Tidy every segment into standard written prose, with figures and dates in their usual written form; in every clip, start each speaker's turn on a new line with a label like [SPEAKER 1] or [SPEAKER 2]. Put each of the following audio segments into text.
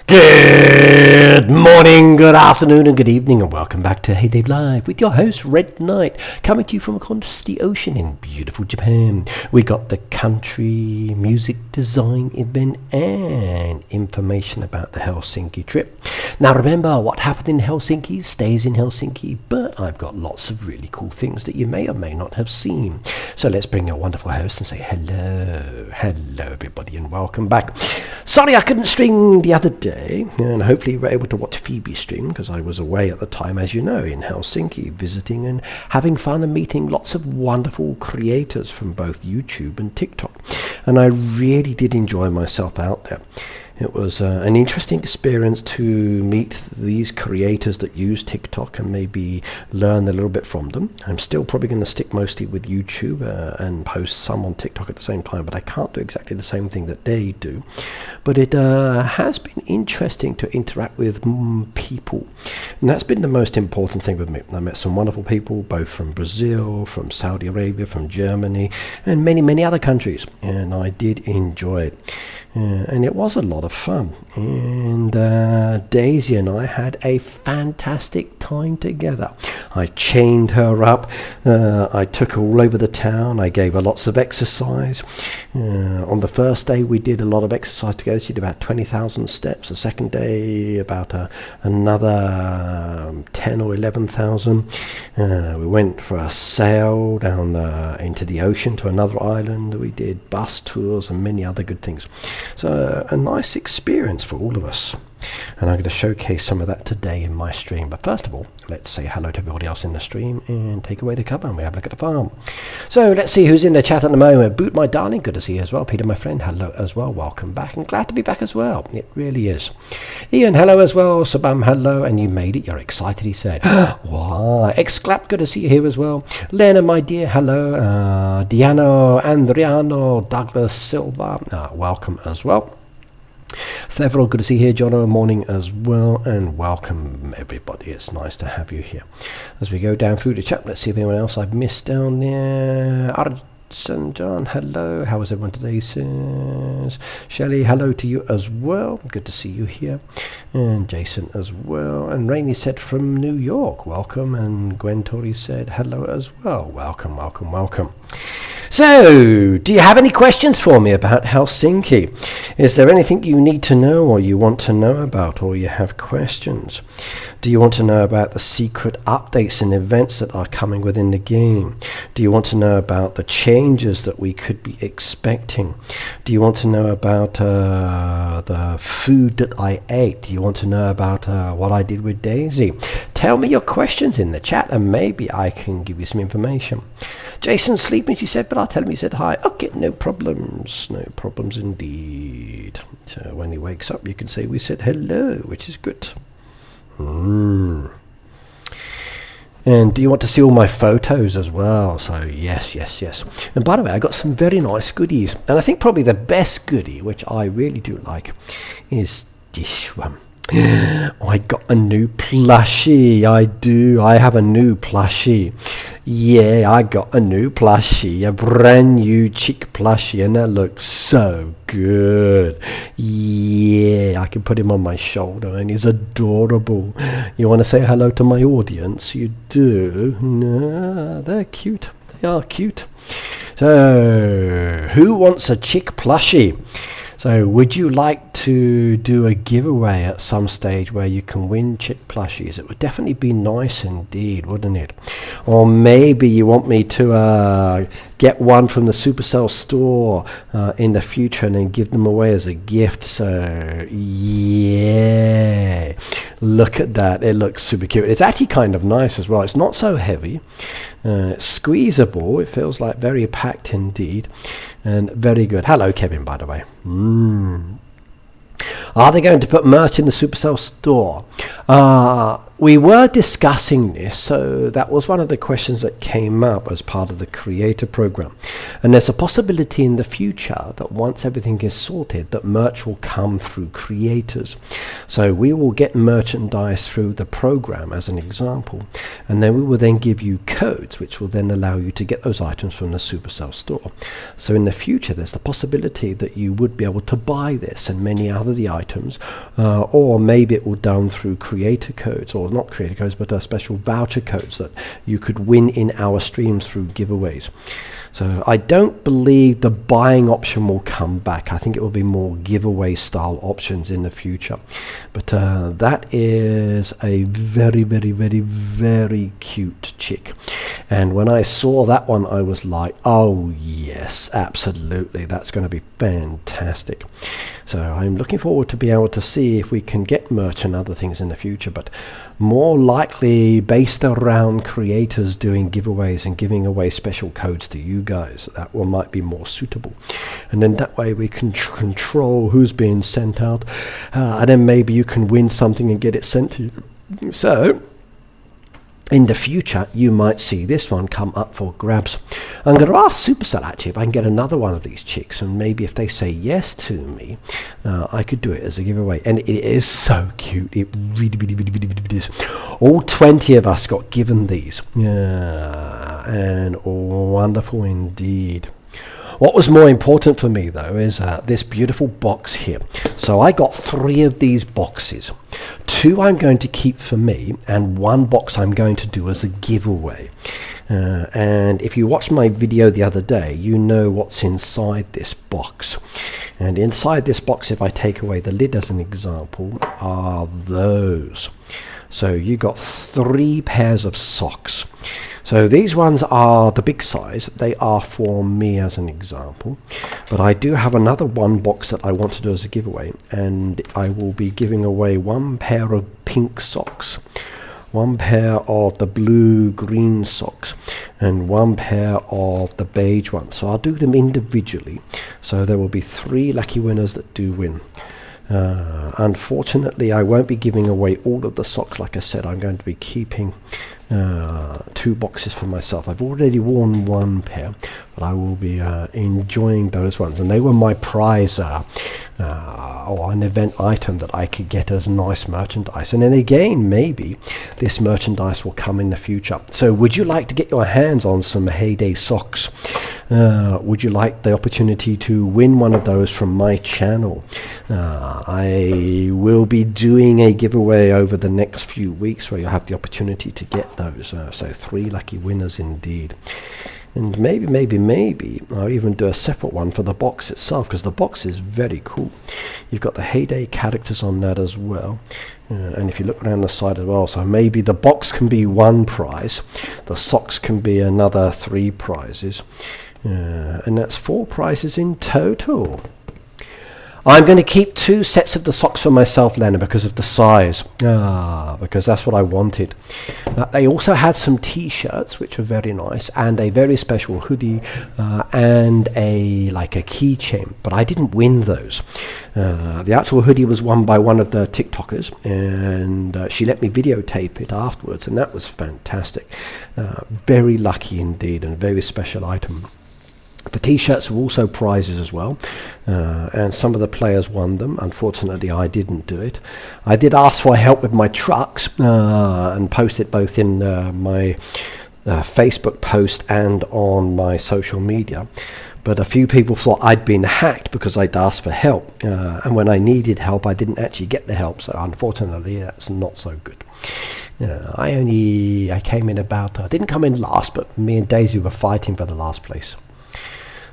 [SPEAKER 1] Good morning, good afternoon, and good evening, and welcome back to Heyday Live with your host, Red Knight, coming to you from across the ocean in beautiful Japan. We got the country music design event and information about the Helsinki trip. Now remember, what happened in Helsinki stays in Helsinki, but I've got lots of really cool things that you may or may not have seen. So let's bring your wonderful host and say hello everybody, and welcome back. Sorry I couldn't stream the other day, and hopefully you were able to watch Phoebe's stream, because I was away at the time, as you know, in Helsinki, visiting and having fun and meeting lots of wonderful creators from both YouTube and TikTok, and I really did enjoy myself out there. It was an interesting experience to meet these creators that use TikTok and maybe learn a little bit from them. I'm still probably going to stick mostly with YouTube and post some on TikTok at the same time, but I can't do exactly the same thing that they do. But it has been interesting to interact with people, and that's been the most important thing with me. I met some wonderful people, both from Brazil, from Saudi Arabia, from Germany, and many other countries, and I did enjoy it. And it was a lot of fun, and Daisy and I had a fantastic time together. I chained her up, I took her all over the town, I gave her lots of exercise. On the first day we did a lot of exercise together. She did about 20,000 steps. The second day about another 10 or 11,000. We went for a sail down into the ocean to another island. We did bus tours and many other good things. So a nice experience for all of us, and I'm going to showcase some of that today in my stream. But first of all, let's say hello to everybody else in the stream and take away the cover, and we have a look at the farm. So let's see who's in the chat at the moment. Boot, my darling, good to see you as well. Peter, my friend, hello as well. Welcome back, and glad to be back as well. It really is. Ian, hello as well. Sabam, hello, and you made it. You're excited, he said. Wow. Exclap, good to see you here as well. Lena, my dear, hello. Diano, Andriano, Douglas Silva, welcome as well. Several, good to see you here. Jono, morning as well, and welcome everybody. It's nice to have you here. As we go down through the chat, let's see if anyone else I've missed down there. Arjun John, hello. How is everyone today? Says Shelley, hello to you as well. Good to see you here. And Jason as well. And Rainey said from New York, welcome. And Gwen Tori said hello as well. Welcome, welcome, welcome. So, do you have any questions for me about Helsinki? Is there anything you need to know, or you want to know about, or you have questions? Do you want to know about the secret updates and events that are coming within the game? Do you want to know about the changes that we could be expecting? Do you want to know about the food that I ate? Do you want to know about what I did with Daisy? Tell me your questions in the chat, and maybe I can give you some information. Jason's sleeping, she said, but I'll tell him he said hi. Okay, no problems indeed. So when he wakes up, you can say we said hello, which is good. And do you want to see all my photos as well? So yes. And by the way, I got some very nice goodies, and I think probably the best goodie, which I really do like, is this one. I got a new plushie. I do. I have a new plushie. Yeah, I got a new plushie, a brand new chick plushie, and that looks so good. Yeah, I can put him on my shoulder, and he's adorable. You want to say hello to my audience? You do? No, they're cute. They are cute. So, who wants a chick plushie? So would you like to do a giveaway at some stage where you can win chick plushies? It would definitely be nice indeed, wouldn't it? Or maybe you want me to get one from the Supercell store in the future and then give them away as a gift. So yeah, look at that. It looks super cute. It's actually kind of nice as well. It's not so heavy. It's squeezable. It feels like very packed indeed. And very good. Hello, Kevin, by the way. Are they going to put merch in the Supercell store? we were discussing this, so that was one of the questions that came up as part of the creator program. And there's a possibility in the future that once everything is sorted, that merch will come through creators. So we will get merchandise through the program as an example, and then we will then give you codes which will then allow you to get those items from the Supercell store. So in the future there's the possibility that you would be able to buy this and many other the items, or maybe it will done through creator codes, or not creator codes, but special voucher codes that you could win in our streams through giveaways. So I don't believe the buying option will come back. I think it will be more giveaway style options in the future. But that is a very, very, very, very cute chick. And when I saw that one, I was like, oh yes, absolutely, that's going to be fantastic. So I'm looking forward to be able to see if we can get merch and other things in the future, but more likely based around creators doing giveaways and giving away special codes to you guys. That one might be more suitable, and then that way we can control who's being sent out, and then maybe you can win something and get it sent to you. So in the future you might see this one come up for grabs. I'm going to ask Supercell actually if I can get another one of these chicks, and maybe if they say yes to me, I could do it as a giveaway. And it is so cute, it really, really, really, really, really is. All 20 of us got given these, and wonderful indeed. What was more important for me though is this beautiful box here. So I got 3 of these boxes. 2 I'm going to keep for me, and 1 box I'm going to do as a giveaway. And if you watched my video the other day, you know what's inside this box. And inside this box, if I take away the lid as an example, are those. So you got 3 pairs of socks. So these ones are the big size. They are for me as an example. But I do have another 1 box that I want to do as a giveaway, and I will be giving away 1 pair of pink socks, 1 pair of the blue-green socks, and 1 pair of the beige ones. So I'll do them individually. So there will be 3 lucky winners that do win. Unfortunately, I won't be giving away all of the socks. Like I said, I'm going to be keeping 2 boxes for myself. I've already worn 1 pair, but I will be enjoying those ones, and they were my prize or an event item that I could get as nice merchandise. And then again, maybe this merchandise will come in the future. So would you like to get your hands on some Heyday socks? Would you like the opportunity to win one of those from my channel? I will be doing a giveaway over the next few weeks where you'll have the opportunity to get those. So 3 lucky winners indeed. And maybe I'll even do a separate one for the box itself, because the box is very cool. You've got the Heyday characters on that as well. And if you look around the side as well, so maybe the box can be 1 prize, the socks can be another 3 prizes. And that's 4 prizes in total. I'm going to keep 2 sets of the socks for myself, Lena, because of the size. Because that's what I wanted. They also had some t-shirts, which are very nice, and a very special hoodie, and a keychain. But I didn't win those. The actual hoodie was won by one of the TikTokers, and she let me videotape it afterwards, and that was fantastic. Very lucky indeed, and a very special item. The t-shirts were also prizes as well, and some of the players won them. Unfortunately, I didn't do it. I did ask for help with my trucks, and post it both in my Facebook post and on my social media. But a few people thought I'd been hacked because I'd asked for help, and when I needed help I didn't actually get the help, so unfortunately that's not so good. I came in I didn't come in last, but me and Daisy were fighting for the last place.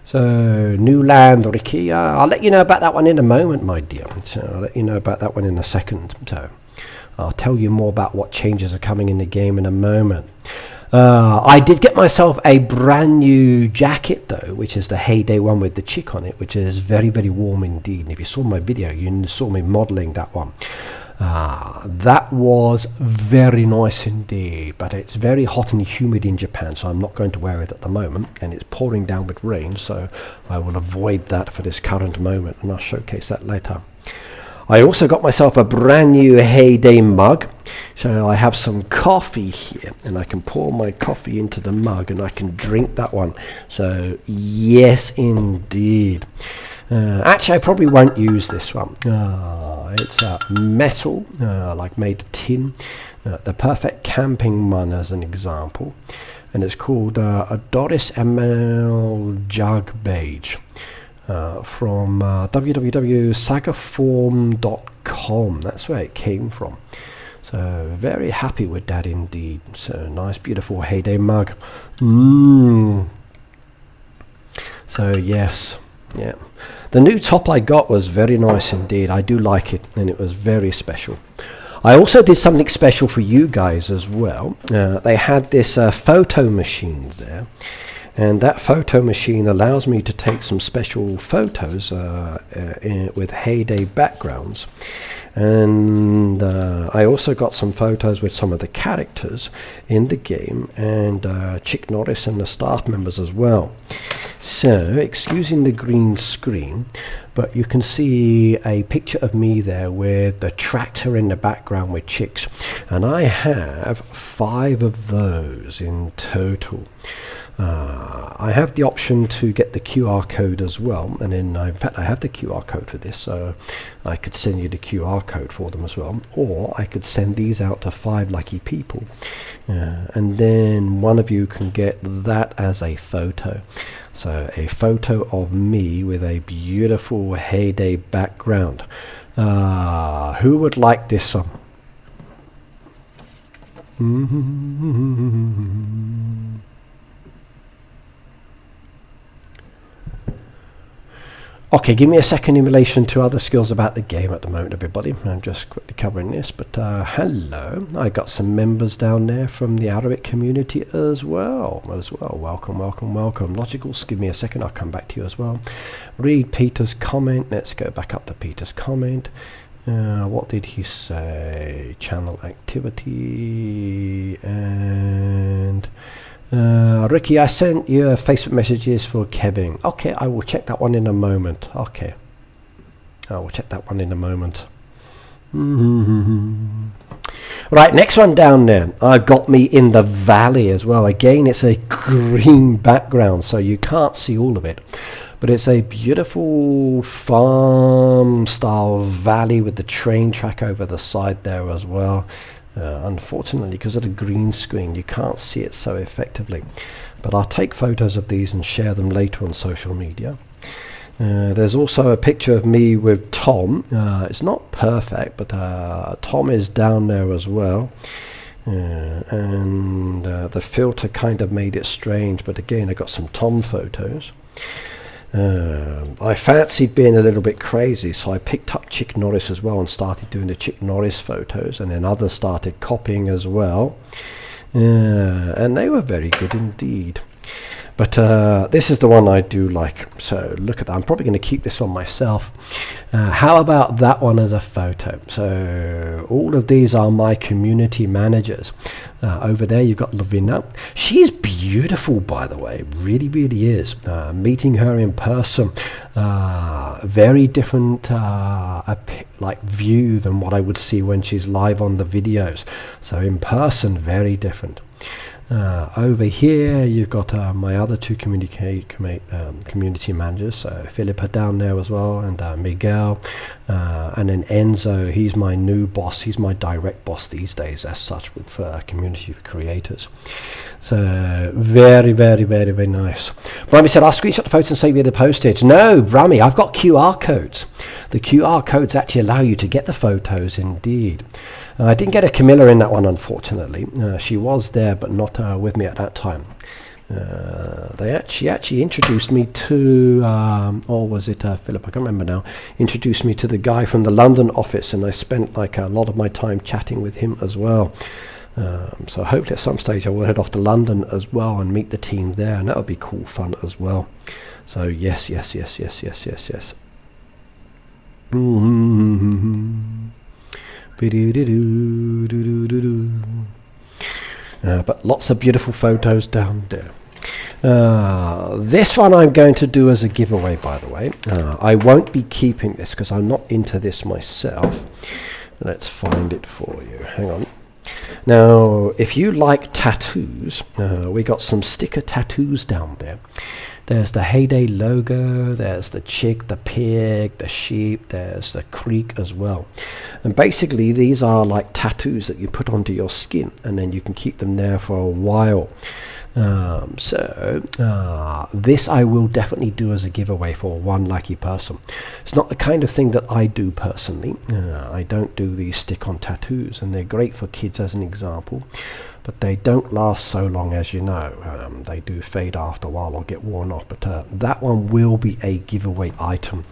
[SPEAKER 1] So, New Land, Ricky, I'll let you know about that one in a moment, my dear. So I'll let you know about that one in a second. So, I'll tell you more about what changes are coming in the game in a moment. I did get myself a brand new jacket though, which is the Heyday one with the chick on it, which is very, very warm indeed. And if you saw my video, you saw me modeling that one. That was very nice indeed, but it's very hot and humid in Japan, so I'm not going to wear it at the moment, and it's pouring down with rain, so I will avoid that for this current moment, and I'll showcase that later. I also got myself a brand new Heyday mug. So I have some coffee here, and I can pour my coffee into the mug and I can drink that one. So yes indeed. Actually I probably won't use this one. It's metal, like made of tin. The perfect camping one as an example. And it's called a Doris ML Jug Beige. From www.sagaform.com. That's where it came from. So very happy with that indeed. So nice beautiful Heyday mug. So yes, yeah, the new top I got was very nice indeed. I do like it, and it was very special. I also did something special for you guys as well. They had this photo machine there. And that photo machine allows me to take some special photos with Heyday backgrounds. And I also got some photos with some of the characters in the game, and Chick Norris and the staff members as well. So, excusing the green screen, but you can see a picture of me there with the tractor in the background with chicks. And I have 5 of those in total. I have the option to get the QR code as well, and then in fact I have the QR code for this, so I could send you the QR code for them as well, or I could send these out to 5 lucky people, and then one of you can get that as a photo. So a photo of me with a beautiful Heyday background. Who would like this one? Okay, give me a second in relation to other skills about the game at the moment, everybody. I'm just quickly covering this, but hello. I got some members down there from the Arabic community as well. Welcome, welcome, welcome. Logicals, give me a second, I'll come back to you as well. Read Peter's comment. Let's go back up to Peter's comment. What did he say? Channel activity and... Ricky, I sent you Facebook messages for Kevin. Okay, I will check that one in a moment. Okay, I will check that one in a moment. Right, next one down there. I've got me in the valley as well. Again, it's a green background, so you can't see all of it. But it's a beautiful farm style valley with the train track over the side there as well. Unfortunately, because of the green screen, you can't see it so effectively. But I'll take photos of these and share them later on social media. There's also a picture of me with Tom. It's not perfect, but Tom is down there as well. And the filter kind of made it strange, but again, I got some Tom photos. I fancied being a little bit crazy, so I picked up Chick Norris as well and started doing the Chick Norris photos, and then others started copying as well, and they were very good indeed. But this is the one I do like, so look at that. I'm probably going to keep this one myself. How about that one as a photo? So all of these are my community managers. Over there you've got Lavina. She's beautiful, by the way, really is. Meeting her in person, very different like view than what I would see when she's live on the videos. So in person, very different. Over here you've got my other 2 community managers, so Philippa down there as well, and Miguel, and then Enzo. He's my new boss. He's my direct boss these days as such with community creators. So very nice. Rami said, I'll screenshot the photos and save you the postage. No, Rami, I've got QR codes. The QR codes actually allow you to get the photos indeed. I didn't get a Camilla in that one, unfortunately. She was there, but not with me at that time. She actually introduced me to, or was it Philip? I can't remember now. Introduced me to the guy from the London office, and I spent like a lot of my time chatting with him as well. So hopefully at some stage I will head off to London as well and meet the team there, and that would be cool fun as well. So yes. But lots of beautiful photos down there. This one I'm going to do as a giveaway, by the way. I won't be keeping this because I'm not into this myself. Let's find it for you. Hang on. Now, if you like tattoos, we got some sticker tattoos down there. There's the Heyday logo, there's the chick, the pig, the sheep, there's the creek as well. And basically these are like tattoos that you put onto your skin and then you can keep them there for a while. This I will definitely do as a giveaway for one lucky person. It's not the kind of thing that I do personally. I don't do these stick-on tattoos, and they're great for kids as an example, but they don't last so long, as you know. They do fade after a while or get worn off, but that one will be a giveaway item.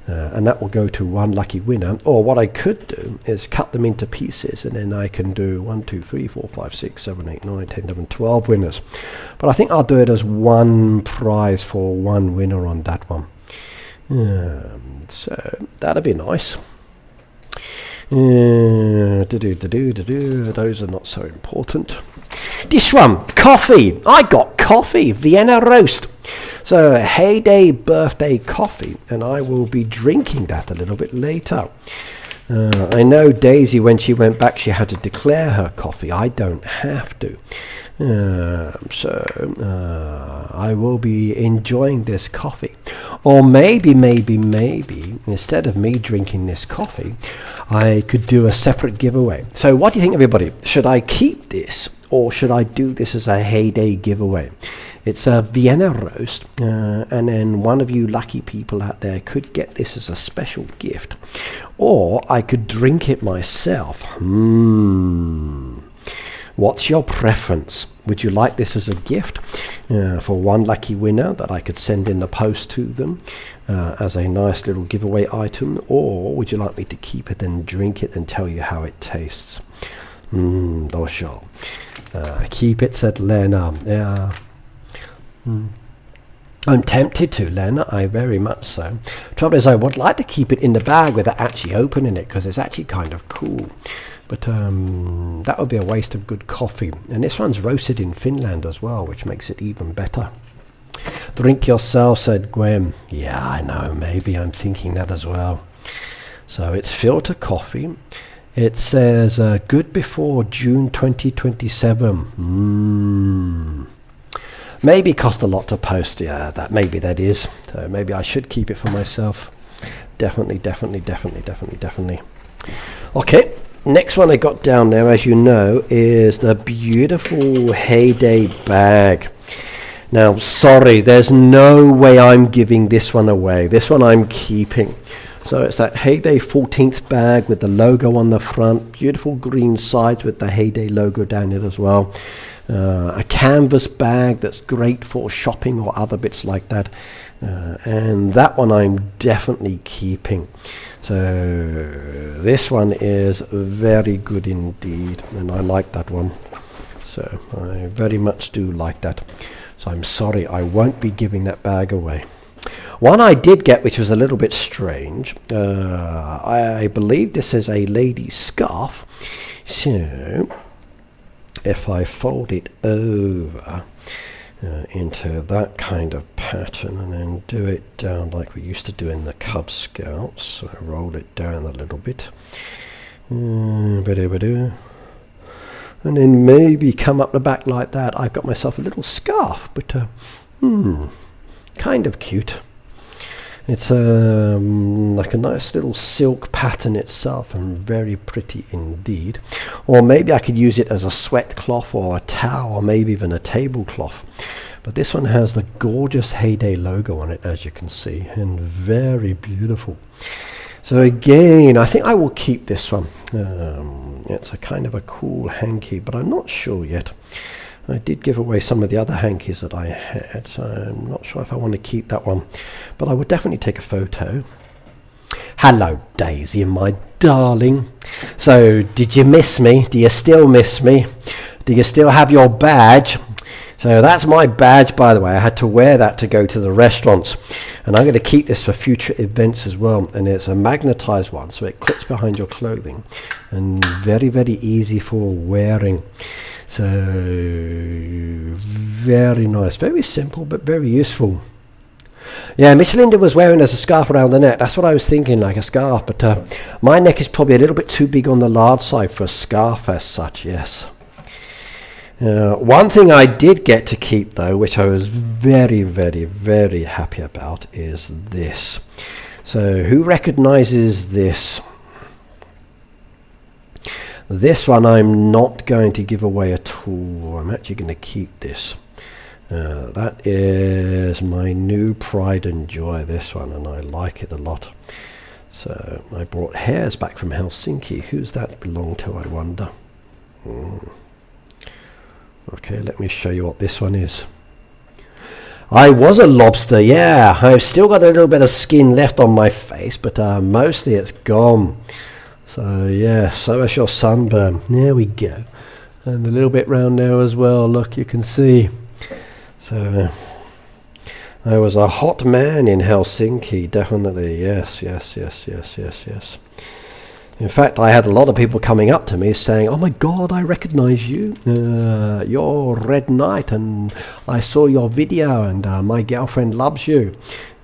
[SPEAKER 1] And that will go to one lucky winner. Or what I could do is cut them into pieces, and then I can do 1, 2, 3, 4, 5, 6, 7, 8, 9, 10, 11, 12 winners. But I think I'll do it as one prize for one winner on that one. So that'll be nice. Those are not so important. This one, coffee. I got coffee, Vienna roast. So Heyday birthday coffee, and I will be drinking that a little bit later. I know Daisy, when she went back, she had to declare her coffee. I don't have to. I will be enjoying this coffee. Or maybe, instead of me drinking this coffee, I could do a separate giveaway. So what do you think, everybody? Should I keep this, or should I do this as a Heyday giveaway? It's a Vienna roast, and then one of you lucky people out there could get this as a special gift. Or I could drink it myself. What's your preference? Would you like this as a gift for one lucky winner that I could send in the post to them as a nice little giveaway item? Or would you like me to keep it and drink it and tell you how it tastes? Dosho. Keep it, said Lena. Yeah. I'm tempted to, Lena, I very much so. Trouble is, I would like to keep it in the bag without actually opening it, because it's actually kind of cool. But that would be a waste of good coffee. And this one's roasted in Finland as well, which makes it even better. Drink yourself, said Gwen. Yeah, I know, maybe I'm thinking that as well. So it's filter coffee. It says good before June 2027. Maybe cost a lot to post. Yeah, maybe that is. So maybe I should keep it for myself. Definitely. Okay, next one I got down there, as you know, is the beautiful Heyday bag. Now, sorry, there's no way I'm giving this one away. This one I'm keeping. So it's that Heyday 14th bag with the logo on the front. Beautiful green sides with the Heyday logo down it as well. A canvas bag that's great for shopping or other bits like that, and that one I'm definitely keeping. So this one is very good indeed, and I like that one. So I very much do like that. So I'm sorry, I won't be giving that bag away. One I did get, which was a little bit strange, I believe this is a lady's scarf. So if I fold it over into that kind of pattern and then do it down like we used to do in the Cub Scouts, so I roll it down a little bit, and then maybe come up the back like that, I've got myself a little scarf, but kind of cute. It's like a nice little silk pattern itself, and very pretty indeed. Or maybe I could use it as a sweat cloth or a towel, or maybe even a tablecloth. But this one has the gorgeous Heyday logo on it, as you can see, and very beautiful. So again, I think I will keep this one. It's a kind of a cool hanky, but I'm not sure yet. I did give away some of the other hankies that I had, so I'm not sure if I want to keep that one. But I would definitely take a photo. Hello, Daisy, my darling. So, did you miss me? Do you still miss me? Do you still have your badge? So that's my badge, by the way. I had to wear that to go to the restaurants. And I'm going to keep this for future events as well. And it's a magnetized one, so it clips behind your clothing. And very, very easy for wearing. So very nice, very simple but very useful. Yeah, Miss Linda was wearing as a scarf around the neck. That's what I was thinking, like a scarf, but my neck is probably a little bit too big on the large side for a scarf as such, yes. One thing I did get to keep though, which I was very, very, very happy about, is this. So who recognizes this? This one I'm not going to give away at all. I'm actually going to keep this. That is my new pride and joy, this one, and I like it a lot. So I brought hairs back from Helsinki. Who's that belong to, I wonder? Okay, let me show you what this one is. I was a lobster, yeah. I've still got a little bit of skin left on my face, but mostly it's gone. So yeah, so is your sunburn. There we go. And a little bit round now as well, look, you can see. So I was a hot man in Helsinki, definitely, yes. In fact, I had a lot of people coming up to me saying, "Oh my God, I recognize you. You're Red Knight, and I saw your video, and my girlfriend loves you."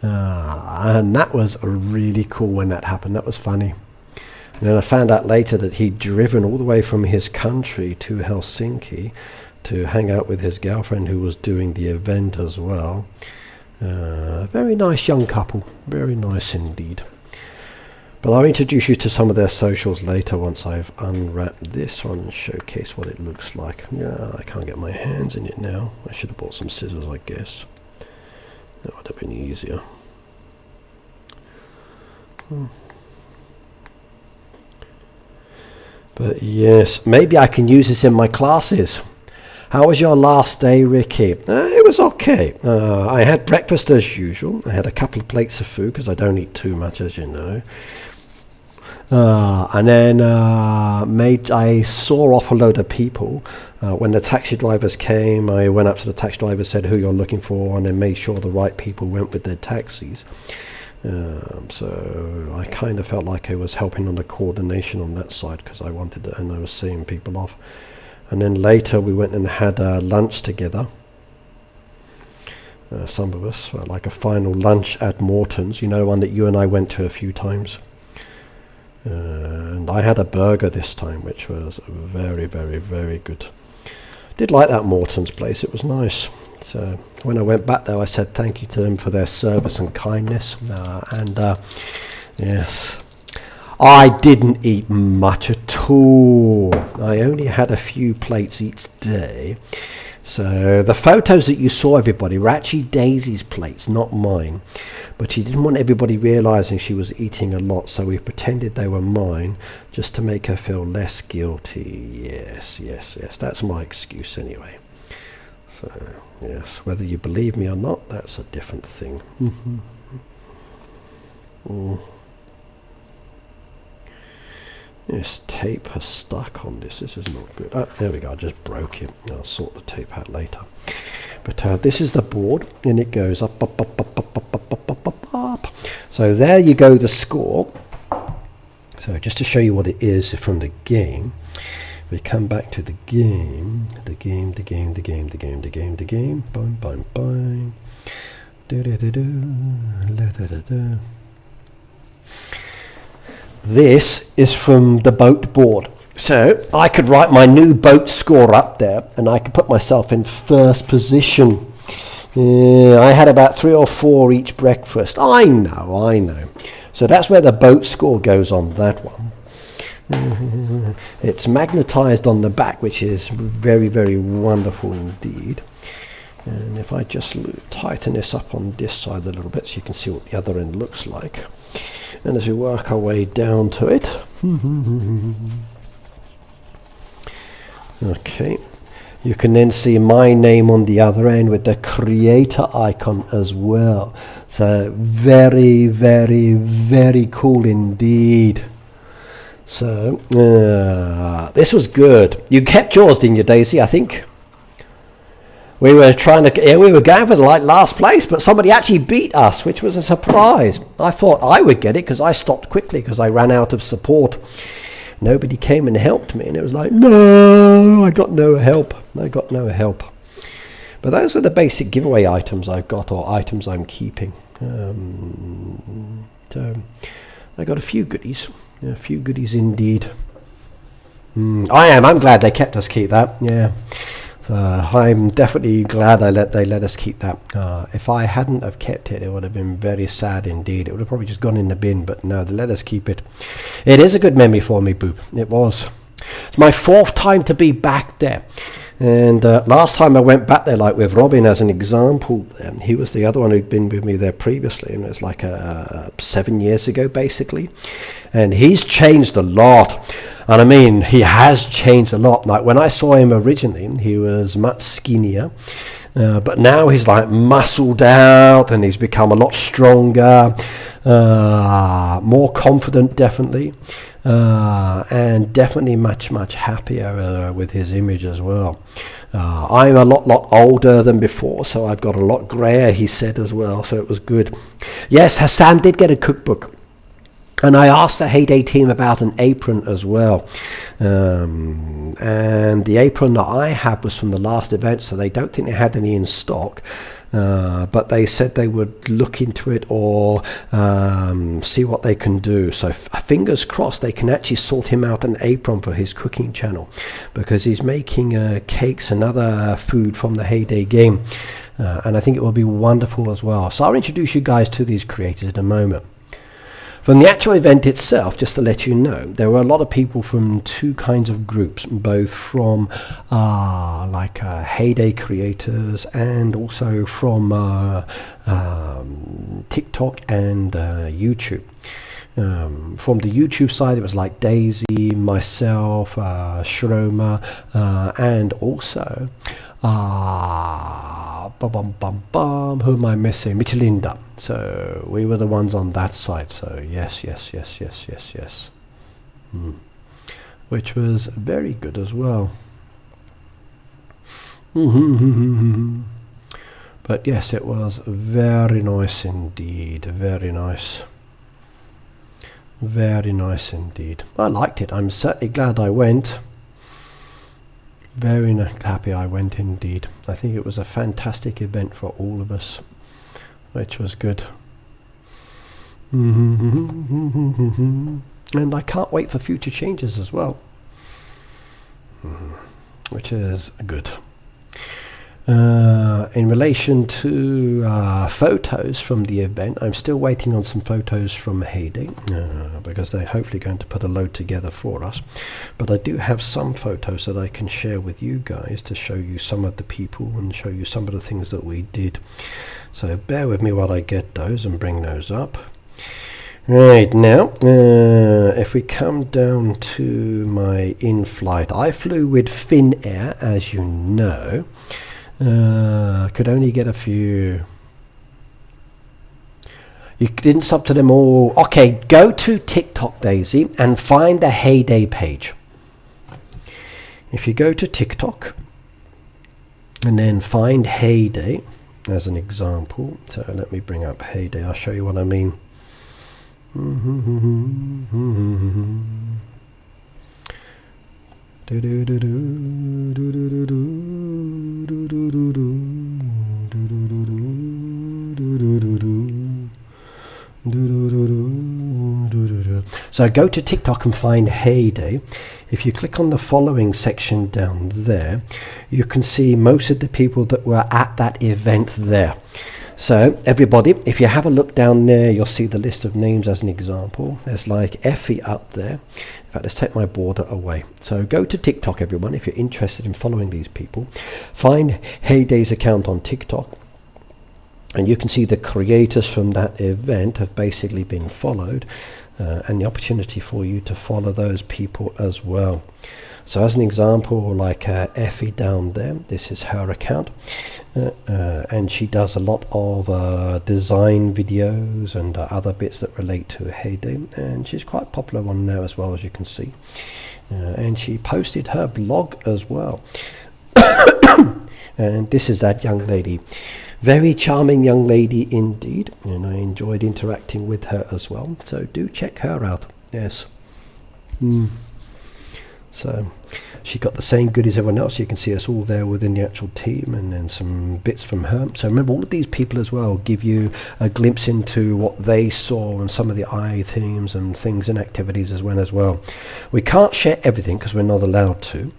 [SPEAKER 1] And that was really cool when that happened. That was funny. And then I found out later that he'd driven all the way from his country to Helsinki to hang out with his girlfriend who was doing the event as well. Very nice young couple. Very nice indeed. But I'll introduce you to some of their socials later once I've unwrapped this one and showcase what it looks like. Yeah, I can't get my hands in it now. I should have bought some scissors, I guess. That would have been easier. But yes, maybe I can use this in my classes. How was your last day, Ricky? It was okay. I had breakfast as usual. I had a couple of plates of food because I don't eat too much, as you know. And then I saw off a load of people. When the taxi drivers came, I went up to the taxi driver, said who you're looking for, and then made sure the right people went with their taxis. So I kind of felt like I was helping on the coordination on that side because I wanted to, and I was seeing people off. And then later we went and had lunch together. Some of us, like a final lunch at Morton's, you know, one that you and I went to a few times. And I had a burger this time, which was very, very, very good. Did like that Morton's place, it was nice. So when I went back there, I said thank you to them for their service and kindness. Yes, I didn't eat much at all. I only had a few plates each day. So the photos that you saw, everybody, were actually Daisy's plates, not mine. But she didn't want everybody realizing she was eating a lot, so we pretended they were mine just to make her feel less guilty. Yes, that's my excuse anyway. So yes, whether you believe me or not, that's a different thing. This tape has stuck on this. This is not good. Oh, there we go. I just broke it. I'll sort the tape out later. But this is the board, and it goes up. So there you go, the score. So just to show you what it is from the game, we come back to the game. Boom, boom, boom. This is from the boat board. So I could write my new boat score up there, and I could put myself in first position. I had about 3 or 4 each breakfast. I know. So that's where the boat score goes on that one. It's magnetized on the back, which is very, very wonderful indeed. And if I just tighten this up on this side a little bit so you can see what the other end looks like. And as we work our way down to it. Okay, you can then see my name on the other end with the creator icon as well. So very, very, very cool indeed. So this was good. You kept yours, didn't you, Daisy? I think we were trying to, we were going for the last place, but somebody actually beat us, which was a surprise. I thought I would get it because I stopped quickly because I ran out of support. nobody came and helped me, and it was like, no, I got no help. But those were the basic giveaway items I've got, or items I'm keeping. So I got a few goodies indeed. I'm glad they kept us keep that. Yeah. So I'm definitely glad they let us keep that. If I hadn't have kept it, it would have been very sad indeed. It would have probably just gone in the bin, but no, they let us keep it. It is a good memory for me, Boop. It was. It's my 4th time to be back there. And last time I went back there, like with Robin as an example, he was the other one who'd been with me there previously, and it was like 7 years ago basically. And he's changed a lot. And I mean, he has changed a lot. Like when I saw him originally, he was much skinnier. But now he's like muscled out, and he's become a lot stronger, more confident definitely. And definitely much happier with his image as well. I'm a lot older than before, so I've got a lot grayer, he said as well, so it was good. Yes, Hassan did get a cookbook, and I asked the Heyday team about an apron as well, and the apron that I had was from the last event, so they don't think they had any in stock. But they said they would look into it, or see what they can do. So fingers crossed they can actually sort him out an apron for his cooking channel, because he's making cakes and other food from the Heyday game, and I think it will be wonderful as well. So I'll introduce you guys to these creators in a moment. From the actual event itself, just to let you know, there were a lot of people from 2 kinds of groups, both from Heyday creators, and also from TikTok and YouTube. From the YouTube side, it was like Daisy, myself, Shroma, and also who am I missing? Michelinda. So we were the ones on that side. So yes. Which was very good as well. But yes, it was very nice indeed. Very nice indeed. I liked it. I'm certainly glad I went. Very happy I went indeed. I think it was a fantastic event for all of us, which was good. And I can't wait for future changes as well, which is good. In relation to photos from the event, I'm still waiting on some photos from Heyday, because they're hopefully going to put a load together for us. But I do have some photos that I can share with you guys to show you some of the people and show you some of the things that we did. So bear with me while I get those and bring those up. Right, now if we come down to my in-flight, I flew with Finnair, as you know. Could only get a few. You didn't sub to them all. Okay, go to TikTok, Daisy, and find the Heyday page. If you go to TikTok and then find Heyday as an example, so let me bring up Heyday, I'll show you what I mean. So go to TikTok and find Heyday. If you click on the following section down there, you can see most of the people that were at that event there. So everybody, if you have a look down there, you'll see the list of names as an example. There's like Effie up there. In fact, let's take my border away. So go to TikTok, everyone, if you're interested in following these people. Find Heyday's account on TikTok, and you can see the creators from that event have basically been followed, and the opportunity for you to follow those people as well. So as an example, like Effie down there, this is her account, and she does a lot of design videos and other bits that relate to Heyday, and she's quite popular one now as well, as you can see. And she posted her blog as well. And this is that young lady. Very charming young lady indeed, and I enjoyed interacting with her as well, so do check her out. Yes. So she got the same goodies as everyone else. You can see us all there within the actual team, and then some bits from her. So remember, all of these people as well give you a glimpse into what they saw and some of the eye themes and things and activities as well. We can't share everything because we're not allowed to.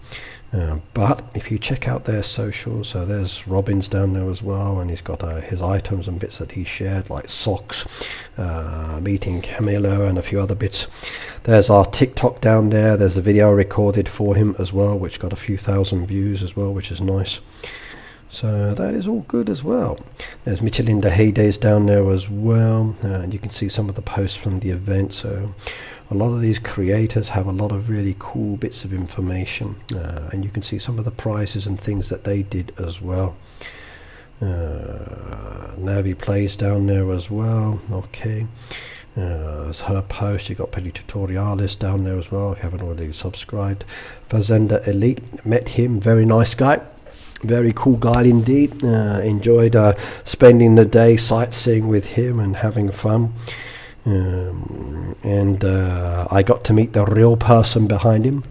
[SPEAKER 1] But if you check out their socials, so there's Robin's down there as well, and he's got his items and bits that he shared, like socks, meeting Camilo and a few other bits. There's our TikTok down there. There's a video recorded for him as well, which got a few thousand views as well, which is nice. So that is all good as well. There's Michelinda Heydays down there as well, and you can see some of the posts from the event. So a lot of these creators have a lot of really cool bits of information, and you can see some of the prizes and things that they did as well. Navi Plays down there as well. Okay, it's her post. You got Peli Tutorialis down there as well if you haven't already subscribed. Fazenda Elite, met him, very nice guy. Very cool guy indeed. Enjoyed spending the day sightseeing with him and having fun. And I got to meet the real person behind him.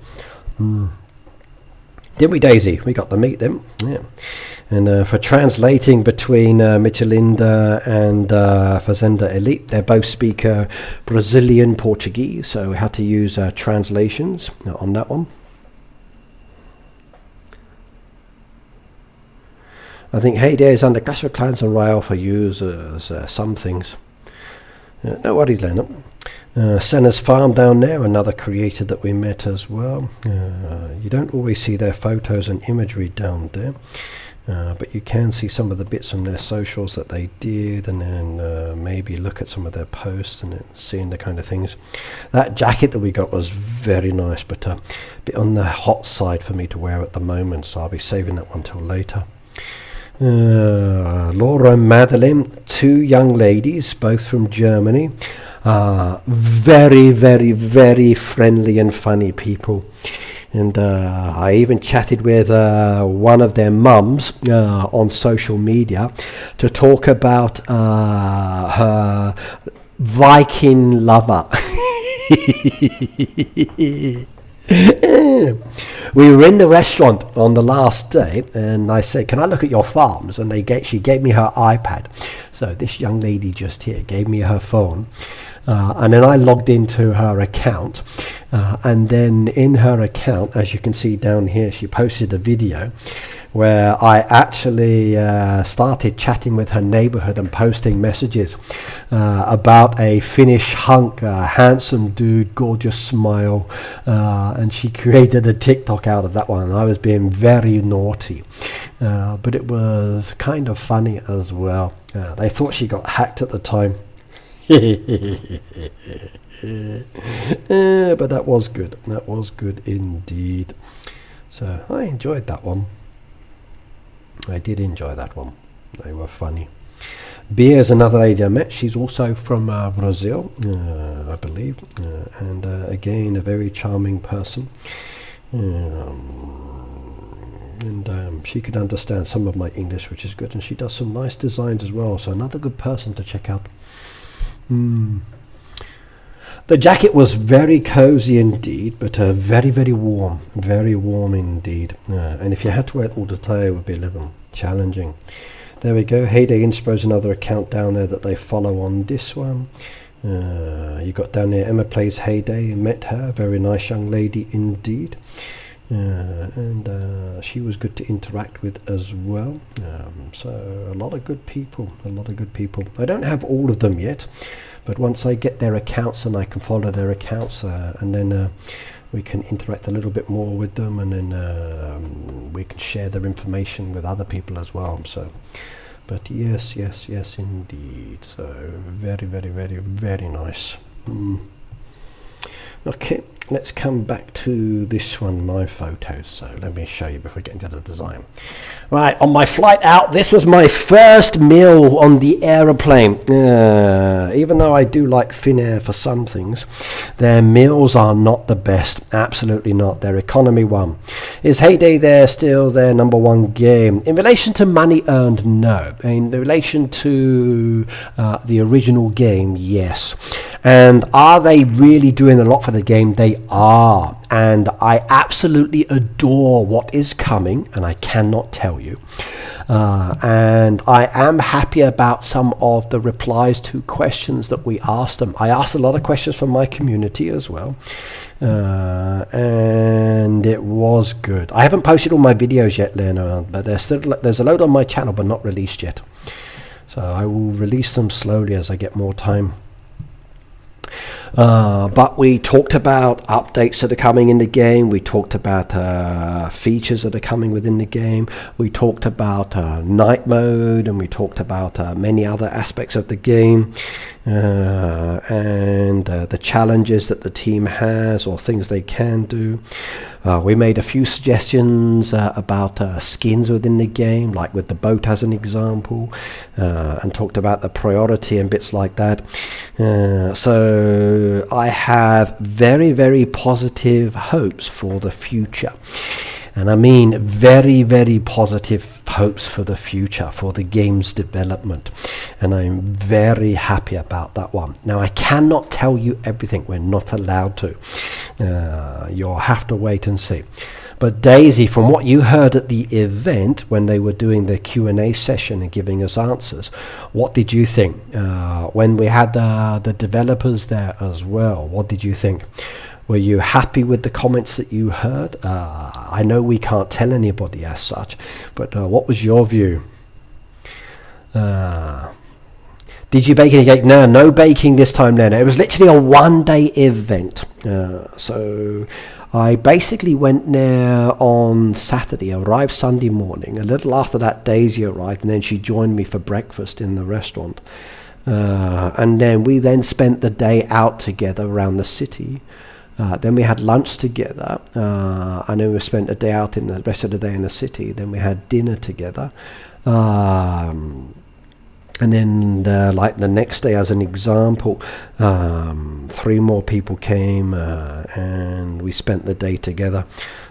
[SPEAKER 1] Didn't we, Daisy? We got to meet them. Yeah. And for translating between Michelinda and Fazenda Elite, they both speak Brazilian Portuguese, so we had to use translations on that one. I think Heyday is under Clash of Clans and Royale for users, some things. No worries, Leonard. Senna's Farm down there, another creator that we met as well. You don't always see their photos and imagery down there, but you can see some of the bits on their socials that they did, and then maybe look at some of their posts and then seeing the kind of things. That jacket that we got was very nice, but a bit on the hot side for me to wear at the moment, so I'll be saving that one till later. Laura and Madeline, two young ladies, both from Germany. Very, very, very friendly and funny people. And I even chatted with one of their mums on social media to talk about her Viking lover. We were in the restaurant on the last day, and I said, "Can I look at your farms?" And she gave me her iPad. So this young lady just here gave me her phone, and then I logged into her account, and then in her account, as you can see down here, she posted a video where I actually started chatting with her neighborhood and posting messages about a Finnish hunk, handsome dude, gorgeous smile, and she created a TikTok out of that one, and I was being very naughty, but it was kind of funny as well. They thought she got hacked at the time. But that was good indeed. So I enjoyed that one. I did enjoy that one. They were funny. Bea is another lady I met. She's also from Brazil, I believe, and again a very charming person, and she could understand some of my English, which is good, and she does some nice designs as well, so another good person to check out. The jacket was very cozy indeed, but very, very warm indeed. And if you had to wear it all the time, it would be a little challenging. There we go. Heyday Inspo's another account down there that they follow on this one. You got down there Emma Plays Heyday, met her, very nice young lady indeed. And she was good to interact with as well. So a lot of good people. I don't have all of them yet, but once I get their accounts and I can follow their accounts, and then we can interact a little bit more with them, and then we can share their information with other people as well. So, but yes indeed. So very, very, very, very nice. Okay, let's come back to this one, my photos. So let me show you before we get into the design. Right, on my flight out, this was my first meal on the aeroplane. Even though I do like Finnair for some things, their meals are not the best. Absolutely not. Their economy one. Is Heyday there still their number one game? In relation to money earned, no. In relation to the original game, yes. And are they really doing a lot for the game? They are. And I absolutely adore what is coming, and I cannot tell you. And I am happy about some of the replies to questions that we asked them. I asked a lot of questions from my community as well. And it was good. I haven't posted all my videos yet, Lena, but there's a load on my channel but not released yet. So I will release them slowly as I get more time. But we talked about updates that are coming in the game. We talked about features that are coming within the game. We talked about night mode, and we talked about many other aspects of the game, and the challenges that the team has or things they can do. We made a few suggestions about skins within the game, like with the boat as an example, and talked about the priority and bits like that. So I have very, very positive hopes for the future. And I mean very, very positive hopes for the future, for the game's development. And I'm very happy about that one. Now, I cannot tell you everything. We're not allowed to. You'll have to wait and see. But Daisy, from what you heard at the event when they were doing the Q&A session and giving us answers, what did you think? When we had the developers there as well, what did you think? Were you happy with the comments that you heard? I know we can't tell anybody as such, but what was your view? Did you bake any cake? No baking this time, Lena. It was literally a one-day event. So I basically went there on Saturday, arrived Sunday morning. A little after that, Daisy arrived, and then she joined me for breakfast in the restaurant. And then we spent the day out together around the city. Then we had lunch together, and then we spent a day out in the rest of the day in the city. Then we had dinner together, and then like the next day, as an example, 3 more people came, and we spent the day together.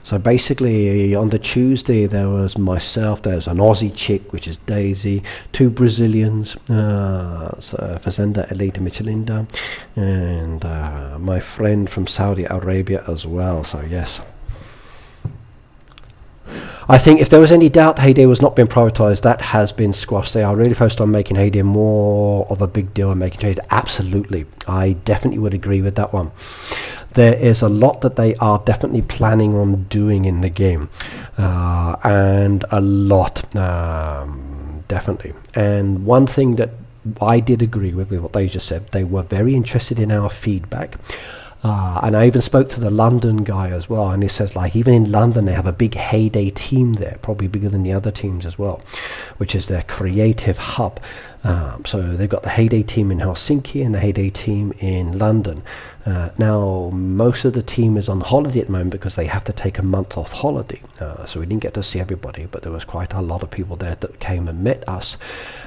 [SPEAKER 1] So basically, on the Tuesday, there was myself, there's an Aussie chick, which is Daisy, 2 Brazilians, so Fazenda Elita Michelinda, and my friend from Saudi Arabia as well, so yes. I think if there was any doubt Heyday was not being prioritised, that has been squashed. They are really focused on making Heyday more of a big deal and making Heyday. Absolutely. I definitely would agree with that one. There is a lot that they are definitely planning on doing in the game, and a lot, definitely. And one thing that I did agree with what they just said, they were very interested in our feedback. And I even spoke to the London guy as well, and he says, like, even in London they have a big Heyday team there, probably bigger than the other teams as well, which is their creative hub. So they've got the Heyday team in Helsinki and the Heyday team in London. Now, most of the team is on holiday at the moment because they have to take a month off holiday. So we didn't get to see everybody, but there was quite a lot of people there that came and met us.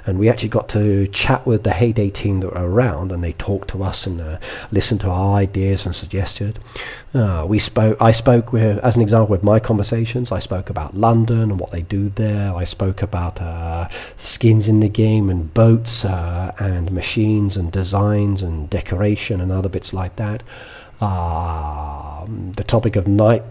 [SPEAKER 1] And we actually got to chat with the Heyday team that were around, and they talked to us and listened to our ideas and suggested. I spoke with, as an example, with my conversations, I spoke about London and what they do there. I spoke about skins in the game and boats and machines and designs and decoration and other bits like that. The topic of night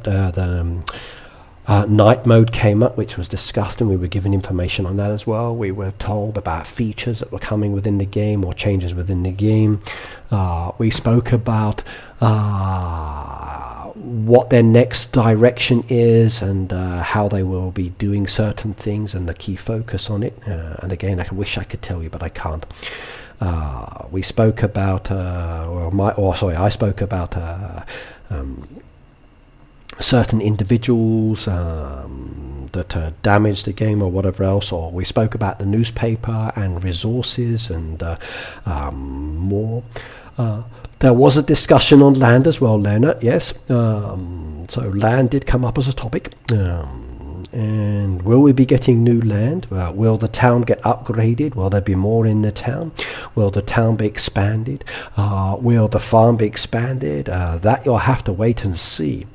[SPEAKER 1] mode came up, which was discussed, and we were given information on that as well. We were told about features that were coming within the game or changes within the game. We spoke about what their next direction is and how they will be doing certain things and the key focus on it. And again, I wish I could tell you, but I can't. We spoke about, I spoke about certain individuals that damaged the game or whatever else, or we spoke about the newspaper and resources and more. There was a discussion on land as well, Leonard, yes. So land did come up as a topic. And will we be getting new land? Will the town get upgraded? Will there be more in the town? Will the town be expanded? Will the farm be expanded? That you'll have to wait and see.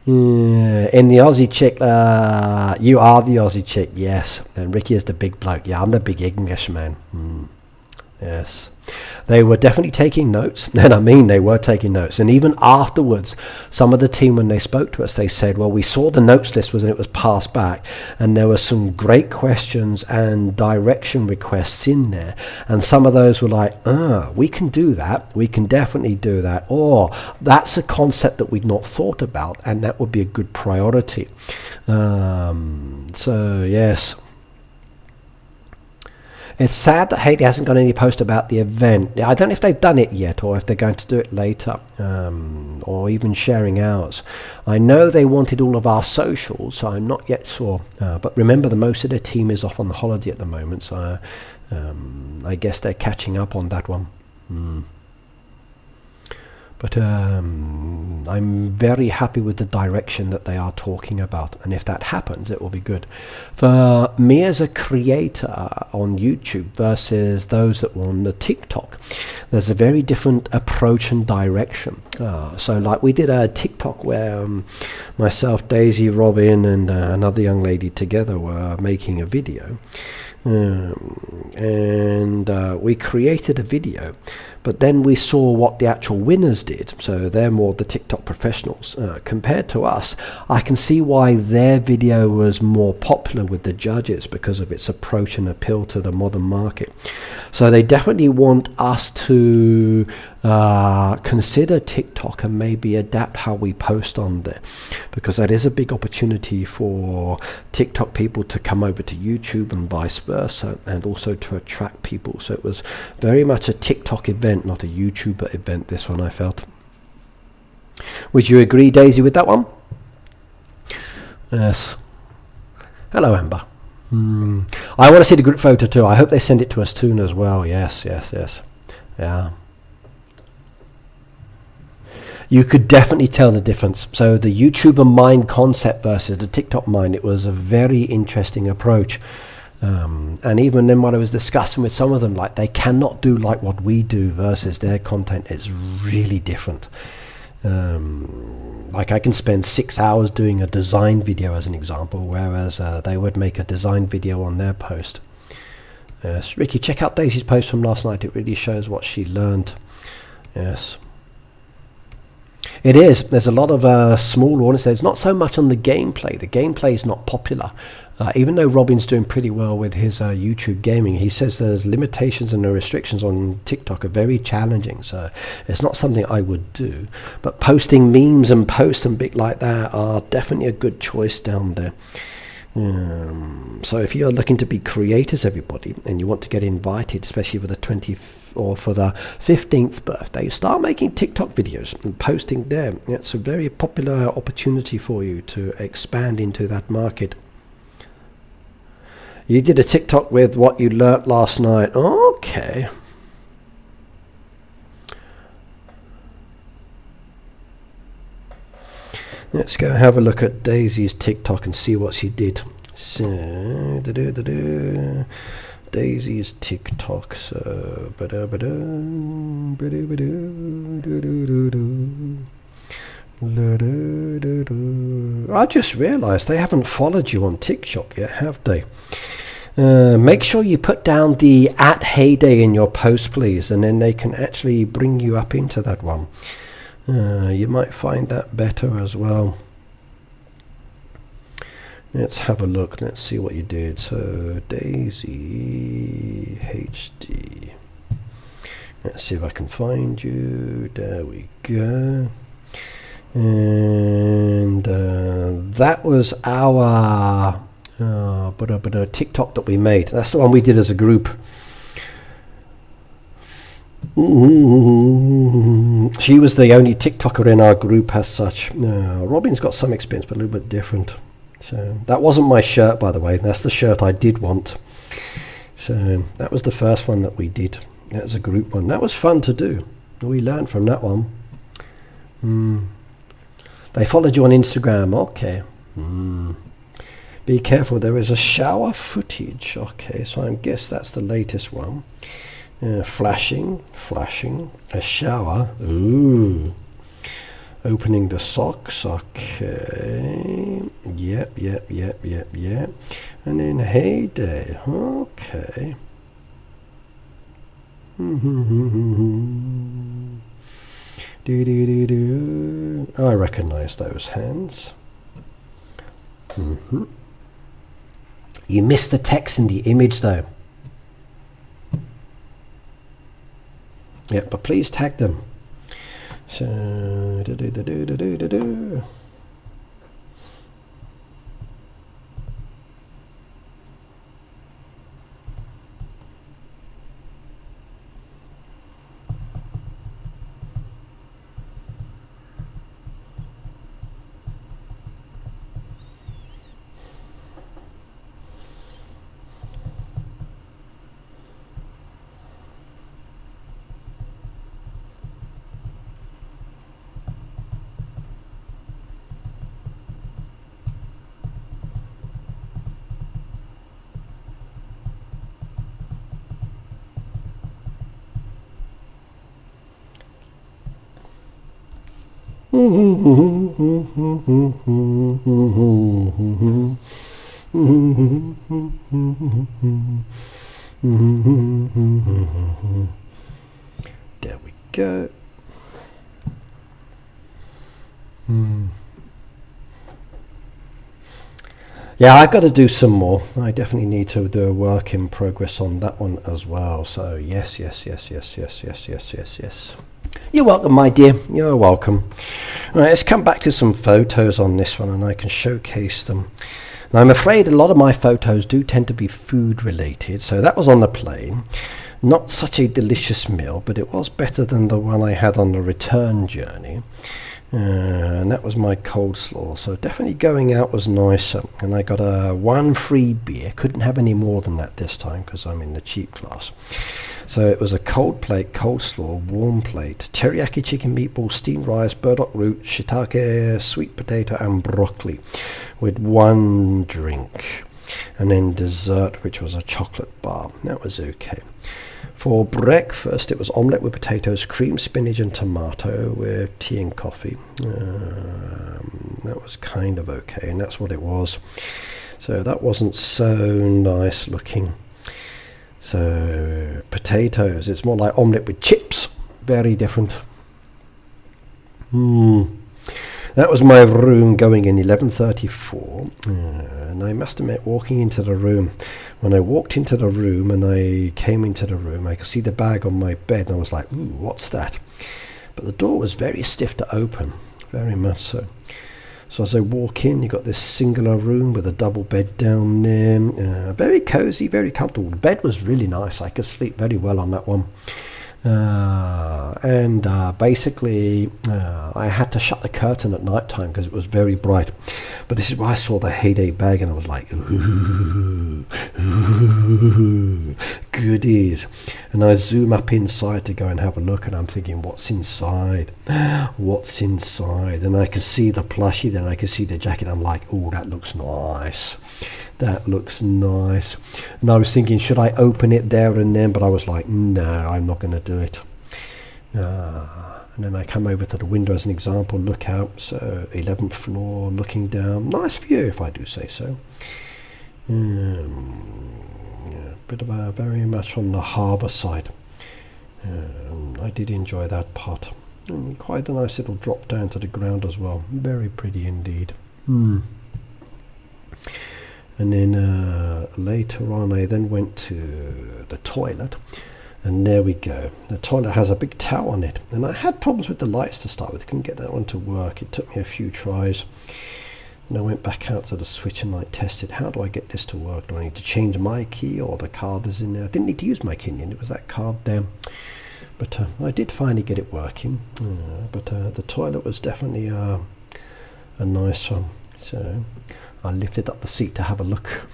[SPEAKER 1] In the Aussie chick, you are the Aussie chick, yes. And Ricky is the big bloke. Yeah, I'm the big Englishman. Yes. They were definitely taking notes, and I mean they were taking notes. And even afterwards, some of the team, when they spoke to us, they said, well, we saw the notes list and it was passed back, and there were some great questions and direction requests in there, and some of those were like, we can do that, we can definitely do that, or that's a concept that we'd not thought about, and that would be a good priority. So yes, it's sad that Heyday hasn't got any post about the event. I don't know if they've done it yet or if they're going to do it later, or even sharing ours. I know they wanted all of our socials, so I'm not yet sure. But remember, the most of their team is off on the holiday at the moment, so I guess they're catching up on that one. But I'm very happy with the direction that they are talking about, and if that happens, it will be good. For me as a creator on YouTube versus those that were on the TikTok, there's a very different approach and direction. So like we did a TikTok where myself, Daisy, Robin and another young lady together were making a video. And we created a video, but then we saw what the actual winners did, so they're more the TikTok professionals. Compared to us, I can see why their video was more popular with the judges, because of its approach and appeal to the modern market. So they definitely want us to consider TikTok and maybe adapt how we post on there, because that is a big opportunity for TikTok people to come over to YouTube and vice versa, and also to attract people. So it was very much a TikTok event, not a YouTuber event, this one, I felt. Would you agree, Daisy, with that one? Yes. Hello, Amber. I want to see the group photo too. I hope they send it to us soon as well. Yes, yes, yes. Yeah. You could definitely tell the difference. So the YouTuber mind concept versus the TikTok mind, it was a very interesting approach. And even then, what I was discussing with some of them, like they cannot do like what we do versus their content is really different. Like I can spend 6 hours doing a design video as an example, whereas they would make a design video on their post. Yes, Ricky, check out Daisy's post from last night. It really shows what she learned. Yes. It is. There's a lot of small audiences. Not so much on the gameplay. The gameplay is not popular. Even though Robin's doing pretty well with his YouTube gaming, he says there's limitations and the restrictions on TikTok are very challenging. So it's not something I would do. But posting memes and posts and bit like that are definitely a good choice down there. So if you're looking to be creators, everybody, and you want to get invited, especially for the 20th or for the 15th birthday, start making TikTok videos and posting them. It's a very popular opportunity for you to expand into that market. You did a TikTok with what you learnt last night. Okay. Let's go have a look at Daisy's TikTok and see what she did. So, Daisy's TikTok. So, I just realised they haven't followed you on TikTok yet, have they? Make sure you put down the @heyday in your post, please, and then they can actually bring you up into that one. You might find that better as well. Let's have a look. Let's see what you did. So Daisy HD. Let's see if I can find you. There we go. And that was our TikTok that we made. That's the one we did as a group. She was the only TikToker in our group as such. Robin's got some experience, but a little bit different. So that wasn't my shirt, by the way. That's the shirt I did want. So that was the first one that we did. That was a group one. That was fun to do. We learned from that one. They followed you on Instagram. Okay. Be careful. There is a shower footage. Okay, so I guess that's the latest one. Flashing, a shower. Ooh. Opening the socks. Okay. Yep. And then heyday. Okay. I recognize those hands. You missed the text in the image though. Yeah, but please tag them. So there we go. Yeah, I've got to do some more. I definitely need to do a work in progress on that one as well. So yes. You're welcome, my dear. You're welcome. Right, let's come back to some photos on this one, and I can showcase them. Now, I'm afraid a lot of my photos do tend to be food related. So that was on the plane. Not such a delicious meal, but it was better than the one I had on the return journey. And that was my coleslaw. So definitely going out was nicer. And I got a 1 free beer. Couldn't have any more than that this time because I'm in the cheap class. So it was a cold plate, coleslaw, warm plate, teriyaki chicken meatballs, steamed rice, burdock root, shiitake, sweet potato and broccoli with 1 drink. And then dessert, which was a chocolate bar. That was okay. For breakfast, it was omelette with potatoes, cream, spinach and tomato with tea and coffee. That was kind of okay, and that's what it was. So that wasn't so nice looking. So potatoes, it's more like omelette with chips. Very different. That was my room going in 11:34, and I must admit, walking into the room, when I walked into the room and I came into the room, I could see the bag on my bed and I was like, ooh, what's that? But the door was very stiff to open, very much so. So as I walk in, you got this singular room with a double bed down there, very cozy, very comfortable. The bed was really nice. I could sleep very well on that one. Basically I had to shut the curtain at night time because it was very bright. But this is why I saw the Heyday bag and I was like, ooh, goodies. And I zoom up inside to go and have a look, and I'm thinking, what's inside? What's inside? And I could see the plushie, then I could see the jacket. I'm like, oh, that looks nice. That looks nice. And I was thinking, should I open it there and then? But I was like, no, I'm not going to do it. And then I come over to the window as an example, look out. So 11th floor, looking down. Nice view, if I do say so. Yeah, bit of a very much on the harbour side. I did enjoy that part. And quite a nice little drop down to the ground as well. Very pretty indeed. And then later on I then went to the toilet, and there we go. The toilet has a big towel on it, and I had problems with the lights to start with. Couldn't get that one to work. It took me a few tries, and I went back out to the switch and I tested, how do I get this to work? Do I need to change my key, or the card is in there? I didn't need to use my key, it was that card there. But I did finally get it working. But the toilet was definitely a nice one. So I lifted up the seat to have a look,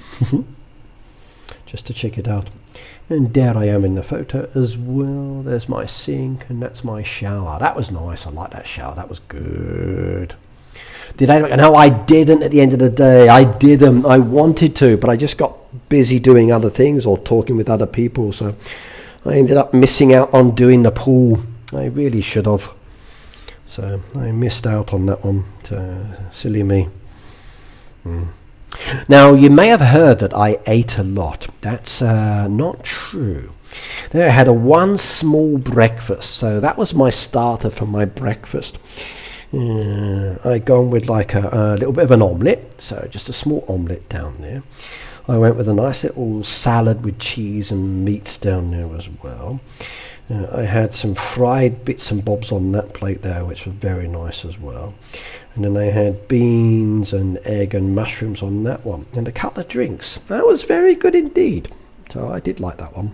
[SPEAKER 1] just to check it out. And there I am in the photo as well. There's my sink, and that's my shower. That was nice. I like that shower. That was good. Did I? No, I didn't at the end of the day. I didn't. I wanted to, but I just got busy doing other things or talking with other people. So I ended up missing out on doing the pool. I really should have. So I missed out on that one. Silly me. Now, you may have heard that I ate a lot. That's not true. There I had one small breakfast, so that was my starter for my breakfast. I'd gone with like a little bit of an omelette, so just a small omelette down there. I went with a nice little salad with cheese and meats down there as well. I had some fried bits and bobs on that plate there, which was very nice as well. And then I had beans and egg and mushrooms on that one, and a couple of drinks. That was very good indeed. So I did like that one.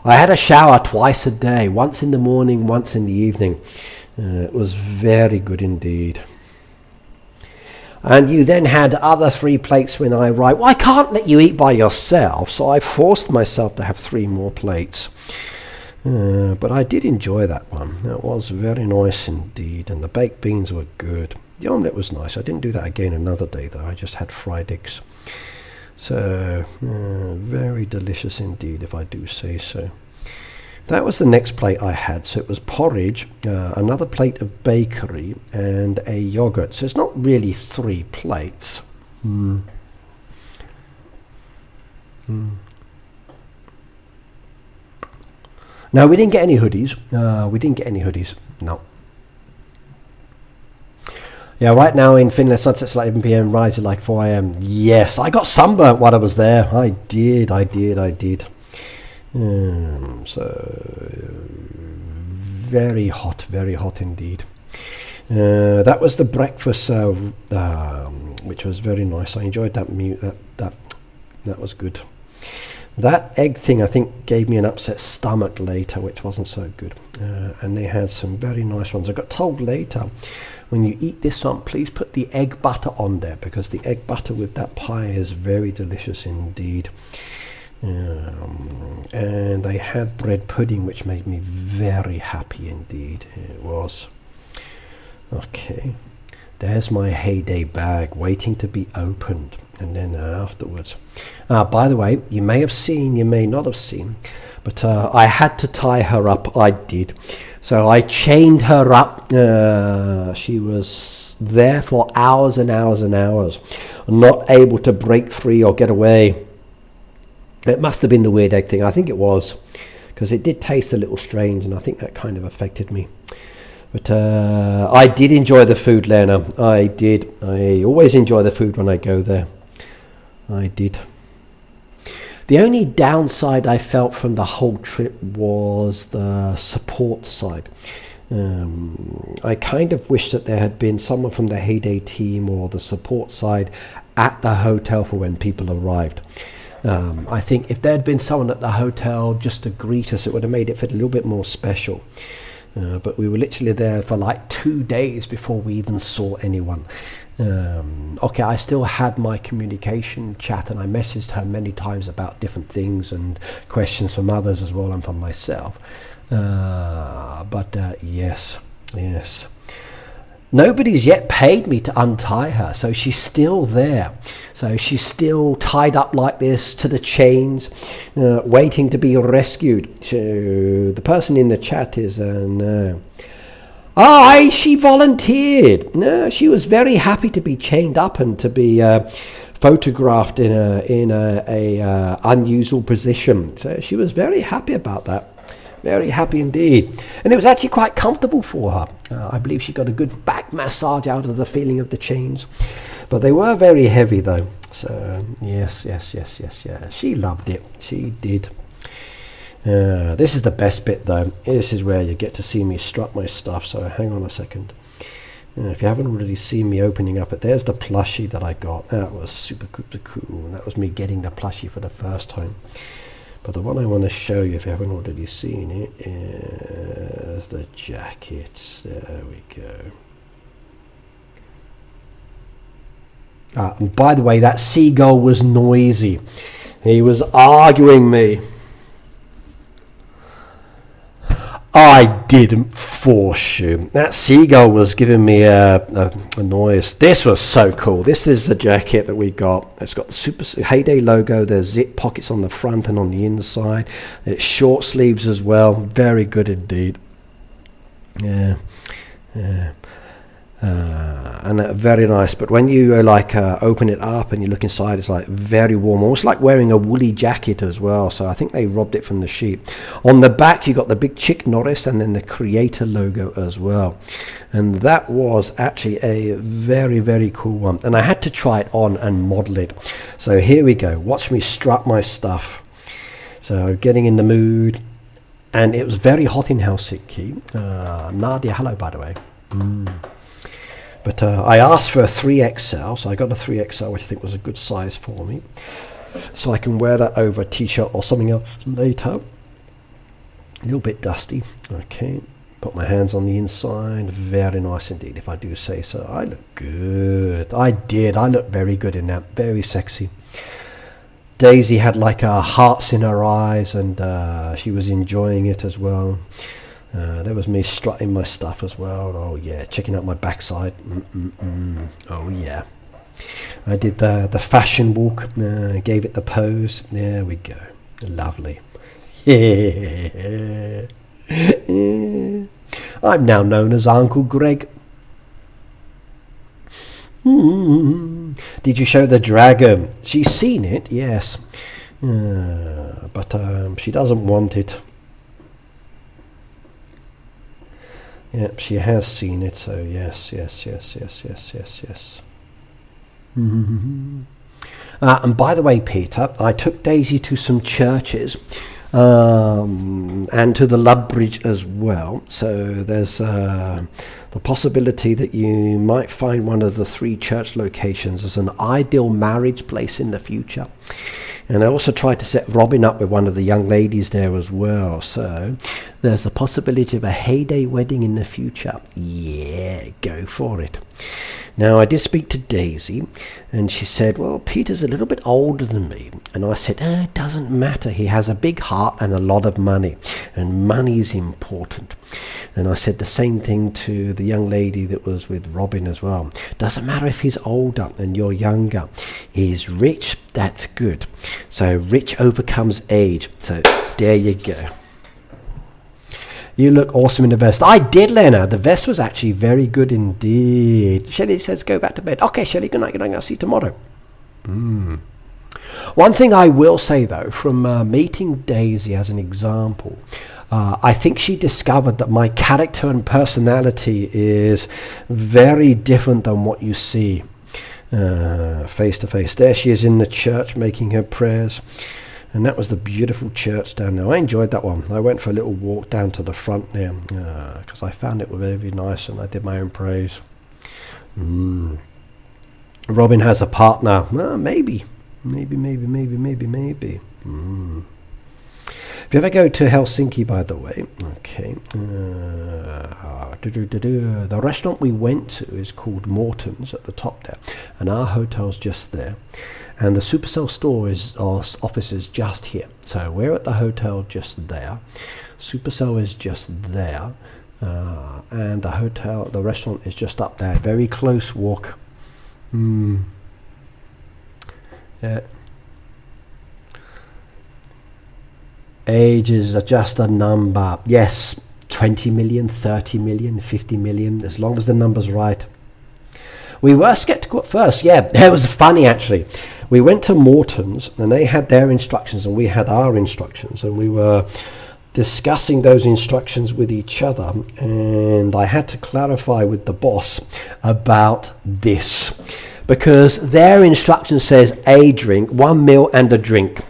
[SPEAKER 1] I had a shower twice a day, once in the morning, once in the evening. It was very good indeed. And you then had other 3 plates when I arrived. Well, I can't let you eat by yourself, so I forced myself to have 3 more plates. But I did enjoy that one. That was very nice indeed, and the baked beans were good. The omelette was nice. I didn't do that again another day though. I just had fried eggs. So very delicious indeed, if I do say so. That was the next plate I had. So it was porridge, another plate of bakery, and a yogurt. So it's not really 3 plates. No, we didn't get any hoodies. No. Yeah, right now in Finland, sunset's like 11 p.m, rises like 4 a.m. Yes, I got sunburnt while I was there. I did. So very hot indeed. That was the breakfast, which was very nice. I enjoyed that. That was good. That egg thing, I think, gave me an upset stomach later, which wasn't so good. And they had some very nice ones. I got told later, when you eat this one, please put the egg butter on there, because the egg butter with that pie is very delicious indeed. And they had bread pudding, which made me very happy indeed. It was. Okay, there's my heyday bag waiting to be opened. And then afterwards, by the way, you may have seen, you may not have seen, but I had to tie her up. I did. So I chained her up. She was there for hours and hours and hours, not able to break free or get away. It must have been the weird egg thing. I think it was, because it did taste a little strange, and I think that kind of affected me. But I did enjoy the food, Lena. I did. I always enjoy the food when I go there. I did. The only downside I felt from the whole trip was the support side. I kind of wish that there had been someone from the Heyday team or the support side at the hotel for when people arrived. I think if there had been someone at the hotel just to greet us, it would have made it feel a little bit more special. But we were literally there for like 2 days before we even saw anyone. Okay, I still had my communication chat, and I messaged her many times about different things and questions from others as well, and from myself. But yes. Nobody's yet paid me to untie her, so she's still there. So she's still tied up like this to the chains, waiting to be rescued. So the person in the chat is no. She volunteered. No, she was very happy to be chained up and to be photographed in a unusual position. So she was very happy about that. Very happy indeed. And it was actually quite comfortable for her. I believe she got a good back massage out of the feeling of the chains. But they were very heavy though. So yes. She loved it. She did. This is the best bit though. This is where you get to see me strut my stuff. So hang on a second. If you haven't already seen me opening up it, there's the plushie that I got. That was super cool. And that was me getting the plushie for the first time. But the one I want to show you, if you haven't already seen it, is the jacket. There we go. And by the way, that seagull was noisy. He was arguing me. I didn't force you. That seagull was giving me a noise. This was so cool. This is the jacket that we got. It's got the Super Heyday logo. There's zip pockets on the front and on the inside. It's short sleeves as well. Very good indeed. Yeah. And very nice. But when you open it up and you look inside, it's like very warm, almost like wearing a woolly jacket as well. So I think they robbed it from the sheep. On the back you got the big Chick Norris and then the creator logo as well, and that was actually a very, very cool one, and I had to try it on and model it. So here we go, watch me strut my stuff. So getting in the mood, and it was very hot in Helsinki. Nadia, hello by the way. But I asked for a 3XL, so I got a 3XL, which I think was a good size for me. So I can wear that over a t-shirt or something else later. A little bit dusty. Okay, put my hands on the inside. Very nice indeed, if I do say so. I look good. I did. I look very good in that. Very sexy. Daisy had like hearts in her eyes, and she was enjoying it as well. There was me strutting my stuff as well. Oh yeah, checking out my backside. Oh yeah, I did the fashion walk, gave it the pose. There we go, lovely. I'm now known as Uncle Greg. Did you show the dragon? She's seen it, yes, but she doesn't want it. Yep, she has seen it, so yes. And by the way, Peter, I took Daisy to some churches, and to the Love Bridge as well. So there's the possibility that you might find one of the 3 church locations as an ideal marriage place in the future. And I also tried to set Robin up with one of the young ladies there as well. So there's a possibility of a heyday wedding in the future. Yeah, go for it. Now, I did speak to Daisy, and she said, well, Peter's a little bit older than me. And I said, it doesn't matter. He has a big heart and a lot of money, and money's important. And I said the same thing to the young lady that was with Robin as well. Doesn't matter if he's older and you're younger. He's rich, that's good. So rich overcomes age. So there you go. You look awesome in the vest. I did, Lena. The vest was actually very good indeed. Shelley says go back to bed. Okay, Shelley, good night. Good night. I'll see you tomorrow. One thing I will say, though, from meeting Daisy as an example, I think she discovered that my character and personality is very different than what you see face to face. There she is in the church making her prayers. And that was the beautiful church down there. I enjoyed that one. I went for a little walk down to the front there because I found it very nice, and I did my own praise. Robin has a partner. Maybe. If you ever go to Helsinki, by the way, okay, the restaurant we went to is called Morton's at the top there, and our hotel's just there. And the Supercell store office is just here. So we're at the hotel just there. Supercell is just there. And the restaurant is just up there. Very close walk. Yeah. Age is just a number. Yes, 20 million, 30 million, 50 million, as long as the number's right. We were skeptical at first. Yeah, it was funny actually. We went to Morton's and they had their instructions and we had our instructions, and we were discussing those instructions with each other, and I had to clarify with the boss about this, because their instruction says a drink, 1 meal and a drink,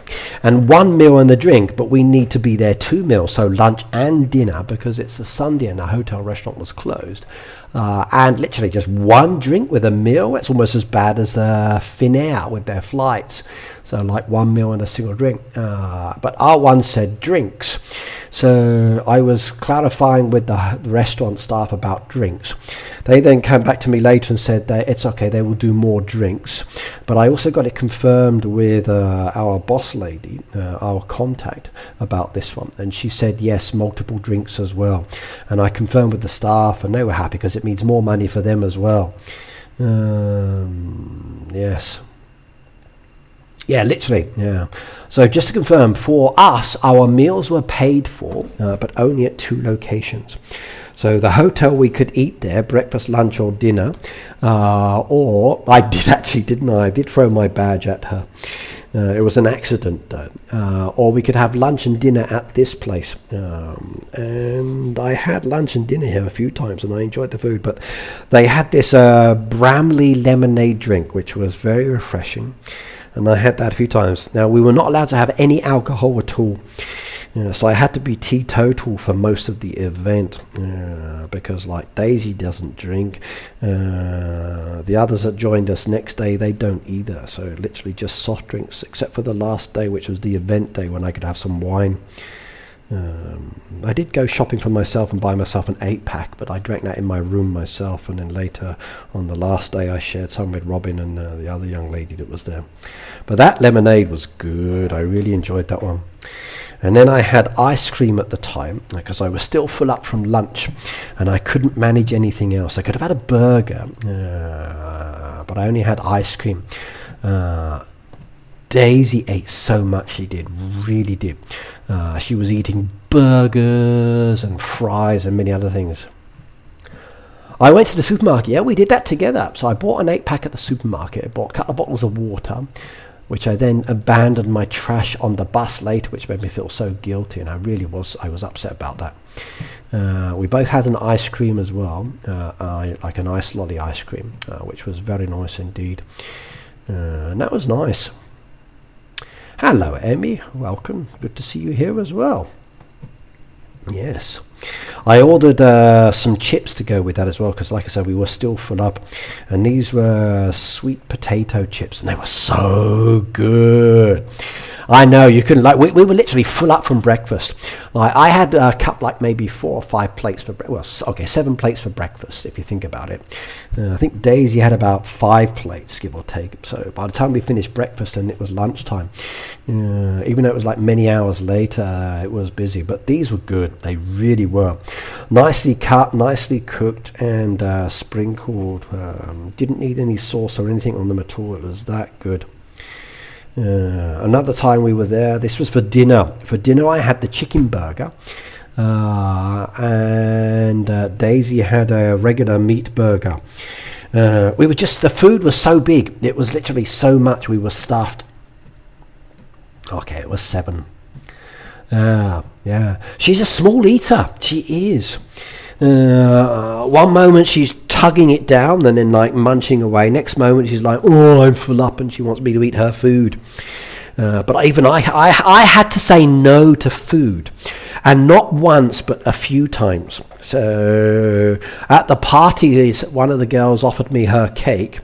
[SPEAKER 1] and 1 meal and a drink, but we need to be there 2 meals, so lunch and dinner, because it's a Sunday and the hotel restaurant was closed. And literally just 1 drink with a meal. It's almost as bad as the Finnair with their flights. So like 1 meal and a single drink. But our one said drinks. So I was clarifying with the restaurant staff about drinks. They then came back to me later and said that it's okay, they will do more drinks. But I also got it confirmed with our boss lady, our contact, about this one. And she said yes, multiple drinks as well. And I confirmed with the staff and they were happy because it means more money for them as well. Yes. Yeah, literally, yeah. So just to confirm, for us, our meals were paid for, but only at 2 locations. So the hotel, we could eat there, breakfast, lunch or dinner, or I did actually, didn't I? I did throw my badge at her. It was an accident though. Or we could have lunch and dinner at this place. And I had lunch and dinner here a few times and I enjoyed the food. But they had this Bramley lemonade drink, which was very refreshing. And I had that a few times. Now, we were not allowed to have any alcohol at all. So I had to be teetotal for most of the event because like Daisy doesn't drink. The others that joined us next day, they don't either. So literally just soft drinks, except for the last day, which was the event day when I could have some wine. I did go shopping for myself and buy myself an 8-pack, but I drank that in my room myself. And then later on the last day, I shared some with Robin and the other young lady that was there. But that lemonade was good. I really enjoyed that one. And then I had ice cream at the time because I was still full up from lunch and I couldn't manage anything else. I could have had a burger, but I only had ice cream. Daisy ate so much, she did, really did. She was eating burgers and fries and many other things. I went to the supermarket. Yeah, we did that together. So I bought an 8-pack at the supermarket. I bought a couple of bottles of water, which I then abandoned my trash on the bus later, which made me feel so guilty, and I was upset about that. We both had an ice cream as well, like an ice lolly ice cream, which was very nice indeed. And that was nice. Hello, Emmy. Welcome. Good to see you here as well. Yes. I ordered some chips to go with that as well, because like I said, we were still full up, and these were sweet potato chips, and they were so good. I know, you couldn't, like, we were literally full up from breakfast. Like, I had a cup, like maybe 4 or 5 plates for breakfast. Well, okay, 7 plates for breakfast, if you think about it. I think Daisy had about 5 plates, give or take. So by the time we finished breakfast and it was lunchtime, even though it was like many hours later, it was busy. But these were good, they really were. Nicely cut, nicely cooked, and sprinkled. Didn't need any sauce or anything on them at all, it was that good. Another time we were there, this was for dinner. For dinner I had the chicken burger, and Daisy had a regular meat burger. The food was so big, it was literally so much, we were stuffed. Okay, it was 7. Yeah, she's a small eater, she is. One moment she's tugging it down and then like munching away. Next moment she's like, oh, I'm full up, and she wants me to eat her food. But even I had to say no to food, and not once but a few times. So at the party, one of the girls offered me her cake,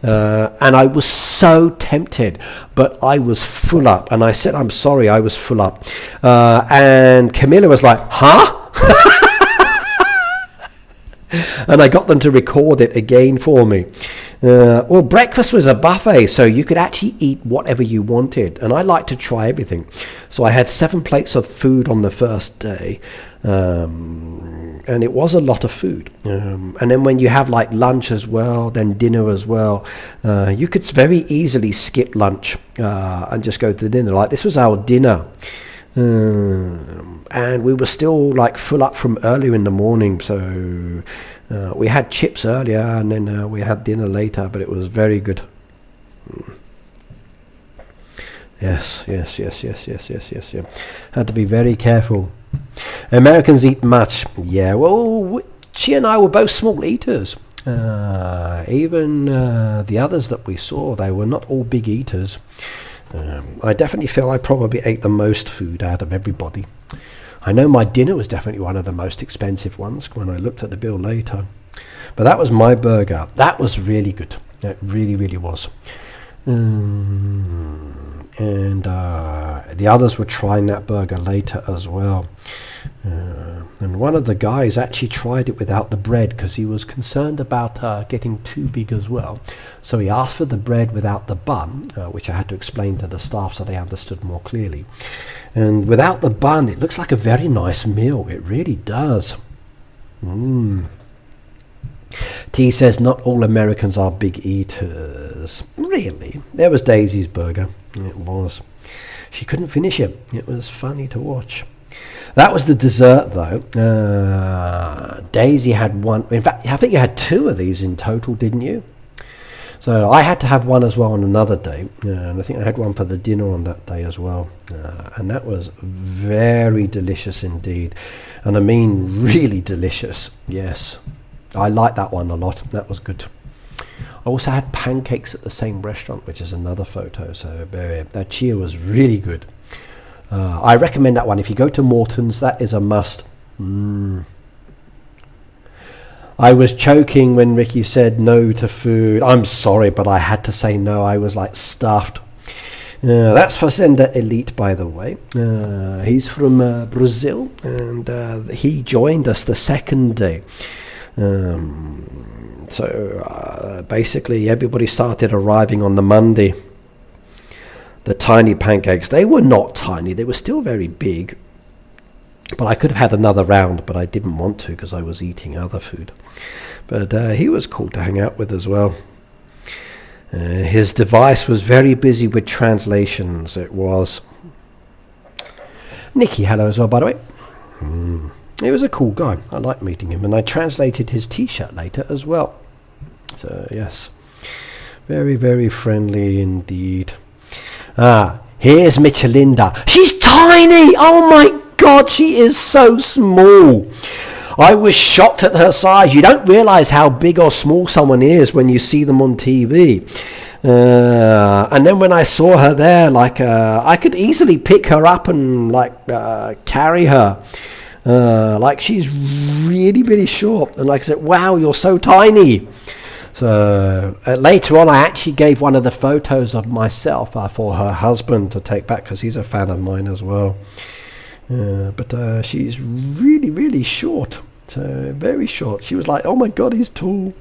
[SPEAKER 1] and I was so tempted, but I was full up, and I said I'm sorry, I was full up. And Camilla was like, huh? And I got them to record it again for me. Well, breakfast was a buffet, so you could actually eat whatever you wanted, and I like to try everything. So I had 7 plates of food on the first day, and it was a lot of food. And then when you have like lunch as well, then dinner as well, you could very easily skip lunch and just go to dinner. Like, this was our dinner. And we were still like full up from earlier in the morning, so we had chips earlier, and then we had dinner later, but it was very good. Yes. Had to be very careful. Americans eat much. Yeah, well, she and I were both small eaters. Even the others that we saw, they were not all big eaters. I definitely feel I probably ate the most food out of everybody. I know my dinner was definitely one of the most expensive ones when I looked at the bill later. But that was my burger. That was really good. It really, really was. And the others were trying that burger later as well. And one of the guys actually tried it without the bread because he was concerned about getting too big as well. So he asked for the bread without the bun, which I had to explain to the staff so they understood more clearly. And without the bun, it looks like a very nice meal. It really does. T says not all Americans are big eaters. Really? There was Daisy's burger. It was. She couldn't finish it. It was funny to watch. That was the dessert, though. Daisy had one. In fact, I think you had 2 of these in total, didn't you? So I had to have one as well on another day, and I think I had one for the dinner on that day as well. And that was very delicious indeed. And I mean really delicious. Yes, I like that one a lot. That was good. I also had pancakes at the same restaurant, which is another photo. So that chia was really good. I recommend that one. If you go to Morton's, that is a must. I was choking when Ricky said no to food. I'm sorry, but I had to say no. I was like stuffed. That's Fazenda Elite, by the way. He's from Brazil, and he joined us the second day. So basically everybody started arriving on the Monday. The tiny pancakes, they were not tiny, they were still very big, but I could have had another round, but I didn't want to because I was eating other food. But he was cool to hang out with as well. His device was very busy with translations. It was. Nicky, hello as well, by the way. He was a cool guy. I liked meeting him, and I translated his t-shirt later as well. So yes, very, very friendly indeed. Here's Michelinda. She's tiny. Oh my God, she is so small. I was shocked at her size. You don't realize how big or small someone is when you see them on TV. And then when I saw her there, like I could easily pick her up and like carry her. Like she's really, really short. And like I said, wow, you're so tiny. So later on, I actually gave one of the photos of myself for her husband to take back because he's a fan of mine as well. But she's really, really short. So very short. She was like, oh my God, he's tall.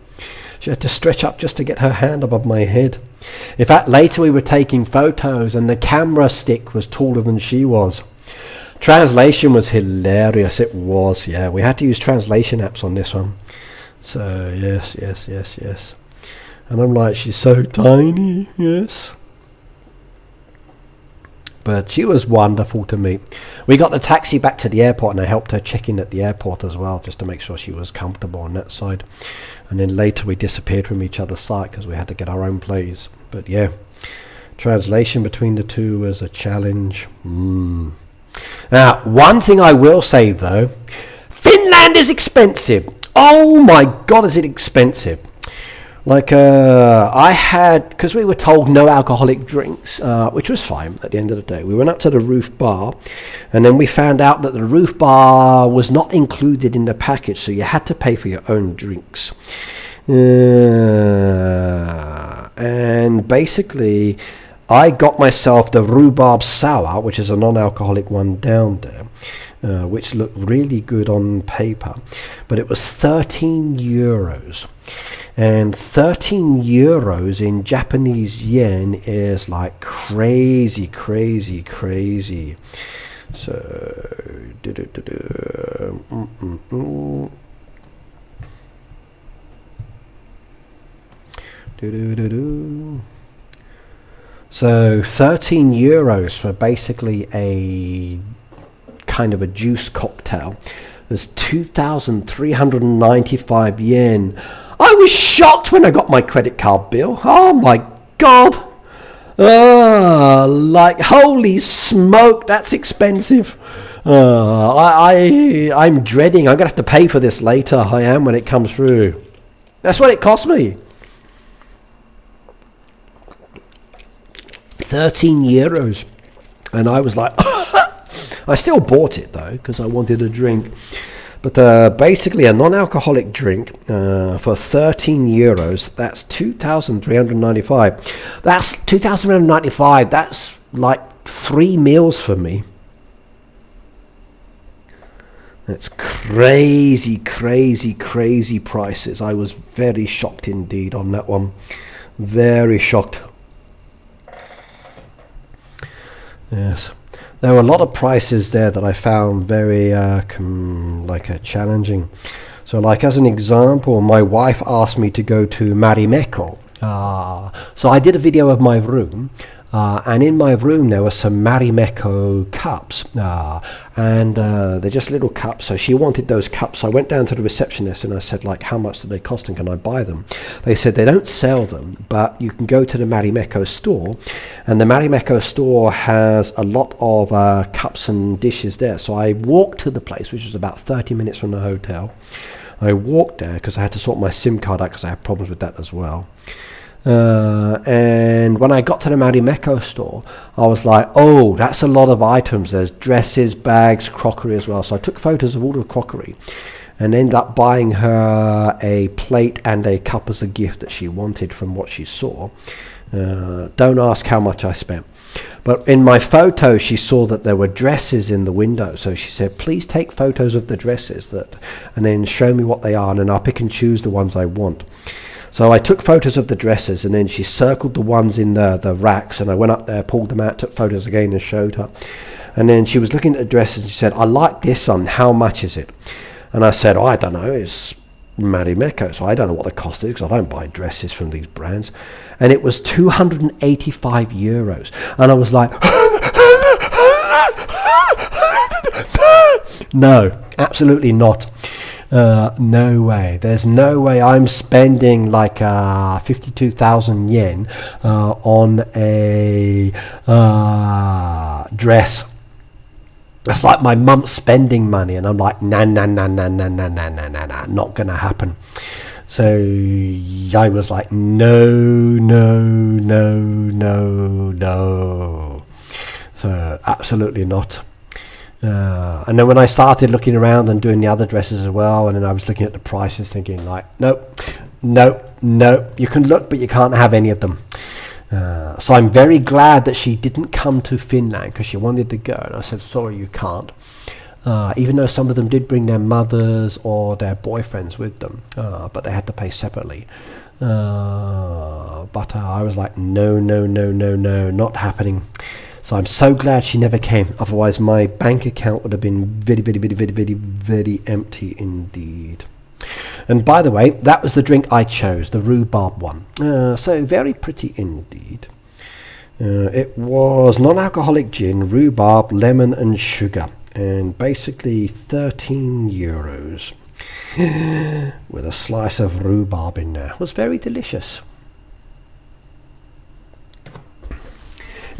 [SPEAKER 1] She had to stretch up just to get her hand above my head. In fact, later we were taking photos and the camera stick was taller than she was. Translation was hilarious. It was, yeah. We had to use translation apps on this one. So yes. And I'm like, she's so tiny, yes. But she was wonderful to meet. We got the taxi back to the airport and I helped her check in at the airport as well, just to make sure she was comfortable on that side. And then later we disappeared from each other's sight because we had to get our own place. But yeah, translation between the two was a challenge. Now, one thing I will say though, Finland is expensive. Oh my God, is it expensive. Like I had, because we were told no alcoholic drinks, which was fine at the end of the day. We went up to the roof bar and then we found out that the roof bar was not included in the package, so you had to pay for your own drinks. And basically I got myself the rhubarb sour, which is a non-alcoholic one down there. Which looked really good on paper, but it was 13 euros, and 13 euros in Japanese yen is like crazy. So so 13 euros for basically a kind of a juice cocktail. There's 2,395 yen. I was shocked when I got my credit card bill. Oh my God. Like holy smoke, that's expensive. I'm dreading. I'm gonna have to pay for this later. I am when it comes through. That's what it cost me. 13 euros. And I was like I still bought it though because I wanted a drink, but basically a non-alcoholic drink for 13 euros, that's 2,395. That's 2,395. That's like 3 meals for me. That's crazy prices. I was very shocked indeed on that one. Very shocked. Yes. There were a lot of prices there that I found very challenging. So like as an example, my wife asked me to go to Marimekko. So I did a video of my room. and in my room there were some Marimekko cups, and they're just little cups. So she wanted those cups. I went down to the receptionist and I said, like, how much do they cost and can I buy them? They said they don't sell them, but you can go to the Marimekko store, and the Marimekko store has a lot of cups and dishes there. So I walked to the place, which was about 30 minutes from the hotel. I walked there because I had to sort my SIM card out because I have problems with that as well. And when I got to the Marimekko store, I was like, oh, that's a lot of items. There's dresses, bags, crockery as well. So I took photos of all the crockery and ended up buying her a plate and a cup as a gift that she wanted from what she saw. Don't ask how much I spent. But in my photo, she saw that there were dresses in the window. So she said, please take photos of the dresses and then show me what they are, and then I'll pick and choose the ones I want. So I took photos of the dresses, and then she circled the ones in the racks, and I went up there, pulled them out, took photos again and showed her. And then she was looking at the dresses and she said, I like this one, how much is it? And I said, oh, I don't know, it's Marimekko, so I don't know what the cost is because I don't buy dresses from these brands. And it was 285 euros. And I was like, no, absolutely not. No way. There's no way I'm spending like 52,000 yen on a dress. That's like my month's spending money, and I'm like, nah, not gonna happen. So I was like, no. So absolutely not. And then when I started looking around and doing the other dresses as well, and then I was looking at the prices thinking like, nope, you can look but you can't have any of them. So I'm very glad that she didn't come to Finland because she wanted to go, and I said, sorry, you can't. Even though some of them did bring their mothers or their boyfriends with them, but they had to pay separately. But I was like, no, not happening. So I'm so glad she never came. Otherwise, my bank account would have been very empty indeed. And by the way, that was the drink I chose, the rhubarb one. So very pretty indeed. It was non-alcoholic gin, rhubarb, lemon and sugar. And basically 13 euros. With a slice of rhubarb in there. It was very delicious.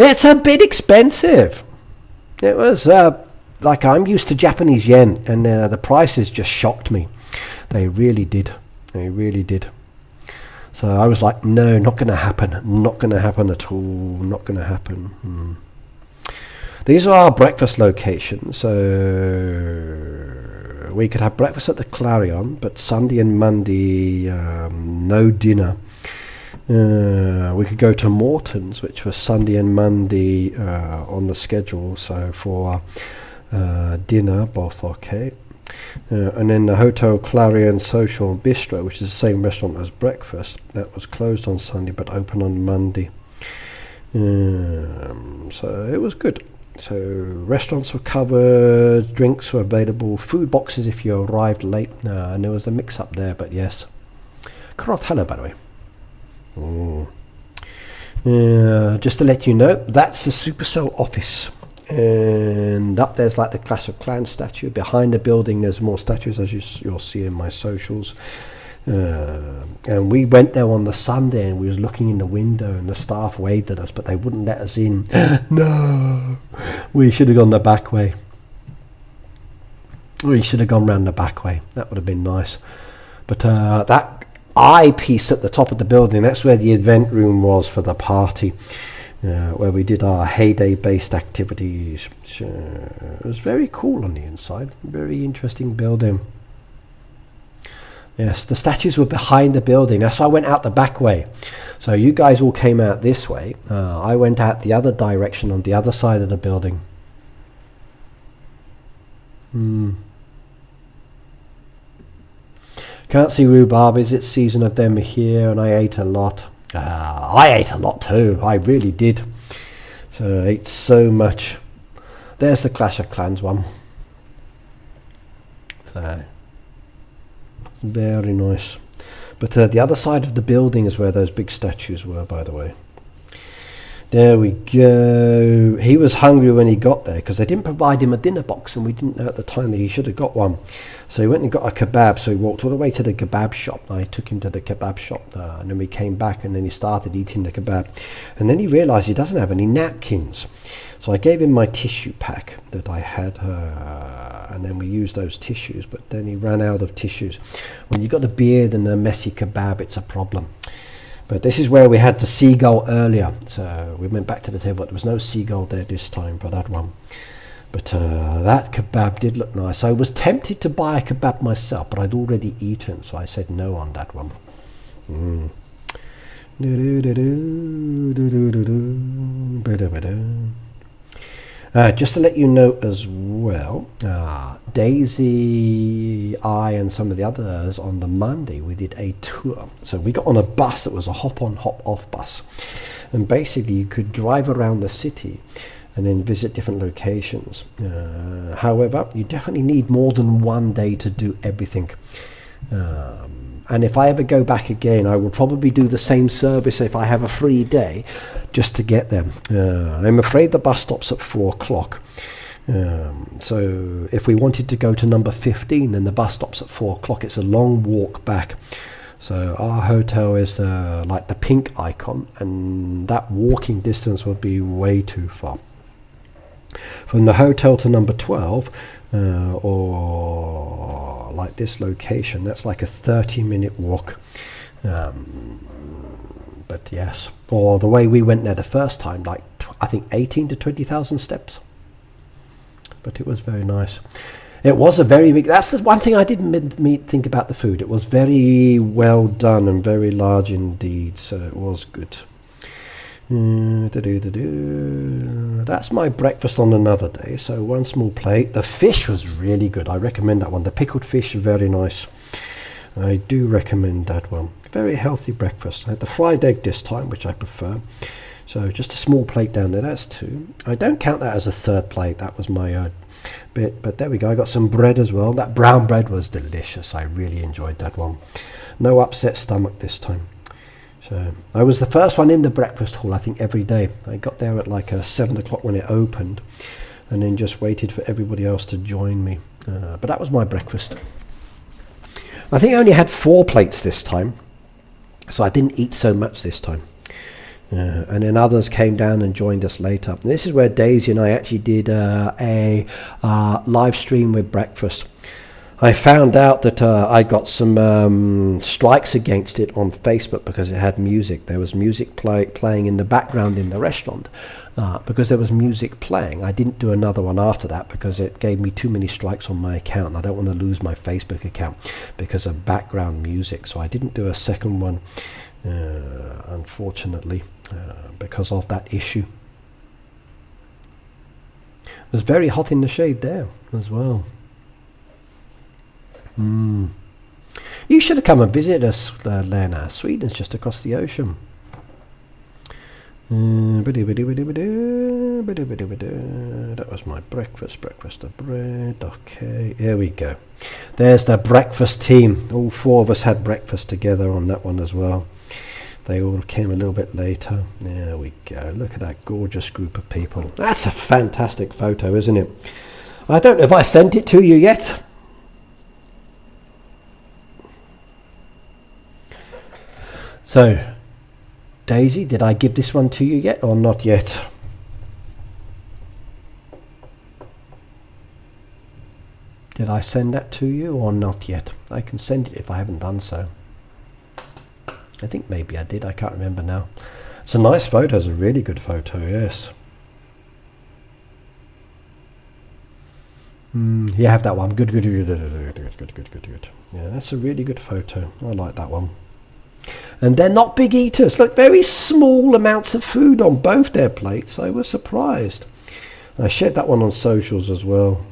[SPEAKER 1] It's a bit expensive. It was like, I'm used to Japanese yen, and the prices just shocked me. They really did. So I was like, no, not going to happen. Not going to happen at all. Not going to happen. These are our breakfast locations. So we could have breakfast at the Clarion, but Sunday and Monday, no dinner. We could go to Morton's, which was Sunday and Monday on the schedule, so for dinner, both okay. And then the Hotel Clarion Social Bistro, which is the same restaurant as breakfast, that was closed on Sunday but open on Monday. So it was good. So restaurants were covered, drinks were available, food boxes if you arrived late, and there was a mix up there, but yes. Karot, hello by the way. Just to let you know, that's the Supercell office, and up there's like the Clash of Clans statue. Behind the building there's more statues, as you'll see in my socials. And we went there on the Sunday and we was looking in the window and the staff waved at us, but they wouldn't let us in. No, we should have gone the back way. We should have gone round the back way. That would have been nice. But that eyepiece at the top of the building, that's where the event room was for the party, where we did our heyday based activities. It was very cool on the inside. Very interesting building. Yes, the statues were behind the building. That's why I went out the back way. So you guys all came out this way. I went out the other direction on the other side of the building. Can't see rhubarb. Is it season of them here? And I ate a lot. I ate a lot too. I really did. So I ate so much. There's the Clash of Clans one. So very nice. But the other side of the building is where those big statues were, by the way. There we go. He was hungry when he got there because they didn't provide him a dinner box, and we didn't know at the time that he should have got one. So he went and got a kebab. So he walked all the way to the kebab shop. I took him to the kebab shop, and then we came back, and then he started eating the kebab. And then he realized he doesn't have any napkins. So I gave him my tissue pack that I had, and then we used those tissues, but then he ran out of tissues. When you've got a beard and a messy kebab, it's a problem. But this is where we had the seagull earlier, so we went back to the table, but there was no seagull there this time for that one. But that kebab did look nice. I was tempted to buy a kebab myself, but I'd already eaten, so I said no on that one. Just to let you know as well, Daisy, I and some of the others on the Monday, we did a tour. So we got on a bus that was a hop-on, hop-off bus. And basically you could drive around the city and then visit different locations. However, you definitely need more than one day to do everything. And if I ever go back again, I will probably do the same service if I have a free day, just to get them. I'm afraid the bus stops at 4 o'clock. So if we wanted to go to number 15, then the bus stops at 4 o'clock. It's a long walk back. So our hotel is like the pink icon, and that walking distance would be way too far. From the hotel to number 12, or like this location, that's like a 30-minute walk. But yes, or the way we went there the first time, like I think 18 to 20,000 steps. But it was very nice. It was a very big, that's the one thing I didn't think about the food. It was very well done and very large indeed, so it was good. That's my breakfast on another day. So one small plate. The fish was really good. I recommend that one. The pickled fish, very nice. I do recommend that one. Very healthy breakfast. I had the fried egg this time, which I prefer. So just a small plate down there. That's 2. I don't count that as a third plate. That was my bit. But there we go. I got some bread as well. That brown bread was delicious. I really enjoyed that one. No upset stomach this time. So I was the first one in the breakfast hall, I think, every day. I got there at like 7 o'clock when it opened, and then just waited for everybody else to join me. But that was my breakfast. I think I only had 4 plates this time, so I didn't eat so much this time. And then others came down and joined us later. And this is where Daisy and I actually did a live stream with breakfast. I found out that I got some strikes against it on Facebook because it had music. There was music playing in the background in the restaurant. Because there was music playing, I didn't do another one after that because it gave me too many strikes on my account. I don't want to lose my Facebook account because of background music. So I didn't do a second one, unfortunately, because of that issue. It was very hot in the shade there as well. You should have come and visit us, Lena. Sweden's just across the ocean. That was my breakfast of bread. Okay, here we go. There's the breakfast team. All 4 of us had breakfast together on that one as well. They all came a little bit later. There we go. Look at that gorgeous group of people. That's a fantastic photo, isn't it? I don't know if I sent it to you yet. So, Daisy, did I give this one to you yet or not yet? Did I send that to you or not yet? I can send it if I haven't done so. I think maybe I did. I can't remember now. It's a nice photo. It's a really good photo, yes. You have that one. Good. Yeah, that's a really good photo. I like that one. And they're not big eaters. Look, very small amounts of food on both their plates. I was surprised. I shared that one on socials as well.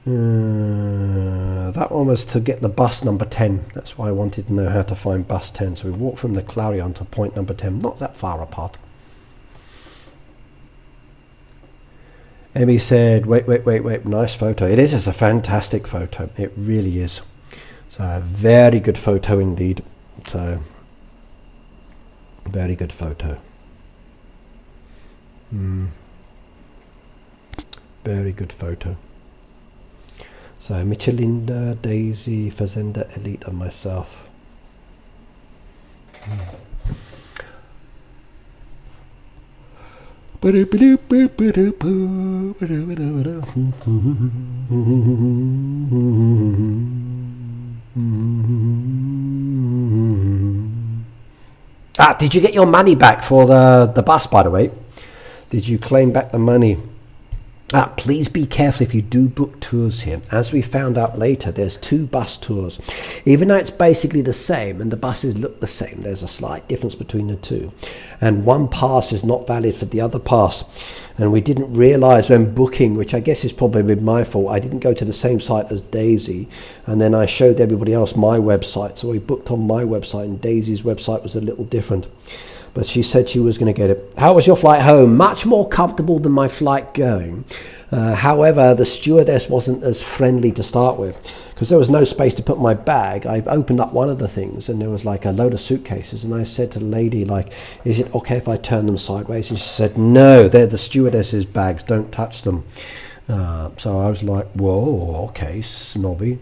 [SPEAKER 1] That one was to get the bus number 10. That's why I wanted to know how to find bus 10. So we walked from the Clarion to point number 10. Not that far apart. Emmy said, wait. Nice photo. It is. It's a fantastic photo. It really is. So a very good photo indeed. So very good photo. Very good photo. So Michelinda, Daisy, Fazenda, Elite and myself. Did you get your money back for the bus, by the way? Did you claim back the money? Please be careful if you do book tours here. As we found out later, there's 2 bus tours. Even though it's basically the same and the buses look the same, there's a slight difference between the 2. And one pass is not valid for the other pass. And we didn't realise when booking, which I guess is probably my fault, I didn't go to the same site as Daisy. And then I showed everybody else my website. So we booked on my website and Daisy's website was a little different. But she said she was going to get it. How was your flight home? Much more comfortable than my flight going. However, the stewardess wasn't as friendly to start with because there was no space to put my bag. I opened up one of the things and there was like a load of suitcases, and I said to the lady, like, is it okay if I turn them sideways? And she said, no, they're the stewardess's bags, don't touch them. So I was like, whoa, okay, snobby.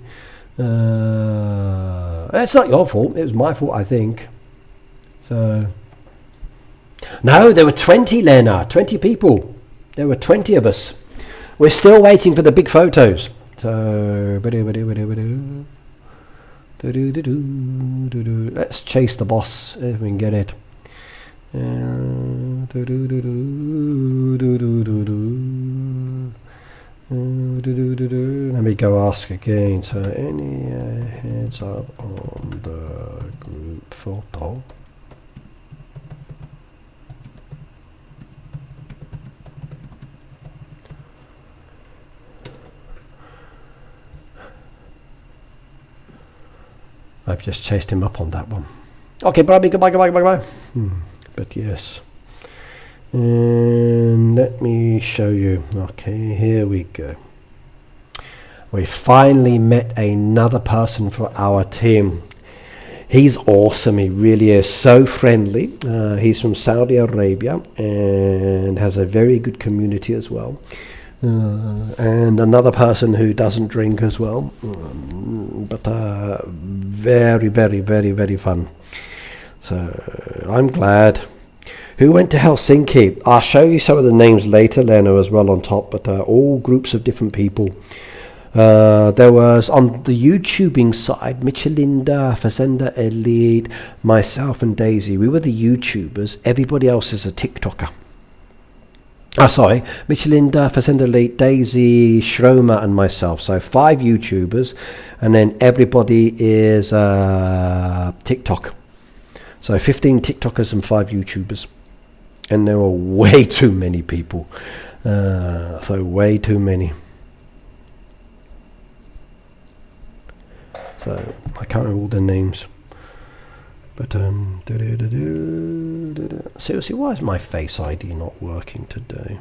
[SPEAKER 1] It's not your fault, it was my fault, I think. So no, there were 20, Lena, 20 people. There were 20 of us. We're still waiting for the big photos. So, let's chase the boss if we can get it. Let me go ask again. So, any heads up on the group photo? I've just chased him up on that one. Okay, goodbye. But yes. And let me show you. Okay, here we go. We finally met another person for our team. He's awesome, he really is so friendly. He's from Saudi Arabia and has a very good community as well. And another person who doesn't drink as well, but very fun. So I'm glad. Who went to Helsinki? I'll show you some of the names later, Lena, as well on top, but all groups of different people. There was on the YouTubing side, Michelinda, Fazenda, Elite, myself and Daisy. We were the YouTubers. Everybody else is a TikToker. Sorry, Michelinda, Fazenda Elite, Daisy, Shroma and myself. So 5 YouTubers, and then everybody is TikTok. So 15 TikTokers and 5 YouTubers. And there were way too many people. So way too many. So I can't remember all their names. But seriously, why is my Face ID not working today?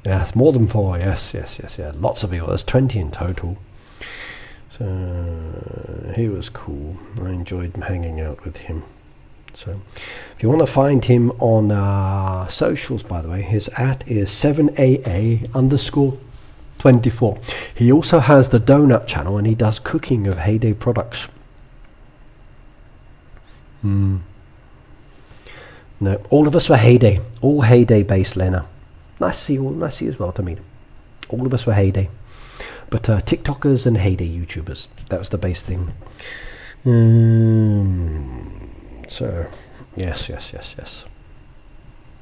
[SPEAKER 1] Yeah, more than 4. Yes. Yeah, lots of people. There's 20 in total. So he was cool. I enjoyed hanging out with him. So if you want to find him on socials, by the way, his @ is 7AA_24. He also has the donut channel and he does cooking of Heyday products. No, all of us were Heyday, all Heyday based, Lena. Nice to see as well to meet him. All of us were Heyday, but TikTokers and Heyday YouTubers, that was the base thing. So yes,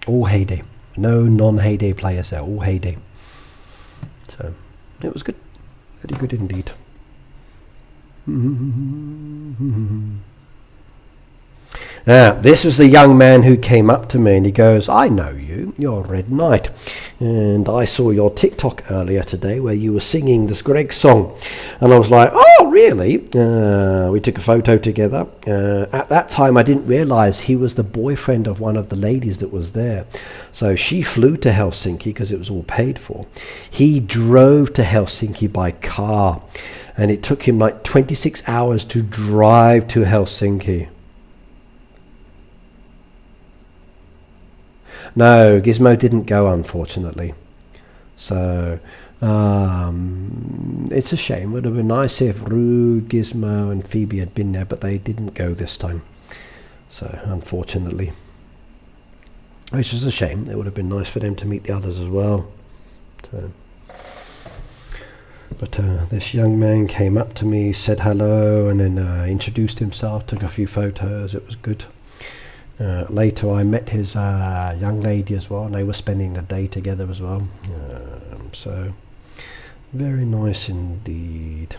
[SPEAKER 1] all Heyday, no non-Heyday players there, all Heyday. So it was good, very good indeed. This was the young man who came up to me and he goes, I know you, you're Red Knight, and I saw your TikTok earlier today where you were singing this Greg song. And I was like, oh really? We took a photo together. At that time I didn't realize he was the boyfriend of one of the ladies that was there. So she flew to Helsinki because it was all paid for. He drove to Helsinki by car. and it took him like 26 hours to drive to Helsinki. No, Gizmo didn't go, unfortunately. So it's a shame. It would have been nice if Rue, Gizmo and Phoebe had been there, but they didn't go this time. So unfortunately, which is a shame. It would have been nice for them to meet the others as well. So, but this young man came up to me, said hello, and then introduced himself, took a few photos. It was good. Later I met his young lady as well, and they were spending the day together as well. So very nice indeed.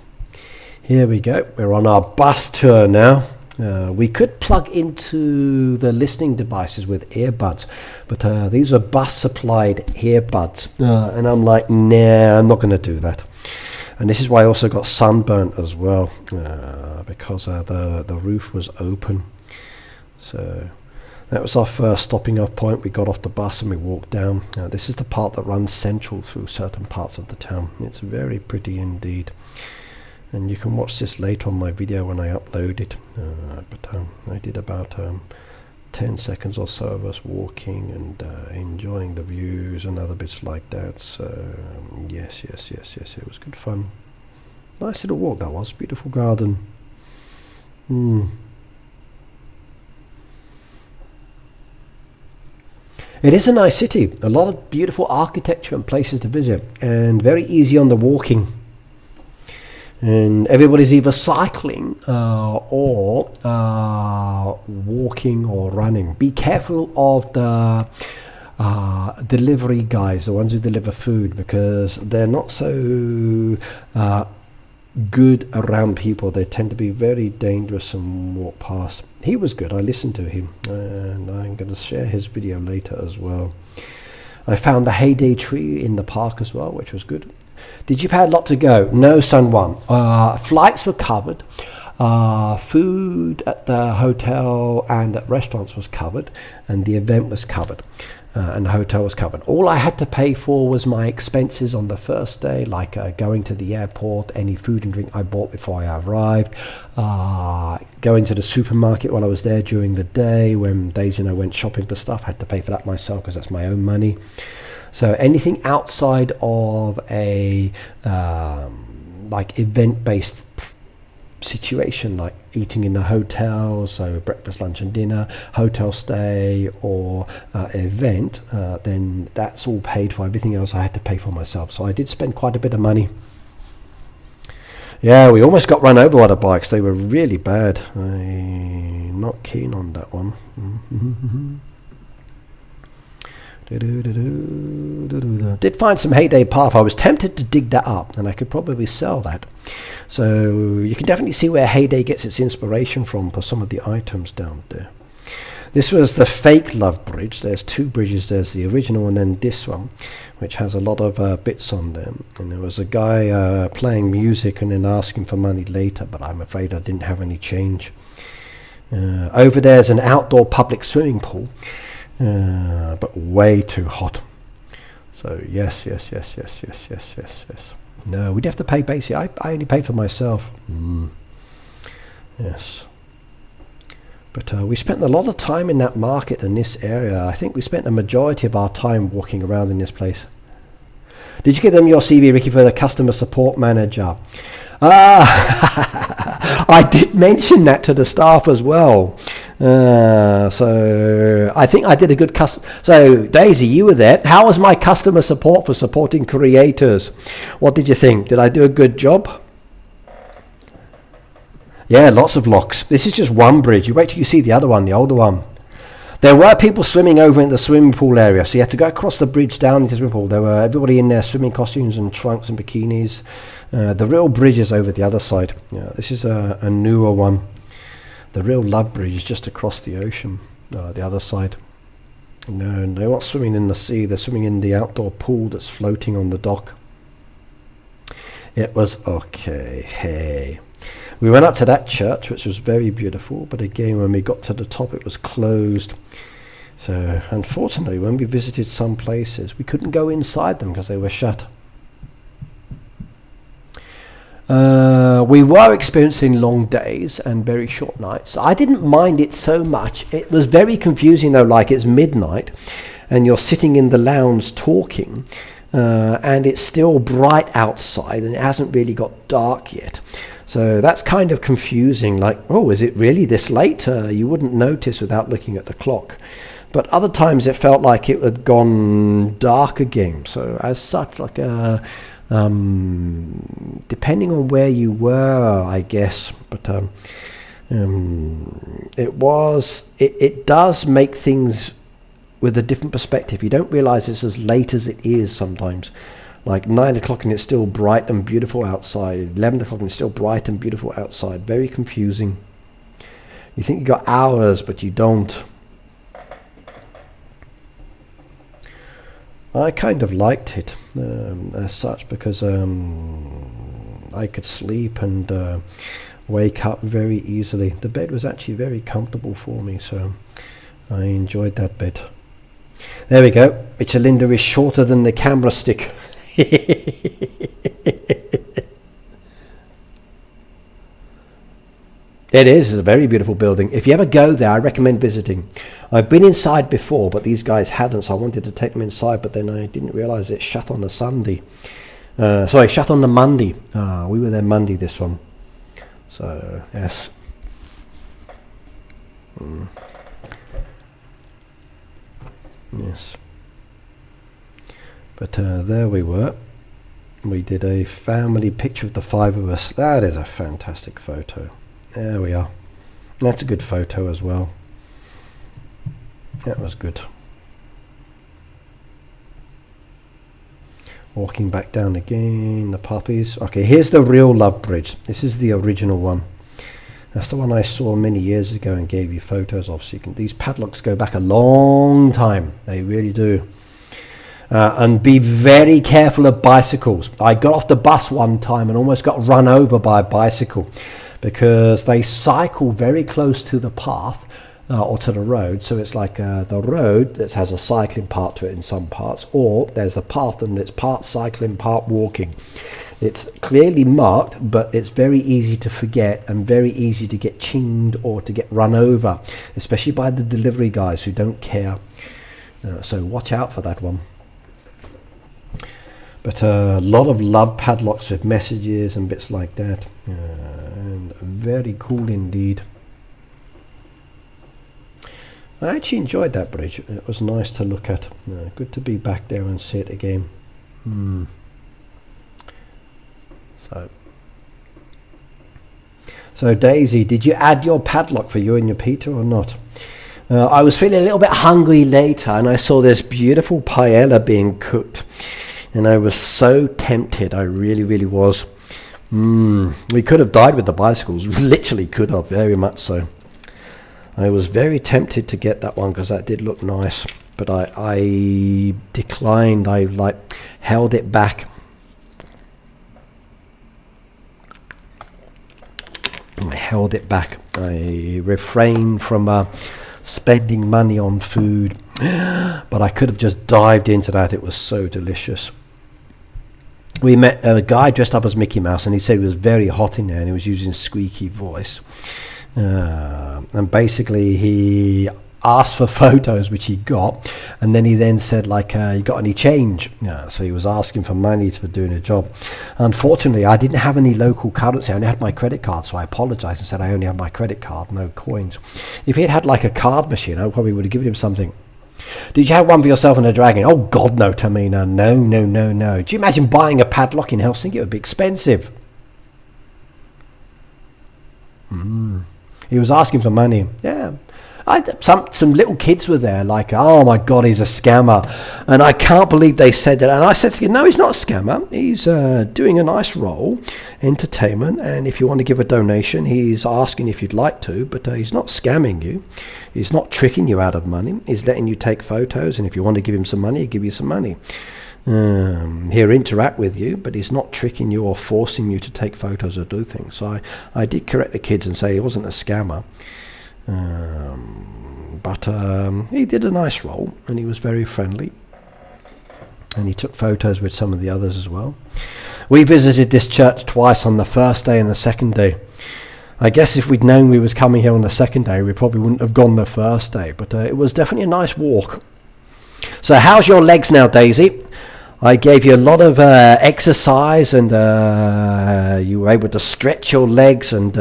[SPEAKER 1] Here we go, we're on our bus tour now. We could plug into the listening devices with earbuds, but these are bus supplied earbuds, and I'm like, nah, I'm not going to do that. And this is why I also got sunburnt as well, because the roof was open. So that was our first stopping off point. We got off the bus and we walked down. This is the part that runs central through certain parts of the town. It's very pretty indeed. And you can watch this later on my video when I upload it. But I did about 10 seconds or so of us walking and enjoying the views and other bits like that. So yes, it was good fun. Nice little walk that was. Beautiful garden. It is a nice city, a lot of beautiful architecture and places to visit, and very easy on the walking. And everybody's either cycling or walking or running. Be careful of the delivery guys, the ones who deliver food, because they're not so good around people. They tend to be very dangerous and walk past. He was good. I listened to him, and I'm going to share his video later as well. I found the heyday tree in the park as well, which was good. Did you pay a lot to go? No, son one. Flights were covered. Food at the hotel and at restaurants was covered, and the event was covered. And the hotel was covered. All I had to pay for was my expenses on the first day, like going to the airport, any food and drink I bought before I arrived, going to the supermarket while I was there during the day. When days, you know, went shopping for stuff, I had to pay for that myself because that's my own money. So anything outside of a like event-based situation, like eating in the hotel, so breakfast, lunch and dinner, hotel stay or event, then that's all paid for. Everything else I had to pay for myself. So I did spend quite a bit of money. Yeah, we almost got run over by the bikes. They were really bad. I'm not keen on that one. Did find some heyday path. I was tempted to dig that up, and I could probably sell that. So you can definitely see where heyday gets its inspiration from for some of the items down there. This was the fake Love Bridge. There's two bridges. There's the original and then this one, which has a lot of bits on them. And there was a guy playing music and then asking for money later, but I'm afraid I didn't have any change. Over there's an outdoor public swimming pool. But way too hot. So yes. No, we'd have to pay basic. I only paid for myself. Yes. But we spent a lot of time in that market in this area. I think we spent the majority of our time walking around in this place. Did you give them your CV, Ricky, for the customer support manager? I did mention that to the staff as well. So I think I did a good So Daisy, you were there. How was my customer support for supporting creators? What did you think? Did I do a good job? Yeah, lots of locks. This is just one bridge. You wait till you see the other one, the older one. There were people swimming over in the swimming pool area, so you had to go across the bridge down into the swimming pool. There were everybody in their swimming costumes and trunks and bikinis. The real bridge is over the other side. Yeah, this is a newer one. The real Love Bridge is just across the ocean, the other side. No, they're not swimming in the sea. They're swimming in the outdoor pool that's floating on the dock. It was okay. Hey. We went up to that church, which was very beautiful, but again, when we got to the top, it was closed. So, unfortunately, when we visited some places, we couldn't go inside them because they were shut. We were experiencing long days and very short nights. I didn't mind it so much. It was very confusing though, like it's midnight and you're sitting in the lounge talking and it's still bright outside and it hasn't really got dark yet. So that's kind of confusing, like, oh, is it really this late? You wouldn't notice without looking at the clock. But other times it felt like it had gone dark again. So as such, like depending on where you were, I guess, but it does make things with a different perspective. You don't realize it's as late as it is sometimes, like 9 o'clock and it's still bright and beautiful outside, 11 o'clock and it's still bright and beautiful outside. Very confusing. You think you got hours, but you don't. I kind of liked it as such because I could sleep and wake up very easily. The bed was actually very comfortable for me, so I enjoyed that bed. There we go. Michelinda is shorter than the camera stick. It is a very beautiful building. If you ever go there, I recommend visiting. I've been inside before, but these guys hadn't, so I wanted to take them inside, but then I didn't realize it shut on the Sunday. Sorry, shut on the Monday. We were there Monday, this one. So, yes. Yes. But there we were. We did a family picture of the 5 of us. That is a fantastic photo. There we are. That's a good photo as well. That was good. Walking back down again, the puppies. Okay, here's the real Love Bridge. This is the original one. That's the one I saw many years ago and gave you photos of. So you can, these padlocks go back a long time. They really do. And be very careful of bicycles. I got off the bus one time and almost got run over by a bicycle, because they cycle very close to the path or to the road. So it's like the road that has a cycling part to it in some parts, or there's a path and it's part cycling, part walking. It's clearly marked, but it's very easy to forget and very easy to get chinged or to get run over, especially by the delivery guys who don't care. So watch out for that one. But a lot of love padlocks with messages and bits like that. And very cool indeed. I actually enjoyed that bridge. It was nice to look at. Good to be back there and see it again. So Daisy, did you add your padlock for you and your Peter or not? I was feeling a little bit hungry later and I saw this beautiful paella being cooked. And I was so tempted, I really, really was. We could have died with the bicycles, literally could have, very much so. I was very tempted to get that one because that did look nice, but I declined. I held it back. I refrained from spending money on food, but I could have just dived into that. It was so delicious. We met a guy dressed up as Mickey Mouse, and he said it was very hot in there, and he was using a squeaky voice. And basically, he asked for photos, which he got, and then he then said, like, you got any change? So he was asking for money for doing a job. Unfortunately, I didn't have any local currency. I only had my credit card, so I apologized and said I only have my credit card, no coins. If he had had like a card machine, I probably would have given him something. Did you have one for yourself and a dragon? Oh God, no, Tamina. No. Do you imagine buying a padlock in Helsinki? It would be expensive. He was asking for money. Yeah. Some little kids were there, like, oh my God, he's a scammer. And I can't believe they said that. And I said to him, no, he's not a scammer. He's doing a nice role, entertainment. And if you want to give a donation, he's asking if you'd like to, but he's not scamming you. He's not tricking you out of money. He's letting you take photos. And if you want to give him some money, he'll give you some money. He'll interact with you, but he's not tricking you or forcing you to take photos or do things. So I did correct the kids and say he wasn't a scammer. But he did a nice role and he was very friendly, and he took photos with some of the others as well. We visited this church twice, on the first day and the second day. I guess if we'd known we was coming here on the second day, we probably wouldn't have gone the first day, but it was definitely a nice walk. So how's your legs now, Daisy? I gave you a lot of exercise, and you were able to stretch your legs and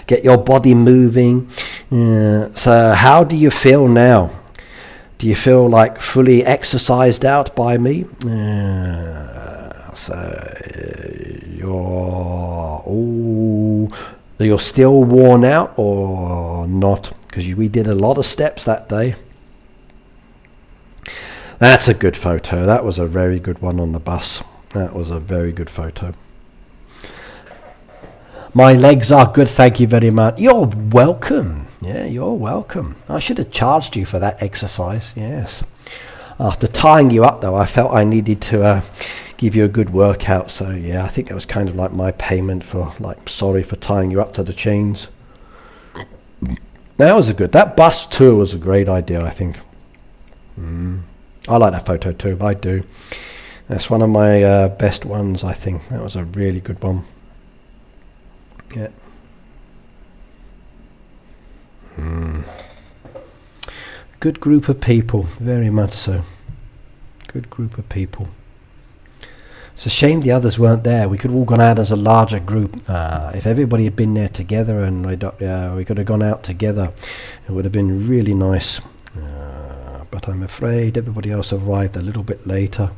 [SPEAKER 1] get your body moving. So how do you feel now? Do you feel like fully exercised out by me? You're still worn out or not? Because we did a lot of steps that day. That's a good photo. That was a very good one on the bus. That was a very good photo. My legs are good, thank you very much. You're welcome. Yeah, you're welcome. I should have charged you for that exercise, yes. After tying you up, though, I felt I needed to give you a good workout. So, yeah, I think that was kind of like my payment for, like, sorry for tying you up to the chains. That was that bus tour was a great idea, I think. I like that photo too, I do. That's one of my best ones, I think. That was a really good one. Yeah. Good group of people, very much so. Good group of people. It's a shame the others weren't there. We could have all gone out as a larger group. If everybody had been there together and we could have gone out together, it would have been really nice. But I'm afraid everybody else arrived a little bit later.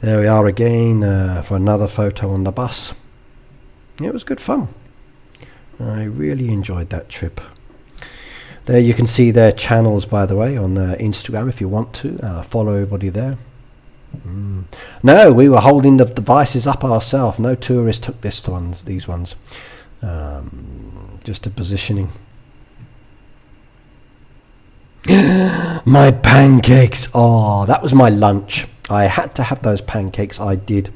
[SPEAKER 1] There we are again for another photo on the bus. It was good fun. I really enjoyed that trip. There you can see their channels, by the way, on Instagram if you want to. Follow everybody there. No, we were holding the devices up ourselves. No tourists took these ones. Just a positioning. My pancakes. Oh, that was my lunch. I had to have those pancakes. I did.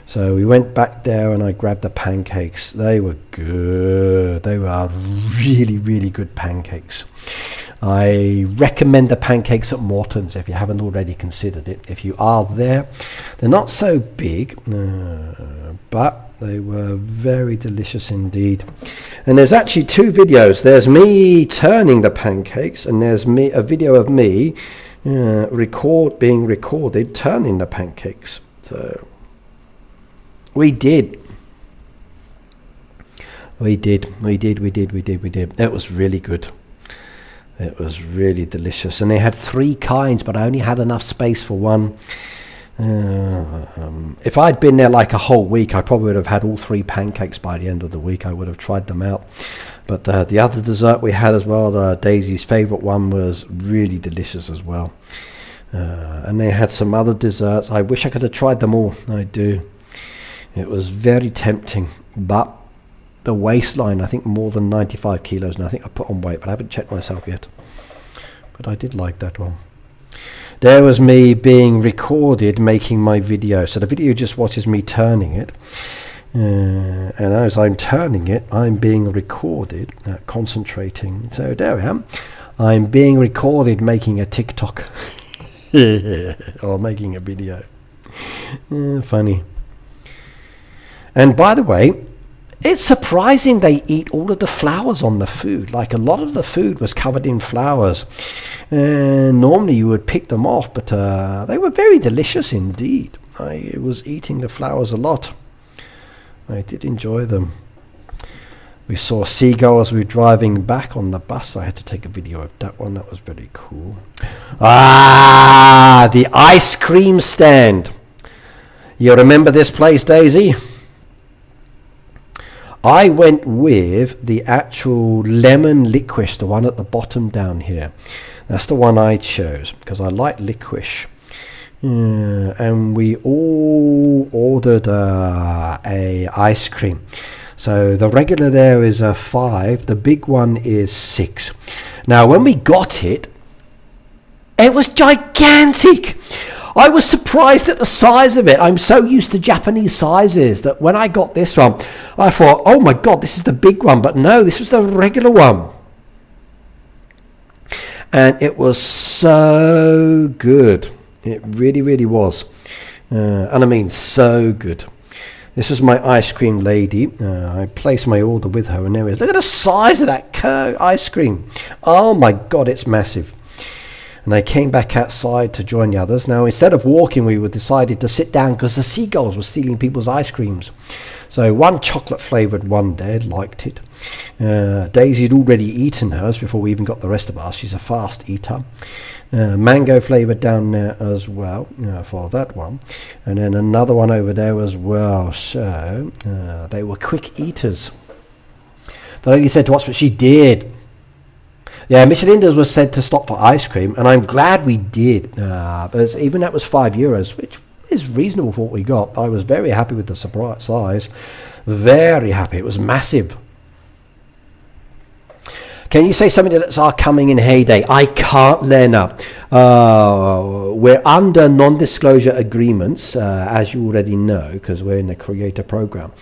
[SPEAKER 1] So we went back there and I grabbed the pancakes. They were good. They were really, really good pancakes. I recommend the pancakes at Morton's if you haven't already considered it. If you are there, they're not so big, but they were very delicious indeed. And there's actually two videos. There's me turning the pancakes, and there's a video of me being recorded turning the pancakes. So we did. It was really good. It was really delicious. And they had 3 kinds, but I only had enough space for one. If I'd been there like a whole week, I probably would have had all 3 pancakes by the end of the week. I would have tried them out. But the other dessert we had as well, Daisy's favourite one, was really delicious as well. And they had some other desserts. I wish I could have tried them all. I do. It was very tempting, but the waistline, I think more than 95 kilos, and I think I put on weight, but I haven't checked myself yet. But I did like that one. There was me being recorded making my video. So the video just watches me turning it. And as I'm turning it, I'm being recorded, concentrating. So there I am. I'm being recorded making a TikTok. Or making a video. Funny. And by the way, it's surprising they eat all of the flowers on the food. Like, a lot of the food was covered in flowers. Normally you would pick them off, but they were very delicious indeed. I was eating the flowers a lot. I did enjoy them. We saw seagulls. We were driving back on the bus. I had to take a video of that one. That was very cool. Ah, the ice cream stand. You remember this place, Daisy? I went with the actual lemon licorice, the one at the bottom down here. That's the one I chose because I like licorice. And we all ordered a ice cream. So the regular there is a 5, the big one is 6. Now when we got it, it was gigantic. I was surprised at the size of it. I'm so used to Japanese sizes that when I got this one, I thought, oh my God, this is the big one. But no, this was the regular one. And it was so good. It really, really was. And I mean, so good. This was my ice cream lady. I placed my order with her, and there it is. Look at the size of that ice cream. Oh my God, it's massive. And I came back outside to join the others. Now, instead of walking, we decided to sit down because the seagulls were stealing people's ice creams. So one chocolate flavoured one there, liked it. Daisy had already eaten hers before we even got the rest of ours. She's a fast eater. Mango flavoured down there as well for that one. And then another one over there as well. So they were quick eaters. The lady said to us, but she did. Yeah, Miss Linda's was said to stop for ice cream, and I'm glad we did. Because even that was €5, which is reasonable for what we got. I was very happy with the surprise size. Very happy. It was massive. Can you say something that's coming in Heyday? I can't, Lena. We're under non-disclosure agreements, as you already know, because we're in the creator program.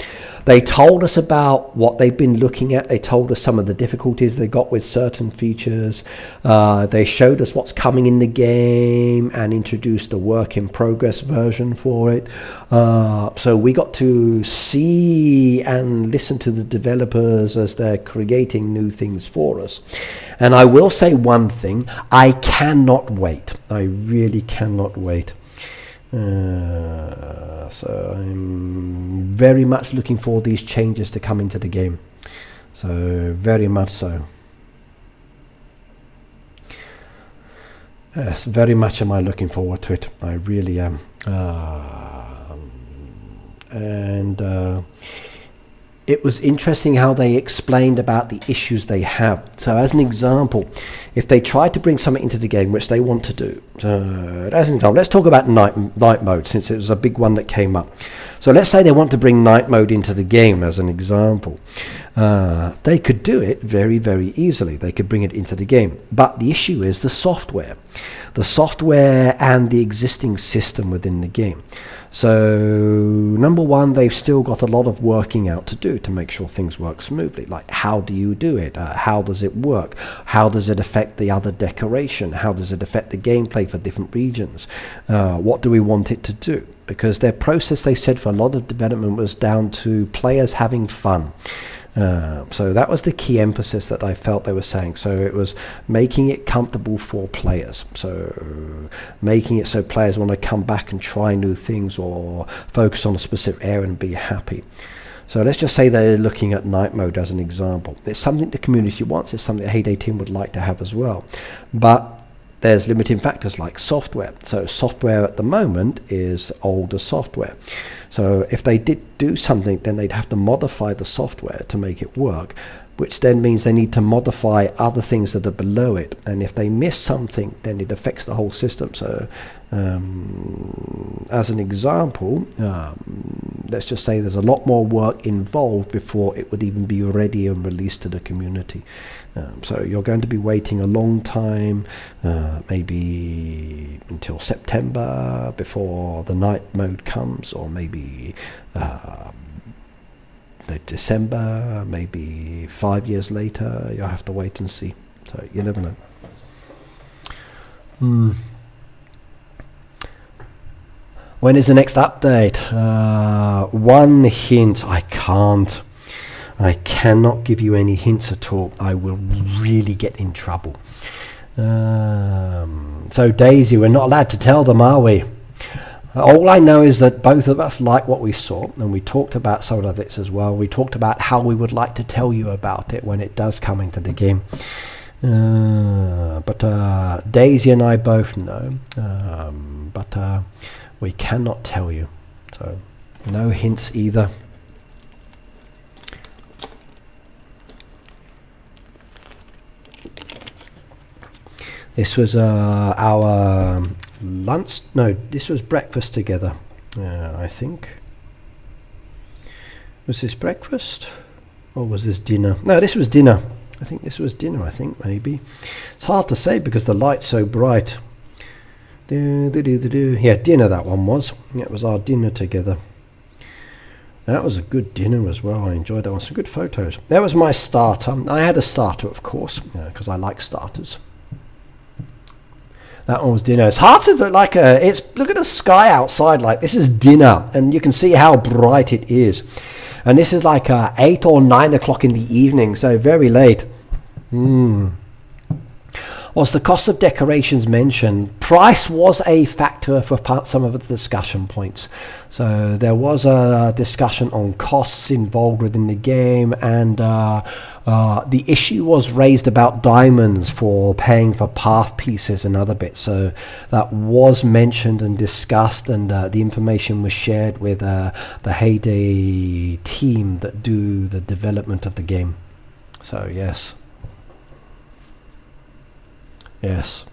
[SPEAKER 1] They told us about what they've been looking at. They told us some of the difficulties they got with certain features. They showed us what's coming in the game and introduced a work in progress version for it. So we got to see and listen to the developers as they're creating new things for us. And I will say one thing, I cannot wait. I really cannot wait. So I'm very much looking for these changes to come into the game. So very much so. Yes, very much am I looking forward to it. I really am. It was interesting how they explained about the issues they have. So as an example, if they try to bring something into the game, which they want to do, as an example, let's talk about night mode, since it was a big one that came up. So let's say they want to bring night mode into the game as an example. They could do it very, very easily. They could bring it into the game. But the issue is the software. The software and the existing system within the game. So number one, they've still got a lot of working out to do to make sure things work smoothly. Like, how do you do it? How does it work? How does it affect the other decoration? How does it affect the gameplay for different regions? What do we want it to do? Because their process, they said, for a lot of development was down to players having fun. So that was the key emphasis that I felt they were saying. So it was making it comfortable for players. So making it so players want to come back and try new things or focus on a specific area and be happy. So let's just say they're looking at night mode as an example. It's something the community wants. It's something the Heyday team would like to have as well. But there's limiting factors like software. So software at the moment is older software. So if they did do something, then they'd have to modify the software to make it work, which then means they need to modify other things that are below it. And if they miss something, then it affects the whole system. So as an example, let's just say there's a lot more work involved before it would even be ready and released to the community. So you're going to be waiting a long time, maybe until September before the night mode comes, or maybe December, maybe 5 years later. You'll have to wait and see. So you never know. When is the next update? One hint, I cannot give you any hints at all. I will really get in trouble. So Daisy, we're not allowed to tell them, are we? All I know is that both of us like what we saw, and we talked about some of this as well. We talked about how we would like to tell you about it when it does come into the game. But Daisy and I both know, but we cannot tell you. So no hints either. This was our lunch. No, this was breakfast together. I think. Was this breakfast, or was this dinner? No, this was dinner. I think this was dinner. I think maybe. It's hard to say because the light's so bright. Yeah, dinner. That one was. Yeah, it was our dinner together. That was a good dinner as well. I enjoyed that one. Some good photos. That was my starter. I had a starter, of course, because I like starters. That one was dinner. It's hard to look like look at the sky outside, like this is dinner, and you can see how bright it is. And this is like 8 or 9 o'clock in the evening, so very late. Was the cost of decorations mentioned? Price was a factor for some of the discussion points. So there was a discussion on costs involved within the game, and the issue was raised about diamonds for paying for path pieces and other bits. So that was mentioned and discussed, and the information was shared with the Heyday team that do the development of the game. So yes. Yes.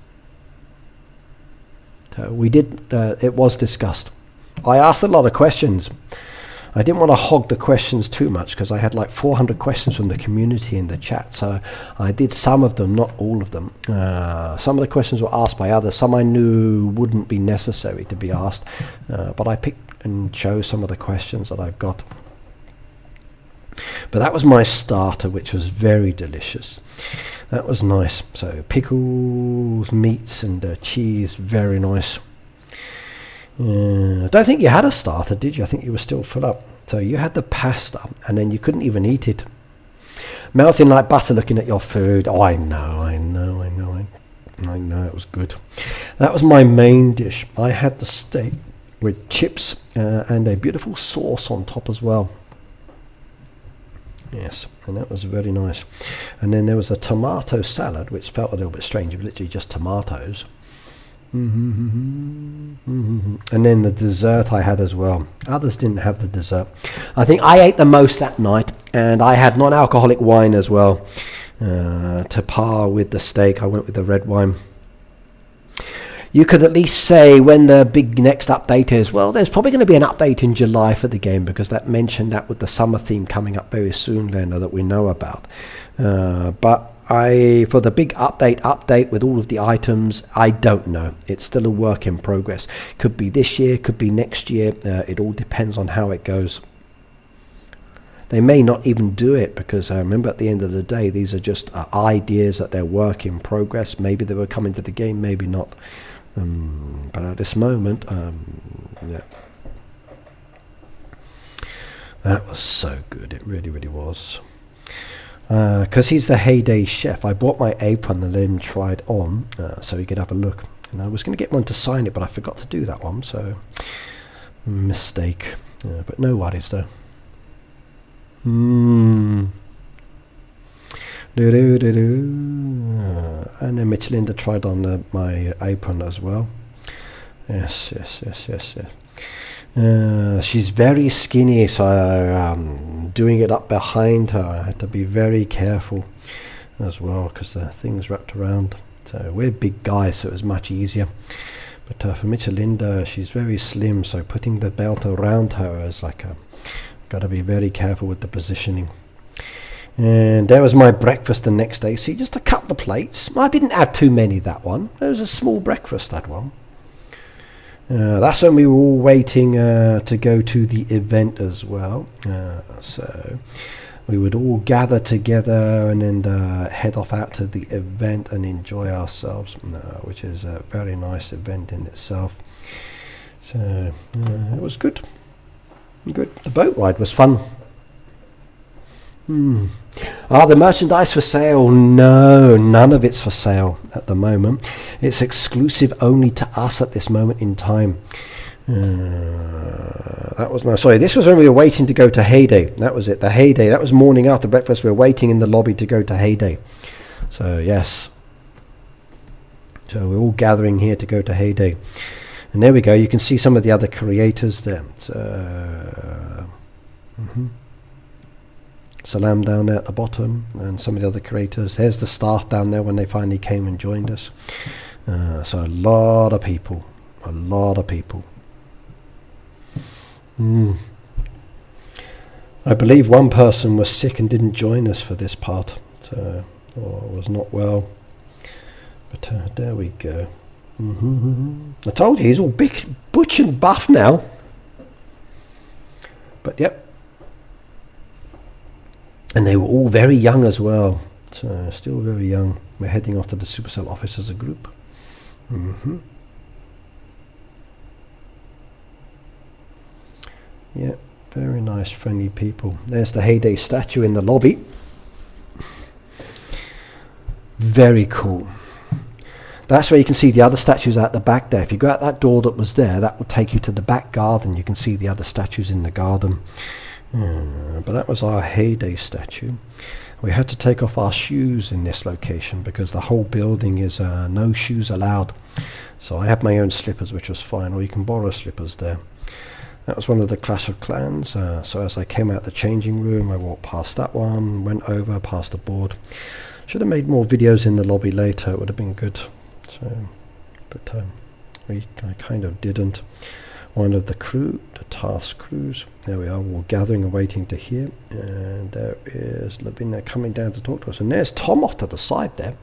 [SPEAKER 1] So we did, it was discussed. I asked a lot of questions. I didn't want to hog the questions too much because I had like 400 questions from the community in the chat. So I did some of them, not all of them. Some of the questions were asked by others. Some I knew wouldn't be necessary to be asked. But I picked and chose some of the questions that I've got. But that was my starter, which was very delicious. That was nice. So pickles, meats, and cheese, very nice. I don't think you had a starter, did you? I think you were still full up. So you had the pasta, and then you couldn't even eat it. Melting like butter looking at your food. Oh, I know, it was good. That was my main dish. I had the steak with chips and a beautiful sauce on top as well. Yes, and that was very nice. And then there was a tomato salad, which felt a little bit strange. It was literally just tomatoes. And then the dessert I had as well. Others didn't have the dessert. I think I ate the most that night, and I had non-alcoholic wine as well. To par with the steak, I went with the red wine. You could at least say when the big next update is. Well, there's probably going to be an update in July for the game, because that mentioned that with the summer theme coming up very soon, Lena, that we know about. But for the big update with all of the items, I don't know. It's still a work in progress. Could be this year, could be next year. It all depends on how it goes. They may not even do it, because remember, at the end of the day, these are just ideas that they're work in progress. Maybe they will come into the game, maybe not. But at this moment, yeah. That was so good. It really, really was. Because he's the Heyday chef, I bought my apron and let him try it on, so he could have a look. And I was going to get one to sign it, but I forgot to do that one, so mistake. But no worries though. And then Michelinda tried on my apron as well. Yes. She's very skinny, so doing it up behind her, I had to be very careful as well, because the thing's wrapped around. So we're big guys, so it was much easier. But for Michelinda, she's very slim, so putting the belt around her is like got to be very careful with the positioning. And there was my breakfast the next day. See, just a couple of plates. I didn't have too many that one. It was a small breakfast, that one. That's when we were all waiting to go to the event as well. So we would all gather together and then head off out to the event and enjoy ourselves, which is a very nice event in itself. So it was good. Good. The boat ride was fun. The merchandise for sale? No, none of it's for sale at the moment. It's exclusive only to us at this moment in time. That was no, sorry, this was when we were waiting to go to Heyday. That was it, the Heyday. That was morning after breakfast. We were waiting in the lobby to go to Heyday. So yes. So we're all gathering here to go to Heyday. And there we go. You can see some of the other creators there. So, Salam down there at the bottom, and some of the other creators. There's the staff down there when they finally came and joined us. So a lot of people. I believe one person was sick and didn't join us for this part, so, or was not well. But there we go. I told you, he's all big, butch and buff now. But yep. And they were all very young as well. So still very young. We're heading off to the Supercell office as a group. Yeah, very nice, friendly people. There's the Heyday statue in the lobby. Very cool. That's where you can see the other statues out the back there. If you go out that door that was there, that will take you to the back garden. You can see the other statues in the garden. But that was our Heyday statue. We had to take off our shoes in this location because the whole building is no shoes allowed. So I had my own slippers, which was fine, or you can borrow slippers there. That was one of the Clash of Clans. So as I came out the changing room, I walked past that one, went over past the board. Should have made more videos in the lobby later, it would have been good. So, but I kind of didn't. One of the crew, the task crews, there we are, all gathering and waiting to hear. And there is Lavinia coming down to talk to us. And there's Tom off to the side there.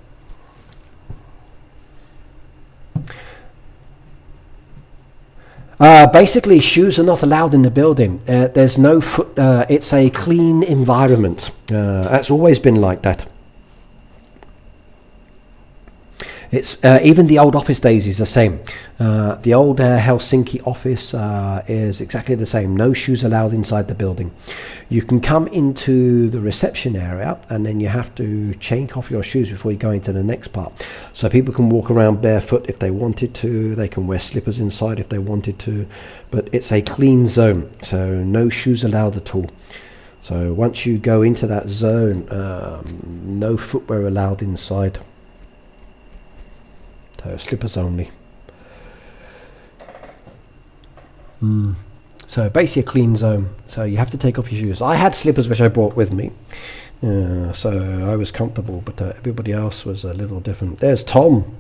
[SPEAKER 1] Basically, shoes are not allowed in the building. There's no foot, it's a clean environment. That's always been like that. It's even the old office days is the same. The old Helsinki office is exactly the same. No shoes allowed inside the building. You can come into the reception area and then you have to take off your shoes before you go into the next part. So people can walk around barefoot if they wanted to. They can wear slippers inside if they wanted to. But it's a clean zone, so no shoes allowed at all. So once you go into that zone, no footwear allowed inside. So slippers only. So basically a clean zone. So you have to take off your shoes. I had slippers which I brought with me. So I was comfortable, but everybody else was a little different. There's Tom.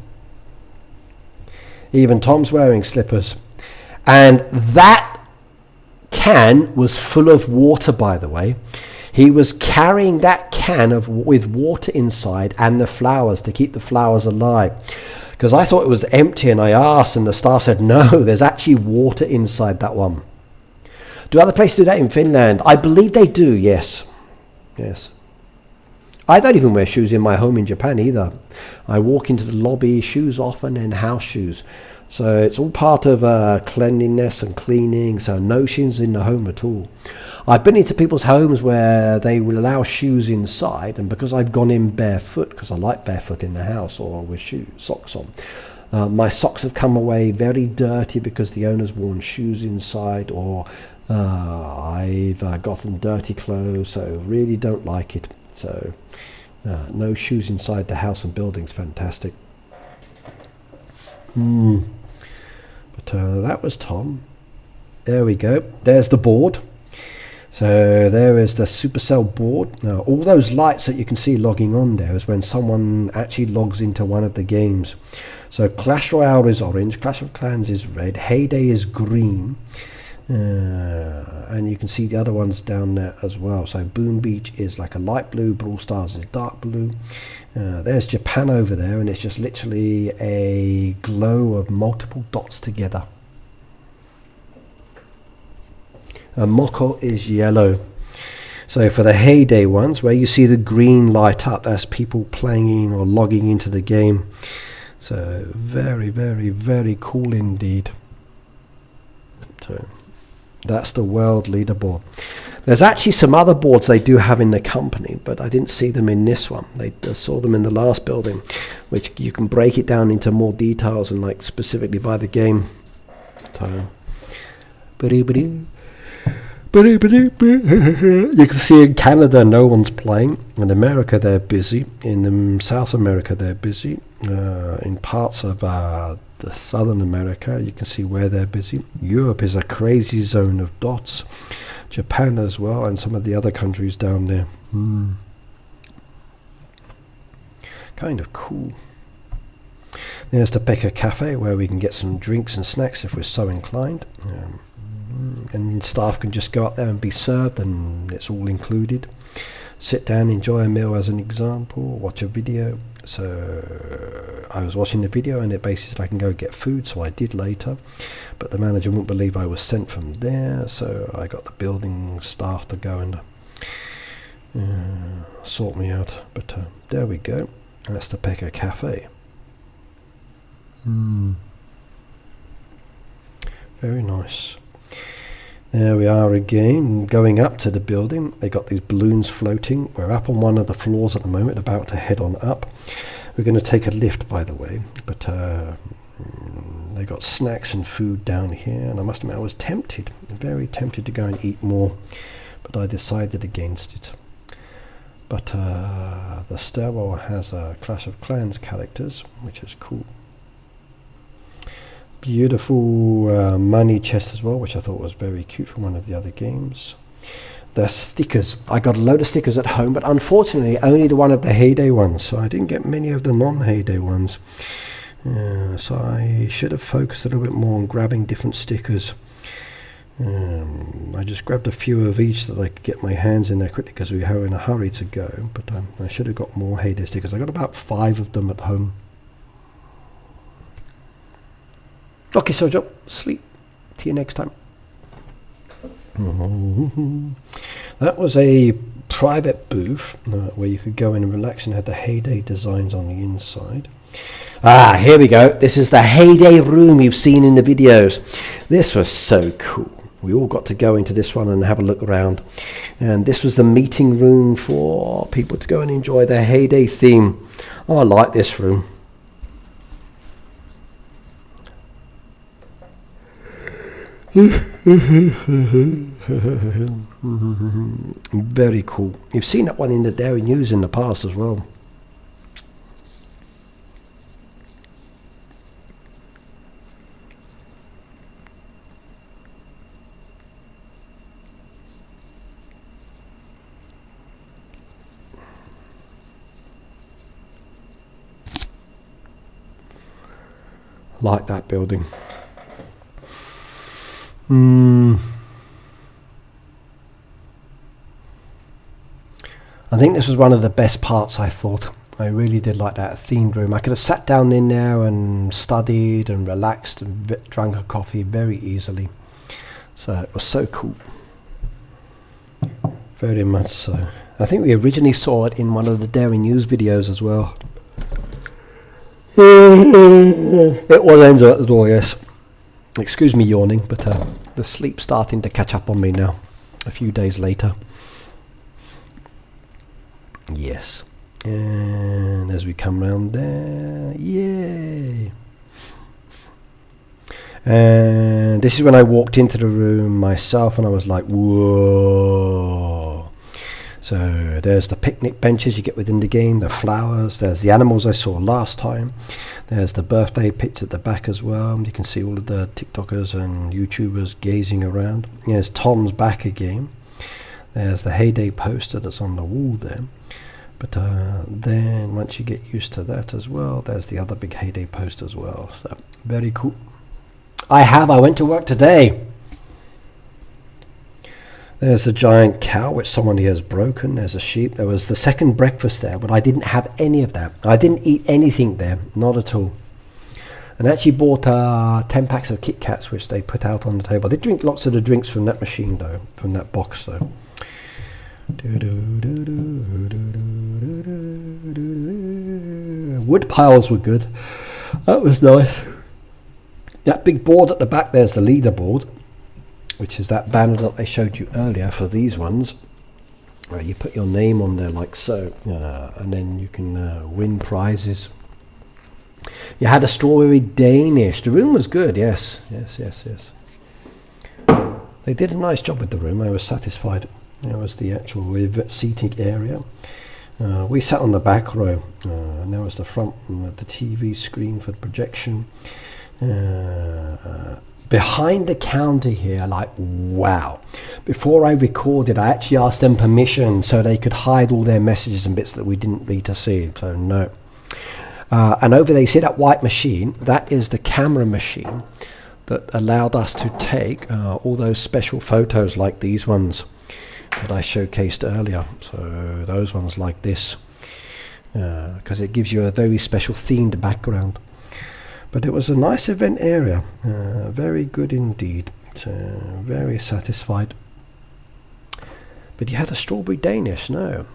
[SPEAKER 1] Even Tom's wearing slippers. And that can was full of water, by the way. He was carrying that can with water inside and the flowers to keep the flowers alive. Because I thought it was empty and I asked and the staff said, no, there's actually water inside that one. Do other places do that in Finland? I believe they do, yes. Yes. I don't even wear shoes in my home in Japan either. I walk into the lobby, shoes off, and then house shoes. So it's all part of cleanliness and cleaning, so no shoes in the home at all. I've been into people's homes where they will allow shoes inside, and because I've gone in barefoot, because I like barefoot in the house or with socks on, my socks have come away very dirty because the owner's worn shoes inside, or I've gotten dirty clothes, so really don't like it. So no shoes inside the house and building's fantastic. But that was Tom. There we go. There's the board. So there is the Supercell board. Now all those lights that you can see logging on there is when someone actually logs into one of the games. So Clash Royale is orange, Clash of Clans is red, Heyday is green, and you can see the other ones down there as well. So Boom Beach is like a light blue, Brawl Stars is dark blue. There's Japan over there, and it's just literally a glow of multiple dots together. Moko is yellow. So for the Heyday ones, where you see the green light up, that's people playing or logging into the game. So very, very, very cool indeed. So that's the world leaderboard. There's actually some other boards they do have in the company, but I didn't see them in this one. I saw them in the last building, which you can break it down into more details and like specifically by the game. So, you can see in Canada no one's playing. In America they're busy. In South America they're busy. In parts of the Southern America you can see where they're busy. Europe is a crazy zone of dots. Japan as well, and some of the other countries down there. Kind of cool. There's the Pekka Cafe where we can get some drinks and snacks if we're so inclined. And staff can just go up there and be served, and it's all included. Sit down, enjoy a meal as an example, watch a video. So I was watching the video and it basically said I can go get food, so I did later, but the manager wouldn't believe I was sent from there, so I got the building staff to go and sort me out. But there we go, that's the Pekka Cafe. Very nice. There we are again, going up to the building. They got these balloons floating. We're up on one of the floors at the moment, about to head on up. We're going to take a lift, by the way, but they got snacks and food down here, and I must admit I was tempted, very tempted to go and eat more, but I decided against it. But the stairwell has a Clash of Clans characters, which is cool. Beautiful money chest as well, which I thought was very cute from one of the other games. The stickers, I got a load of stickers at home, but unfortunately only the one of the Heyday ones, so I didn't get many of the non-Heyday ones. So I should have focused a little bit more on grabbing different stickers. I just grabbed a few of each that I could get my hands in there quickly because we were in a hurry to go, but I should have got more Heyday stickers. I got about 5 of them at home. Okay, so Joe, sleep. See you next time. That was a private booth where you could go in and relax, and had the Heyday designs on the inside. Ah, here we go. This is the Heyday room you've seen in the videos. This was so cool. We all got to go into this one and have a look around. And this was the meeting room for people to go and enjoy their Heyday theme. Oh, I like this room. Very cool. You've seen that one in the Dairy News in the past as well. Like that building. I think this was one of the best parts, I thought. I really did like that themed room. I could have sat down in there and studied and relaxed and drunk a coffee very easily. So it was so cool. Very much so. I think we originally saw it in one of the Dairy News videos as well. It was Enzo at the door, yes. Excuse me yawning, but the sleep's starting to catch up on me now, a few days later. Yes. And as we come round there, yay! And this is when I walked into the room myself and I was like, whoa. So there's the picnic benches you get within the game, the flowers, there's the animals I saw last time. There's the birthday picture at the back as well. You can see all of the TikTokers and YouTubers gazing around. There's Tom's back again. There's the Heyday poster that's on the wall there. But then once you get used to that as well, there's the other big Heyday poster as well. So very cool. I went to work today. There's a giant cow which someone here has broken. There's a sheep. There was the second breakfast there, but I didn't have any of that. I didn't eat anything there, not at all. And actually bought 10 packs of Kit Kats, which they put out on the table. They drink lots of the drinks from that machine though, from that box though. Wood piles were good. That was nice. That big board at the back there's the leaderboard, which is that banner that I showed you earlier for these ones, where you put your name on there like so, and then you can win prizes. You had a strawberry Danish. The room was good, yes. They did a nice job with the room. I was satisfied. There was the actual seating area. We sat on the back row, and there was the front with the TV screen for the projection. Behind the counter here, like, wow. Before I recorded, I actually asked them permission so they could hide all their messages and bits that we didn't need to see, so no. And over there, you see that white machine? That is the camera machine that allowed us to take all those special photos like these ones that I showcased earlier. So those ones like this, because it gives you a very special themed background. But it was a nice event area, very good indeed, very satisfied. But you had a strawberry Danish, no.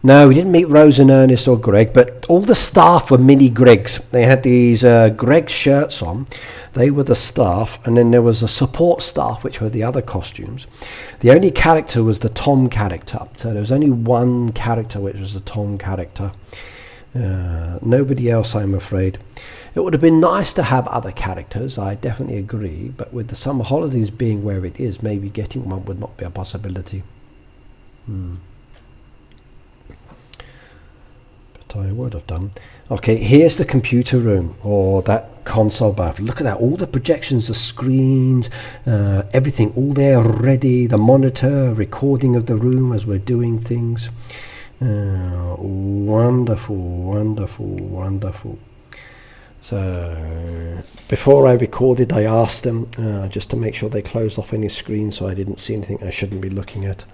[SPEAKER 1] No, we didn't meet Rose and Ernest or Greg, but all the staff were mini Gregs. They had these Greg shirts on. They were the staff, and then there was a support staff, which were the other costumes. The only character was the Tom character. So there was only one character, which was the Tom character. Nobody else, I'm afraid. It would have been nice to have other characters, I definitely agree, but with the summer holidays being where it is, maybe getting one would not be a possibility. But I would have done. Okay, here's the computer room, or that console booth. Look at that, all the projections, the screens, everything, all there ready, the monitor, recording of the room as we're doing things. Wonderful, wonderful, wonderful. So before I recorded, I asked them just to make sure they closed off any screens so I didn't see anything I shouldn't be looking at.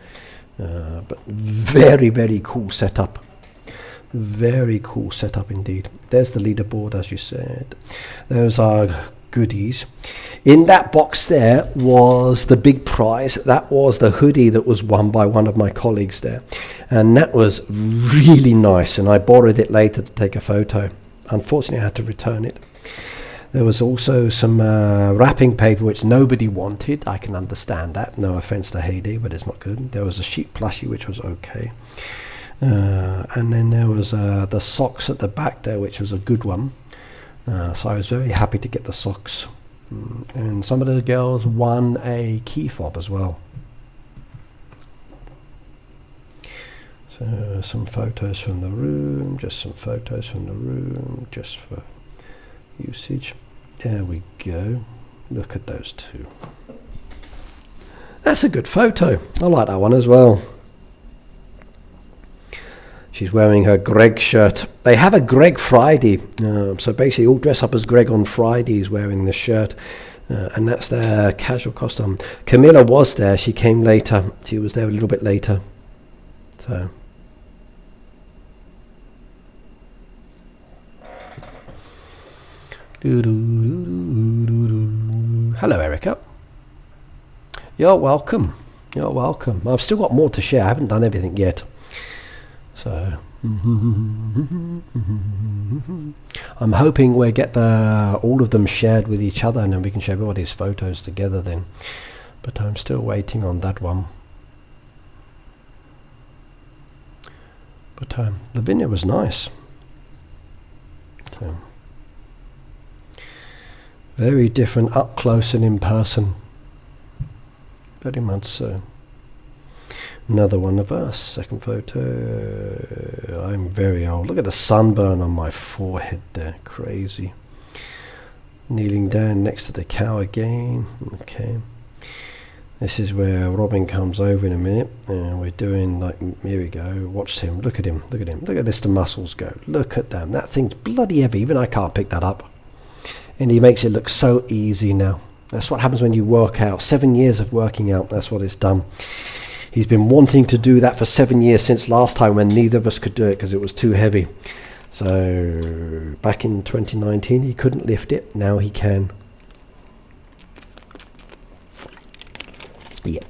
[SPEAKER 1] But very, very cool setup. Very cool setup indeed. There's the leaderboard, as you said. Those are goodies. In that box there was the big prize. That was the hoodie that was won by one of my colleagues there. And that was really nice. And I borrowed it later to take a photo. Unfortunately, I had to return it. There was also some wrapping paper which nobody wanted. I can understand that. No offense to Heyday, but it's not good. There was a sheep plushie which was okay. And then there was the socks at the back there, which was a good one. So I was very happy to get the socks. And some of the girls won a key fob as well. So some photos from the room, just some photos from the room, just for usage. There we go. Look at those two. That's a good photo. I like that one as well. She's wearing her Greg shirt. They have a Greg Friday. So basically all dress up as Greg on Fridays wearing the shirt. And that's their casual costume. Camilla was there. She came later. She was there a little bit later. So. Hello, Erica. You're welcome. You're welcome. I've still got more to share. I haven't done everything yet. So I'm hoping we'll get all of them shared with each other, and then we can share everybody's photos together then. But I'm still waiting on that one. But the video was nice. So, very different up close and in person. Very much so. Another one of us. Second photo. I'm very old. Look at the sunburn on my forehead there. Crazy. Kneeling down next to the cow again. Okay. This is where Robin comes over in a minute. And we're doing like, here we go. Watch him. Look at him. Look at him. Look at this, the muscles go. Look at them. That thing's bloody heavy. Even I can't pick that up. And he makes it look so easy now. That's what happens when you work out. 7 years of working out. That's what it's done. He's been wanting to do that for 7 years since last time when neither of us could do it because it was too heavy. So back in 2019 he couldn't lift it. Now he can. Yep.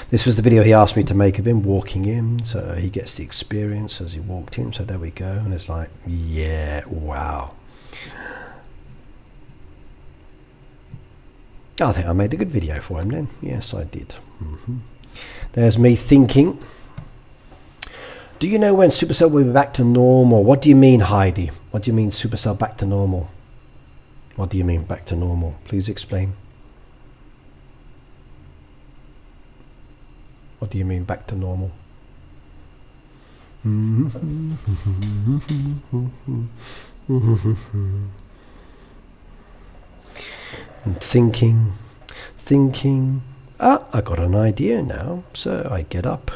[SPEAKER 1] This was the video he asked me to make of him walking in, so he gets the experience as he walked in. So there we go, and it's like, yeah, wow. I think I made a good video for him then. Yes, I did. There's me thinking. Do you know when Supercell will be back to normal? What do you mean, Heidi? What do you mean Supercell back to normal? What do you mean back to normal? Please explain. What do you mean back to normal? And thinking. Ah, I got an idea now. So I get up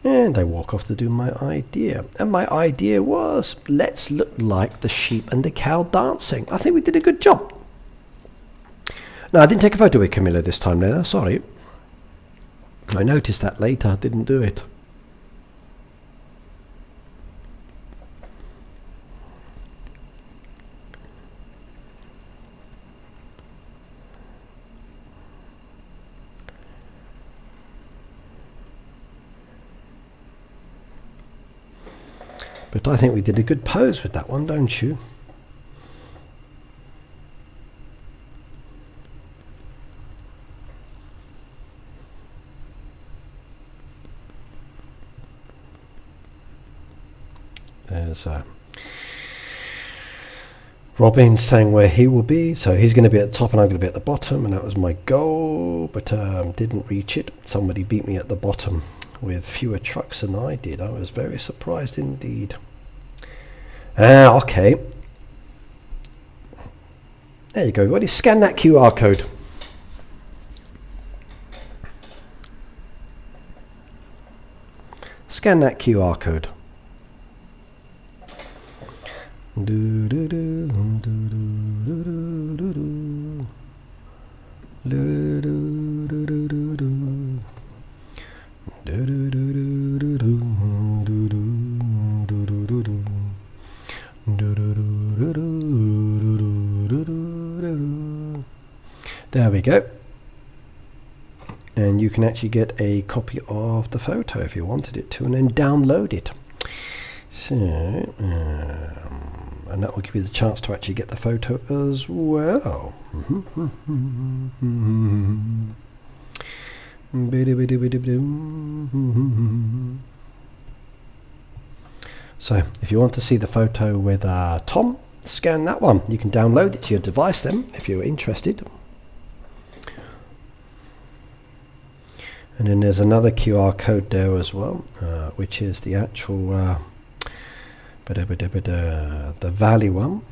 [SPEAKER 1] and I walk off to do my idea. And my idea was, let's look like the sheep and the cow dancing. I think we did a good job. No, I didn't take a photo with Camilla this time, Lena. Sorry. I noticed that later. I didn't do it. But I think we did a good pose with that one, don't you? There's Robin saying where he will be, so he's going to be at the top and I'm going to be at the bottom, and that was my goal, but didn't reach it. Somebody beat me at the bottom with fewer trucks than I did. I was very surprised indeed. Okay. There you go, everybody. Scan that QR code. Scan that QR code. There we go. And you can actually get a copy of the photo if you wanted it to, and then download it. So, and that will give you the chance to actually get the photo as well. So, if you want to see the photo with Tom, scan that one. You can download it to your device then, if you're interested. And then there's another QR code there as well, which is the actual the Valley one,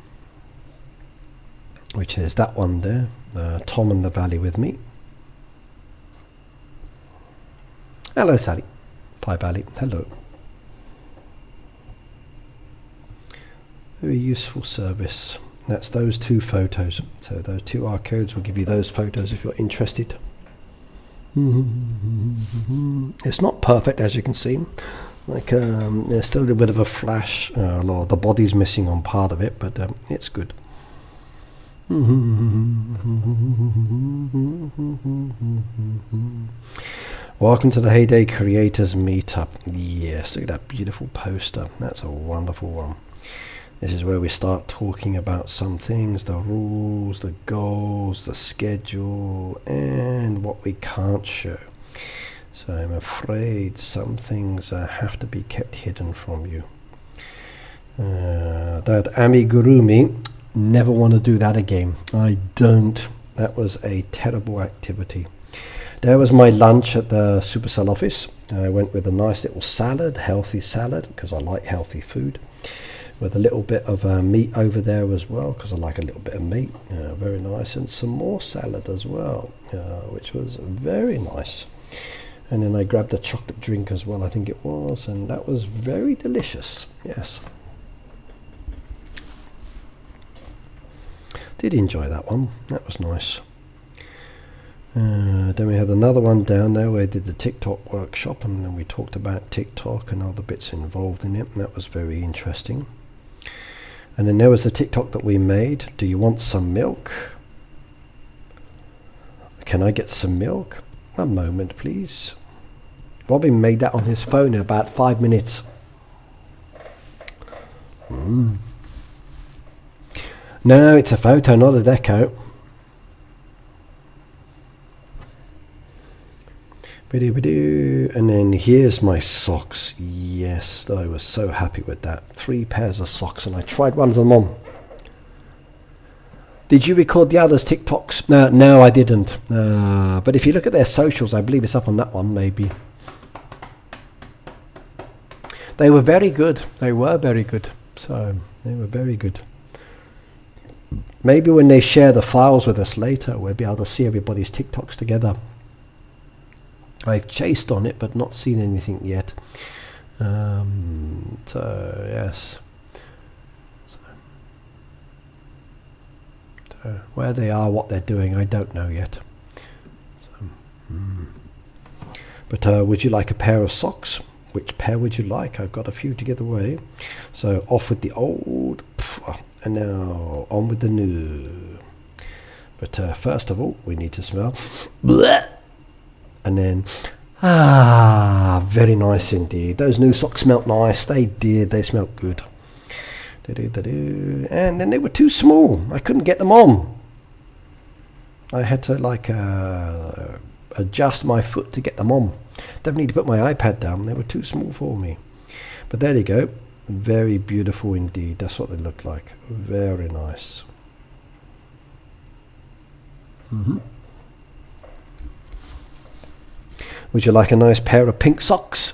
[SPEAKER 1] which is that one there, Tom and the Valley with me. Hello Sally, Pi Valley, hello. Very useful service. That's those two photos, so those two QR codes will give you those photos if you're interested. It's not perfect, as you can see. Like there's still a little bit of a flash. The body's missing on part of it, but it's good. Welcome to the Heyday Creators Meetup. Yes, look at that beautiful poster. That's a wonderful one. This is where we start talking about some things, the rules, the goals, the schedule, and what we can't show. So I'm afraid some things have to be kept hidden from you. That amigurumi, never want to do that again. I don't. That was a terrible activity. There was my lunch at the Supercell office. I went with a nice little salad, healthy salad, because I like healthy food, with a little bit of meat over there as well, because I like a little bit of meat. Very nice. And some more salad as well, which was very nice. And then I grabbed a chocolate drink as well, I think it was, and that was very delicious. Yes, did enjoy that one. That was nice. Then we had another one down there where I did the TikTok workshop, and then we talked about TikTok and all the bits involved in it, and that was very interesting. And then there was the TikTok that we made. Do you want some milk? Can I get some milk? One moment, please. Robin made that on his phone in about 5 minutes. No, it's a photo, not a deco. And then here's my socks. Yes, I was so happy with that. 3 pairs of socks, and I tried one of them on. Did you record the others' TikToks? No, I didn't. But if you look at their socials, I believe it's up on that one, maybe. They were very good. They were very good. So, they were very good. Maybe when they share the files with us later, we'll be able to see everybody's TikToks together. I've chased on it, but not seen anything yet. So, yes. Where they are, what they're doing, I don't know yet. So, But would you like a pair of socks? Which pair would you like? I've got a few to give away. So off with the old, and now on with the new. But first of all, we need to smell. And then Ah, very nice indeed. Those new socks smelt nice. They did. They smelt good. And then they were too small. I couldn't get them on. I had to like adjust my foot to get them on. Definitely need to put my iPad down. They were too small for me. But there you go. Very beautiful indeed. That's what they look like. Very nice. Would you like a nice pair of pink socks?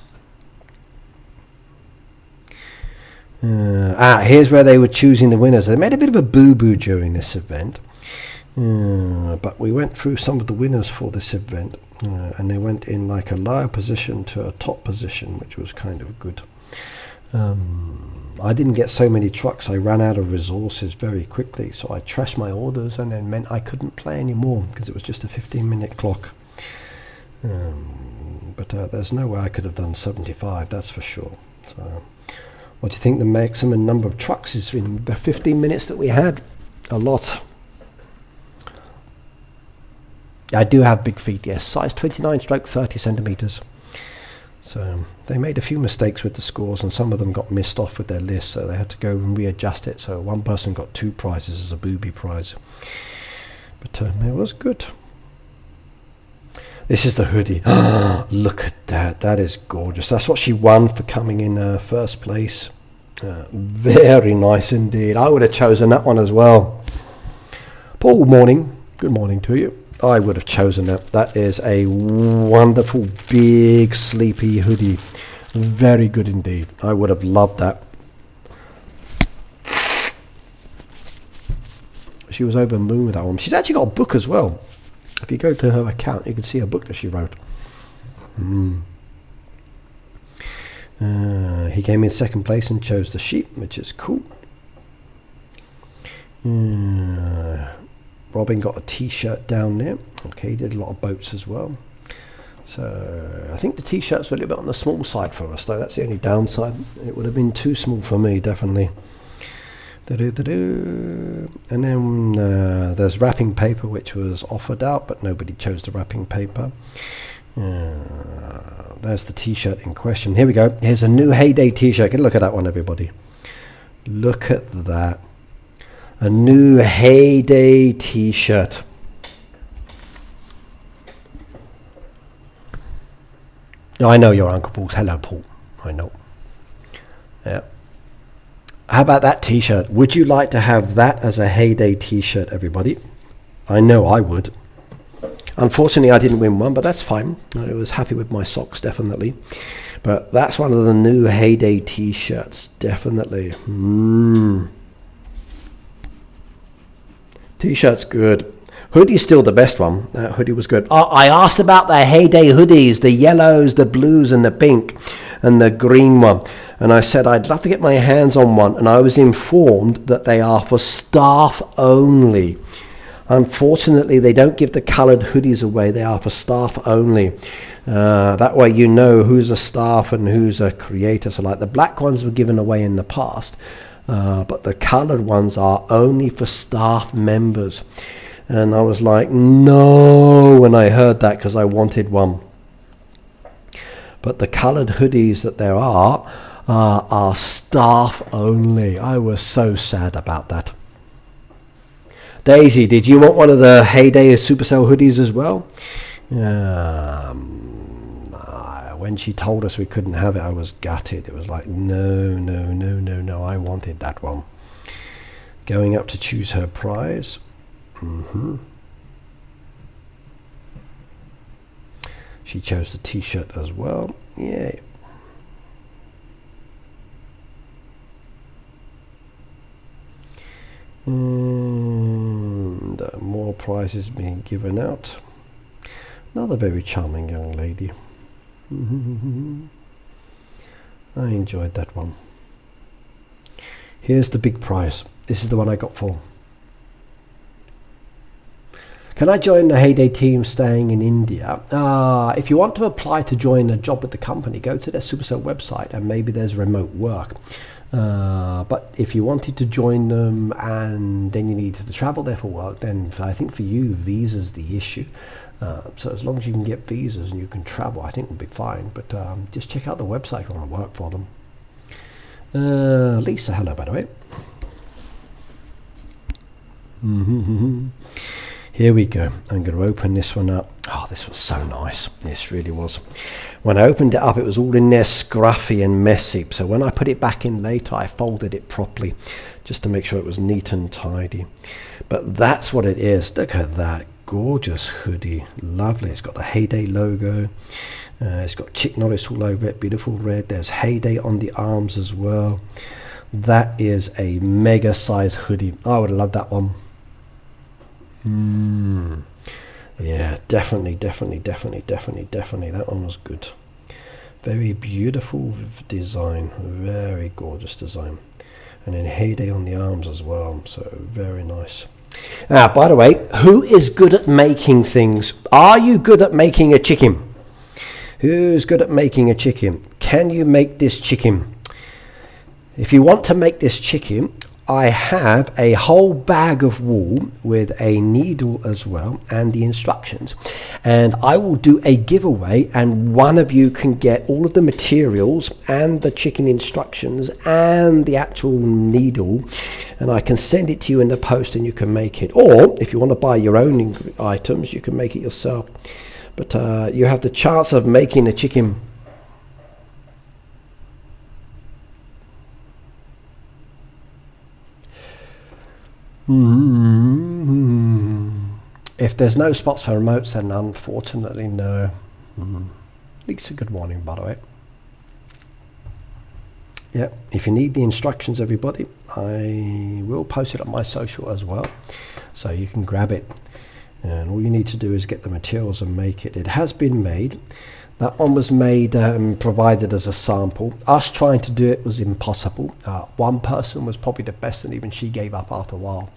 [SPEAKER 1] Here's where they were choosing the winners. They made a bit of a boo-boo during this event. But we went through some of the winners for this event. And they went in like a lower position to a top position, which was kind of good. I didn't get so many trucks. I ran out of resources very quickly. So I trashed my orders and then meant I couldn't play anymore because it was just a 15-minute clock. But there's no way I could have done 75, that's for sure. So, what do you think the maximum number of trucks is in the 15 minutes that we had? A lot. I do have big feet, yes. Size 29 stroke 30 centimeters. So they made a few mistakes with the scores and some of them got missed off with their list, so they had to go and readjust it. So one person got 2 prizes as a booby prize. But it was good. This is the hoodie. Look at that. That is gorgeous. That's what she won for coming in first place. Very nice indeed. I would have chosen that one as well. Paul, morning. Good morning to you. I would have chosen that. That is a wonderful, big, sleepy hoodie. Very good indeed. I would have loved that. She was over the moon with that one. She's actually got a book as well. If you go to her account, you can see a book that she wrote. He came in second place and chose the sheep, which is cool. Robin got a t-shirt down there. Okay, he did a lot of boats as well. So I think the t-shirts were a little bit on the small side for us, though. That's the only downside. It would have been too small for me, definitely. And then there's wrapping paper, which was offered out, but nobody chose the wrapping paper. There's the t-shirt in question. Here we go. Here's a new Heyday t-shirt. Get a look at that one, everybody. Look at that. A new Heyday t-shirt. I know you're Uncle Paul's. Hello, Paul. I know. Yeah. How about that t-shirt? Would you like to have that as a Heyday t-shirt, everybody? I know I would. Unfortunately, I didn't win one, but that's fine. I was happy with my socks, definitely. But that's one of the new Heyday t-shirts, definitely. T-shirt's good. Hoodie's still the best one. That hoodie was good. I asked about the Heyday hoodies, the yellows, the blues, and the pink, and the green one. And I said I'd love to get my hands on one, and I was informed that they are for staff only. Unfortunately, they don't give the coloured hoodies away. They are for staff only. That way you know who's a staff and who's a creator. So like the black ones were given away in the past, but the coloured ones are only for staff members. And I was like, no, when I heard that, because I wanted one. But the coloured hoodies that there are staff only. I was so sad about that. Daisy, did you want one of the Heyday Supercell hoodies as well? When she told us we couldn't have it, I was gutted. It was like, no, I wanted that one. Going up to choose her prize. She chose the t-shirt as well. Yay. And more prizes being given out. Another very charming young lady. I enjoyed that one. Here's the big prize. This is the one I got for. Can I join the Heyday team staying in India? If you want to apply to join a job with the company, go to their Supercell website and maybe there's remote work. But if you wanted to join them and then you needed to travel there for work, then I think for you visa's the issue. So as long as you can get visas and you can travel, I think we'll be fine. But just check out the website if you want to work for them. Lisa, hello by the way. Here we go. I'm going to open this one up. Oh, this was so nice. This really was. When I opened it up, it was all in there scruffy and messy. So when I put it back in later, I folded it properly just to make sure it was neat and tidy. But that's what it is. Look at that gorgeous hoodie. Lovely. It's got the Heyday logo. It's got Chick Norris all over it. Beautiful red. There's Heyday on the arms as well. That is a mega size hoodie. I would have loved that one. Yeah, definitely. That one was good. Very beautiful design, very gorgeous design, and then Heyday on the arms as well, so very nice. By the way, who is good at making things? Are you good at making a chicken? Who's good at making a chicken? Can you make this chicken? If you want to make this chicken, I have a whole bag of wool with a needle as well and the instructions, and I will do a giveaway, and one of you can get all of the materials and the chicken instructions and the actual needle, and I can send it to you in the post and you can make it. Or if you want to buy your own items, you can make it yourself, but you have the chance of making a chicken. If there's no spots for remotes, then unfortunately no. Lisa, good morning by the way. Yeah, if you need the instructions, everybody, I will post it on my social as well, so you can grab it, and all you need to do is get the materials and make it. It has been made. That one was made and provided as a sample. Us trying to do it was impossible. One person was probably the best, and even she gave up after a while.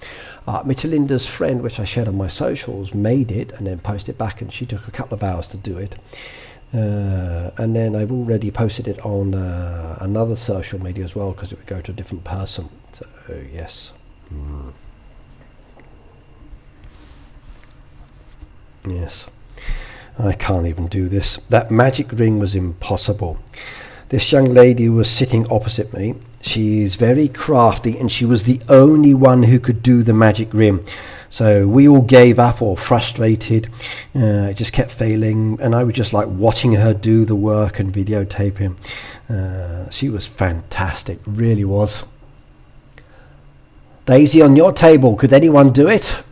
[SPEAKER 1] Michelinda's friend, which I shared on my socials, made it and then posted it back, and she took a couple of hours to do it. And then I've already posted it on another social media as well, because it would go to a different person. So yes. Yes. I can't even do this. That magic ring was impossible. This young lady was sitting opposite me. She's very crafty, and she was the only one who could do the magic ring. So we all gave up or frustrated. It just kept failing, and I was just like watching her do the work and videotaping. She was fantastic, really was. Daisy, on your table, could anyone do it?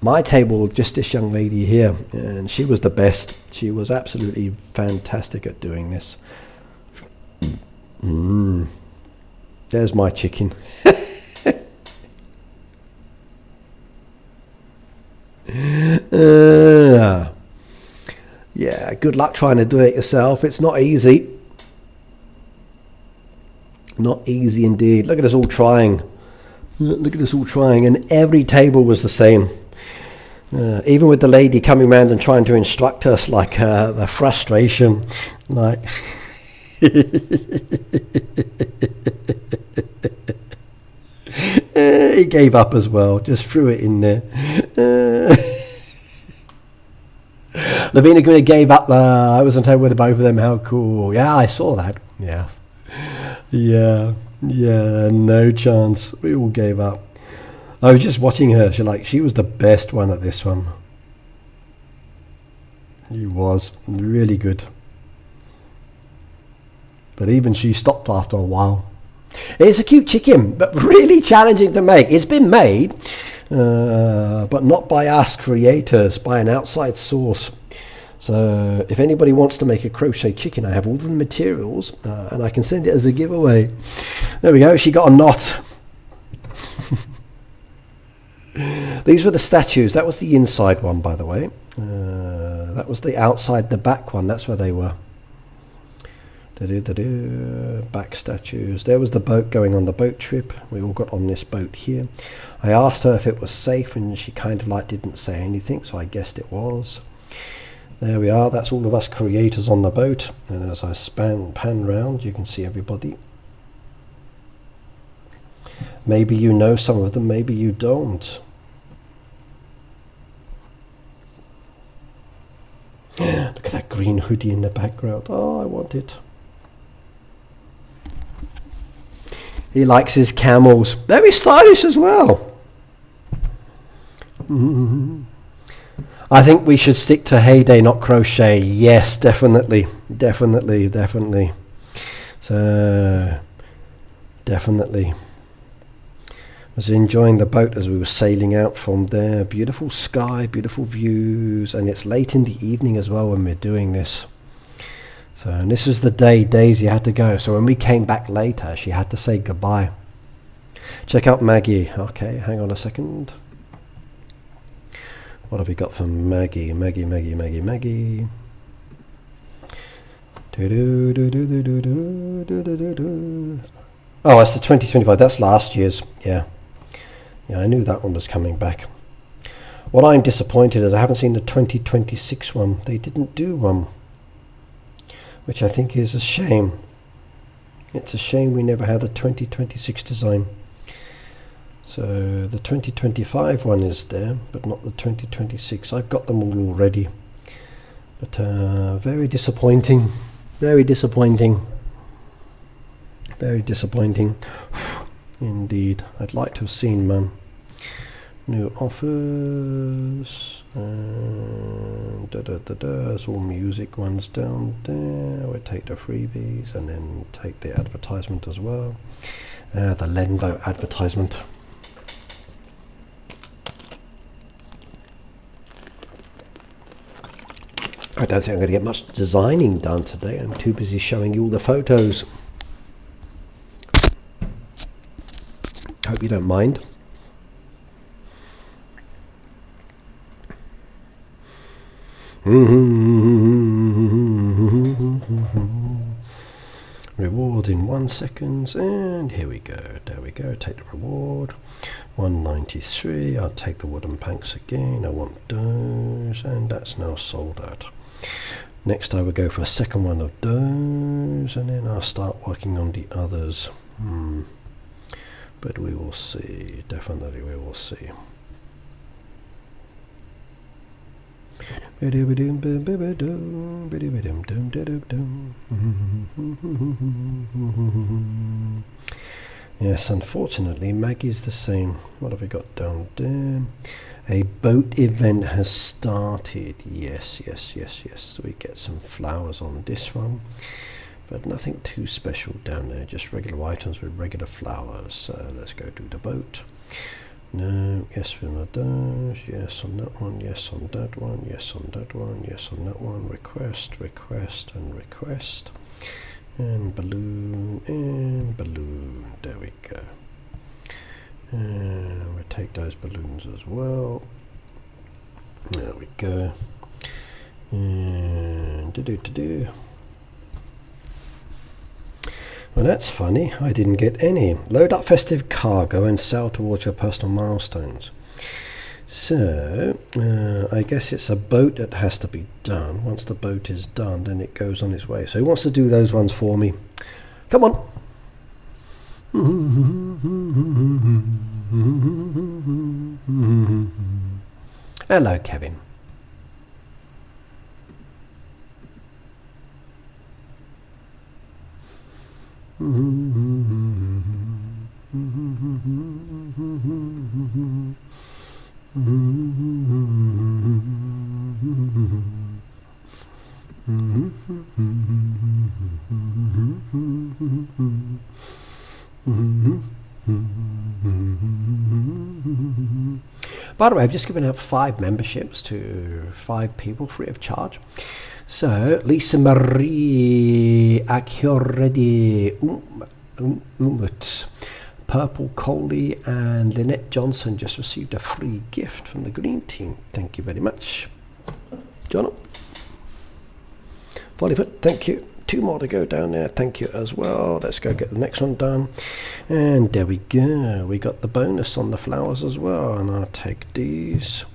[SPEAKER 1] My table, just this young lady here, and she was the best. She was absolutely fantastic at doing this. There's my chicken. Yeah, good luck trying to do it yourself. It's not easy. Not easy indeed. Look at us all trying. Look at us all trying, and every table was the same. Even with the lady coming around and trying to instruct us, like the frustration, like he gave up as well, just threw it in there. Lavina Gwynne gave up. I was on table with both of them. How cool! Yeah, I saw that. Yeah, no chance. We all gave up. I was just watching her. She was the best one at this one. She was really good. But even she stopped after a while. It's a cute chicken, but really challenging to make. It's been made, but not by us creators, by an outside source. So if anybody wants to make a crochet chicken, I have all the materials, and I can send it as a giveaway. There we go. She got a knot. These were the statues. That was the inside one, by the way. That was the outside, the back one. That's where they were. Back statues. There was the boat going on the boat trip. We all got on this boat here. I asked her if it was safe, and she kind of like didn't say anything, so I guessed it was. There we are. That's all of us creators on the boat. And as I pan round, you can see everybody. Maybe you know some of them, maybe you don't. Look at that green hoodie in the background. Oh, I want it. He likes his camels. Very stylish as well. I think we should stick to heyday, not crochet. Yes, definitely. Definitely. So, definitely. I was enjoying the boat as we were sailing out from there. Beautiful sky, beautiful views, and it's late in the evening as well when we're doing this. So, and this is the day Daisy had to go. So when we came back later, she had to say goodbye. Check out Maggie. Okay, hang on a second. What have we got from Maggie? Maggie. Oh, it's the 2025. That's last year's. Yeah, I knew that one was coming back. What I'm disappointed is I haven't seen the 2026 one. They didn't do one, which I think is a shame. It's a shame we never had a 2026 design. So the 2025 one is there, but not the 2026. I've got them all already. But very disappointing. Very disappointing. Very disappointing. Indeed. I'd like to have seen, man. New offers. And there's all music ones down there. We'll take the freebies and then take the advertisement as well. The Lenvo advertisement. I don't think I'm going to get much designing done today. I'm too busy showing you all the photos. Hope you don't mind. Reward in 1 second, and here we go. There we go. Take the reward. 193. I'll take the wooden planks again. I want those, and that's now sold out. Next I will go for a second one of those, and then I'll start working on the others. But we will see. Definitely we will see. Yes, unfortunately Maggie's the same. What have we got down there? A boat event has started. Yes. So we get some flowers on this one, but nothing too special down there. Just regular items with regular flowers. So let's go do the boat. No, yes on those, yes on that one, yes on that one, yes on that one, yes on that one. Request, and request. And balloon, and balloon. There we go. And we'll take those balloons as well. There we go. And well, that's funny. I didn't get any. Load up festive cargo and sail towards your personal milestones. So I guess it's a boat that has to be done. Once the boat is done, then it goes on its way. So who wants to do those ones for me? Come on. Hello, Kevin. By the way, I've just given out 5 memberships to 5 people free of charge. So Lisa Marie Accioredi Umut, Purple Coley and Lynette Johnson just received a free gift from the green team. Thank you very much. John, Bollywood, thank you. 2 more to go down there. Thank you as well. Let's go get the next one done. And there we go. We got the bonus on the flowers as well. And I'll take these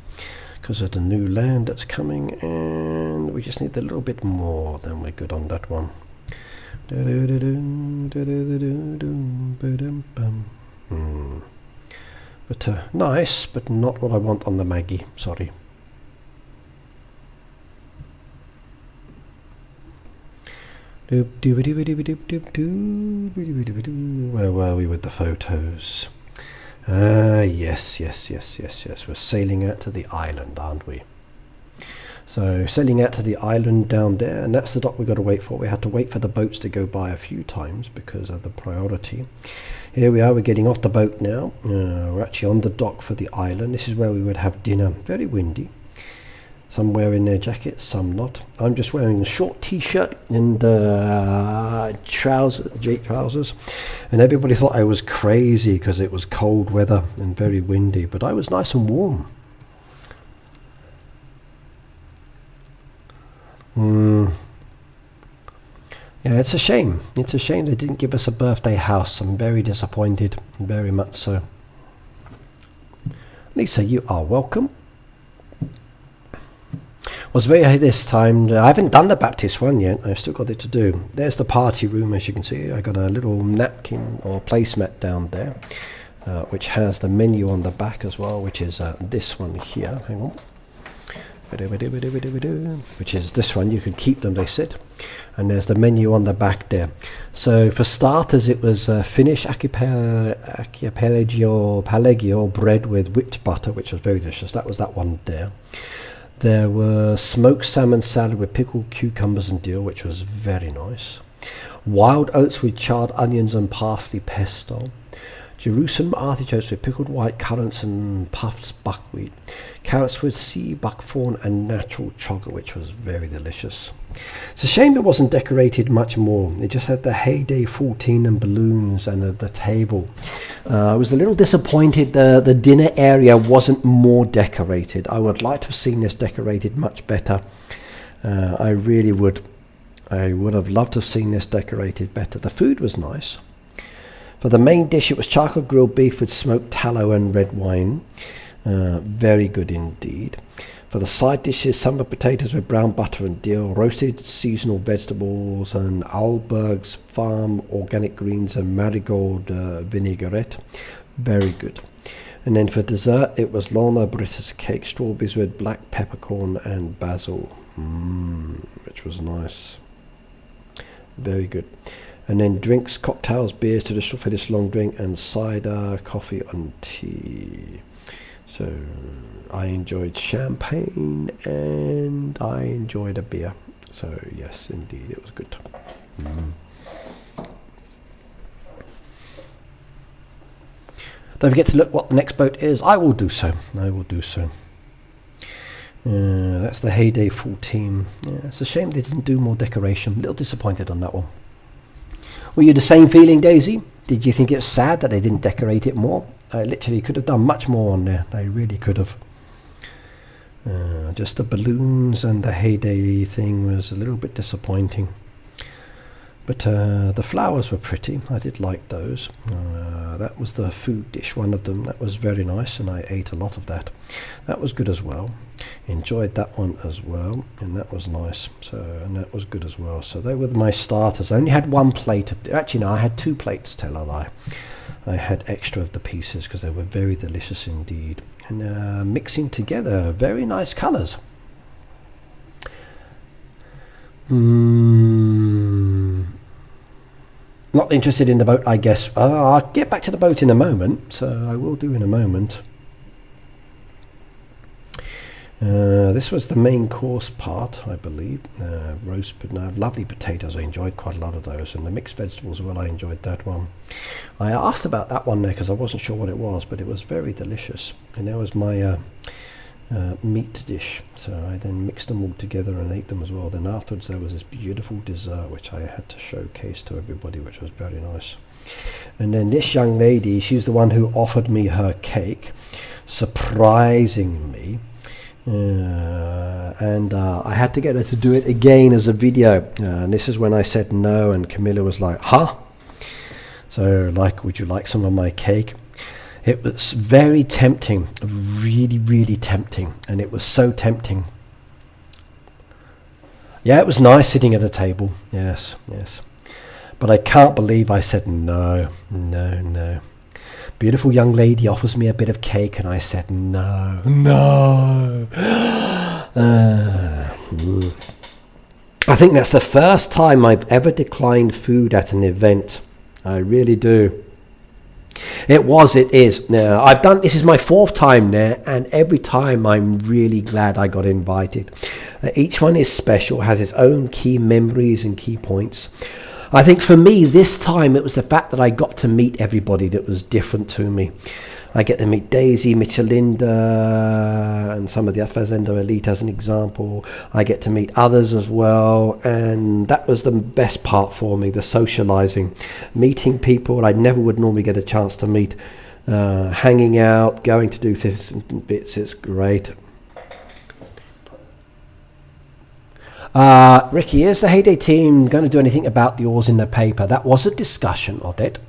[SPEAKER 1] because of the new land that's coming. And we just need a little bit more. Then we're good on that one. But nice, but not what I want on the Maggie, sorry. Where were we with the photos? Yes. We're sailing out to the island, aren't we? So sailing out to the island down there, and that's the dock we've got to wait for. We had to wait for the boats to go by a few times because of the priority. Here we are, we're getting off the boat now. We're actually on the dock for the island. This is where we would have dinner. Very windy. Some wearing their jackets, some not. I'm just wearing a short t-shirt and trousers. And everybody thought I was crazy because it was cold weather and very windy. But I was nice and warm. Yeah, it's a shame. It's a shame they didn't give us a birthday house. I'm very disappointed, very much so. Lisa, you are welcome. Was very this time. I haven't done the Baptist one yet. I've still got it to do. There's the party room, as you can see. I got a little napkin or placemat down there, which has the menu on the back as well, which is this one here. Hang on. Which is this one. You can keep them, they said. And there's the menu on the back there. So for starters, it was Finnish Pallegio bread with whipped butter, which was very delicious. That was that one there. There were smoked salmon salad with pickled cucumbers and dill, which was very nice. Wild oats with charred onions and parsley pesto. Jerusalem artichokes with pickled white currants and puffed buckwheat. Carrots with sea buckthorn and natural chocolate, which was very delicious. It's a shame it wasn't decorated much more. It just had the Heyday 14 and balloons and the table. I was a little disappointed the dinner area wasn't more decorated. I would like to have seen this decorated much better. I really would. I would have loved to have seen this decorated better. The food was nice. For the main dish, it was charcoal grilled beef with smoked tallow and red wine. Very good indeed. For the side dishes, summer potatoes with brown butter and dill, roasted seasonal vegetables and Alberg's farm organic greens and marigold vinaigrette. Very good. And then for dessert, it was Lorna British cake, strawberries with black peppercorn and basil, which was nice. Very good. And then drinks, cocktails, beers, traditional Finnish long drink, and cider, coffee and tea. So I enjoyed champagne and I enjoyed a beer. So yes, indeed, it was good. Don't forget to look what the next boat is. I will do so. I will do so. That's the Heyday 14. Yeah, it's a shame they didn't do more decoration. A little disappointed on that one. Were you the same feeling, Daisy? Did you think it was sad that they didn't decorate it more? I literally could have done much more on there. I really could have. Just the balloons and the Heyday thing was a little bit disappointing. But the flowers were pretty. I did like those. That was the food dish, one of them. That was very nice, and I ate a lot of that. That was good as well. Enjoyed that one as well, and that was nice. So, and that was good as well. So they were my starters. I only had one plate. Actually, no, I had 2 plates, tell a lie. I had extra of the pieces because they were very delicious indeed. And mixing together, very nice colours. Not interested in the boat, I guess. I'll get back to the boat in a moment, so I will do in a moment. This was the main course part, I believe. Roast, but no, lovely potatoes. I enjoyed quite a lot of those, and the mixed vegetables as well. I enjoyed that one. I asked about that one there because I wasn't sure what it was, but it was very delicious. And there was my meat dish, so I then mixed them all together and ate them as well. Then afterwards there was this beautiful dessert which I had to showcase to everybody, which was very nice. And then this young lady, she's the one who offered me her cake, surprising me. I had to get her to do it again as a video, and this is when I said no, and Camilla was like, huh? So like, would you like some of my cake? It was very tempting, really, really tempting, and it was so tempting. Yeah, it was nice sitting at a table, yes, yes. But I can't believe I said no, no, no. Beautiful young lady offers me a bit of cake, and I said no, no. I think that's the first time I've ever declined food at an event. I really do. It is. Now, this is my 4th time there, and every time I'm really glad I got invited. Each one is special, has its own key memories and key points. I think for me this time it was the fact that I got to meet everybody that was different to me. I get to meet Daisy, Michelinda, and some of the Fazenda Elite as an example. I get to meet others as well, and that was the best part for me, the socializing. Meeting people I never would normally get a chance to meet, hanging out, going to do this bits, it's great. Ricky, is the Heyday team going to do anything about the oars in the paper? That was a discussion of it.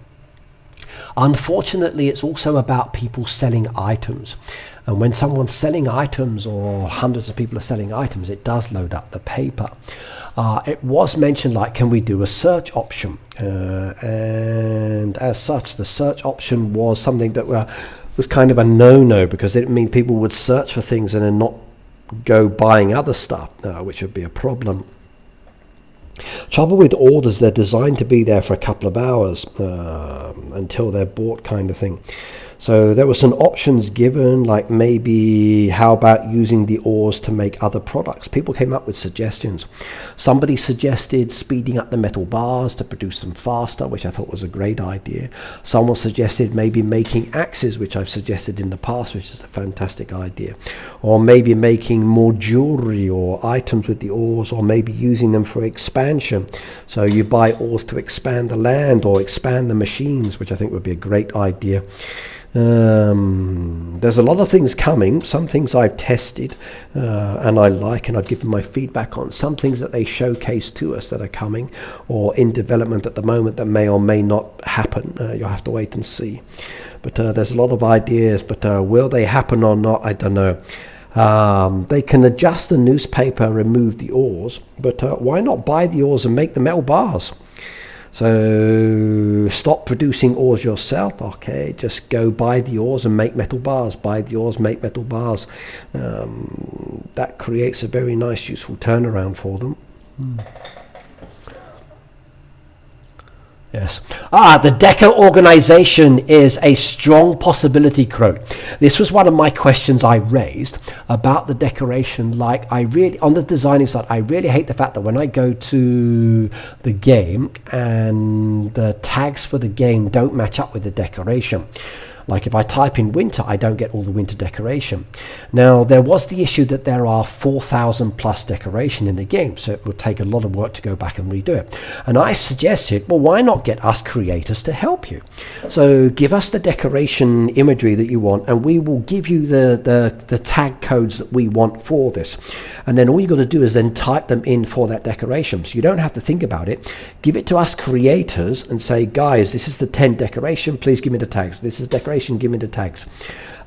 [SPEAKER 1] Unfortunately, it's also about people selling items. And when someone's selling items, or hundreds of people are selling items, it does load up the paper. It was mentioned, like, can we do a search option? And as such, the search option was something that was kind of a no-no, because it meant people would search for things and then not go buying other stuff, which would be a problem. Trouble with orders, they're designed to be there for a couple of hours until they're bought, kind of thing. So there were some options given, like maybe how about using the oars to make other products. People came up with suggestions. Somebody suggested speeding up the metal bars to produce them faster, which I thought was a great idea. Someone suggested maybe making axes, which I've suggested in the past, which is a fantastic idea. Or maybe making more jewelry or items with the oars, or maybe using them for expansion. So you buy oars to expand the land or expand the machines, which I think would be a great idea. There's a lot of things coming. Some things I've tested and I like, and I've given my feedback on. Some things that they showcase to us that are coming or in development at the moment that may or may not happen. You'll have to wait and see. But there's a lot of ideas, but will they happen or not? I don't know. They can adjust the newspaper, remove the oars, but why not buy the oars and make the metal bars? So stop producing oars yourself. Okay, just go buy the oars and make metal bars. Buy the oars, make metal bars. That creates a very nice, useful turnaround for them. Yes. The Deco organization is a strong possibility, Crow. This was one of my questions I raised about the decoration. Like, on the designing side, I really hate the fact that when I go to the game and the tags for the game don't match up with the decoration. Like if I type in winter, I don't get all the winter decoration. Now, there was the issue that there are 4,000 plus decoration in the game, so it would take a lot of work to go back and redo it. And I suggested, well, why not get us creators to help you? So give us the decoration imagery that you want, and we will give you the tag codes that we want for this. And then all you got to do is then type them in for that decoration. So you don't have to think about it. Give it to us creators and say, guys, this is the 10 decoration, please give me the tags. This is decoration, give me the tags.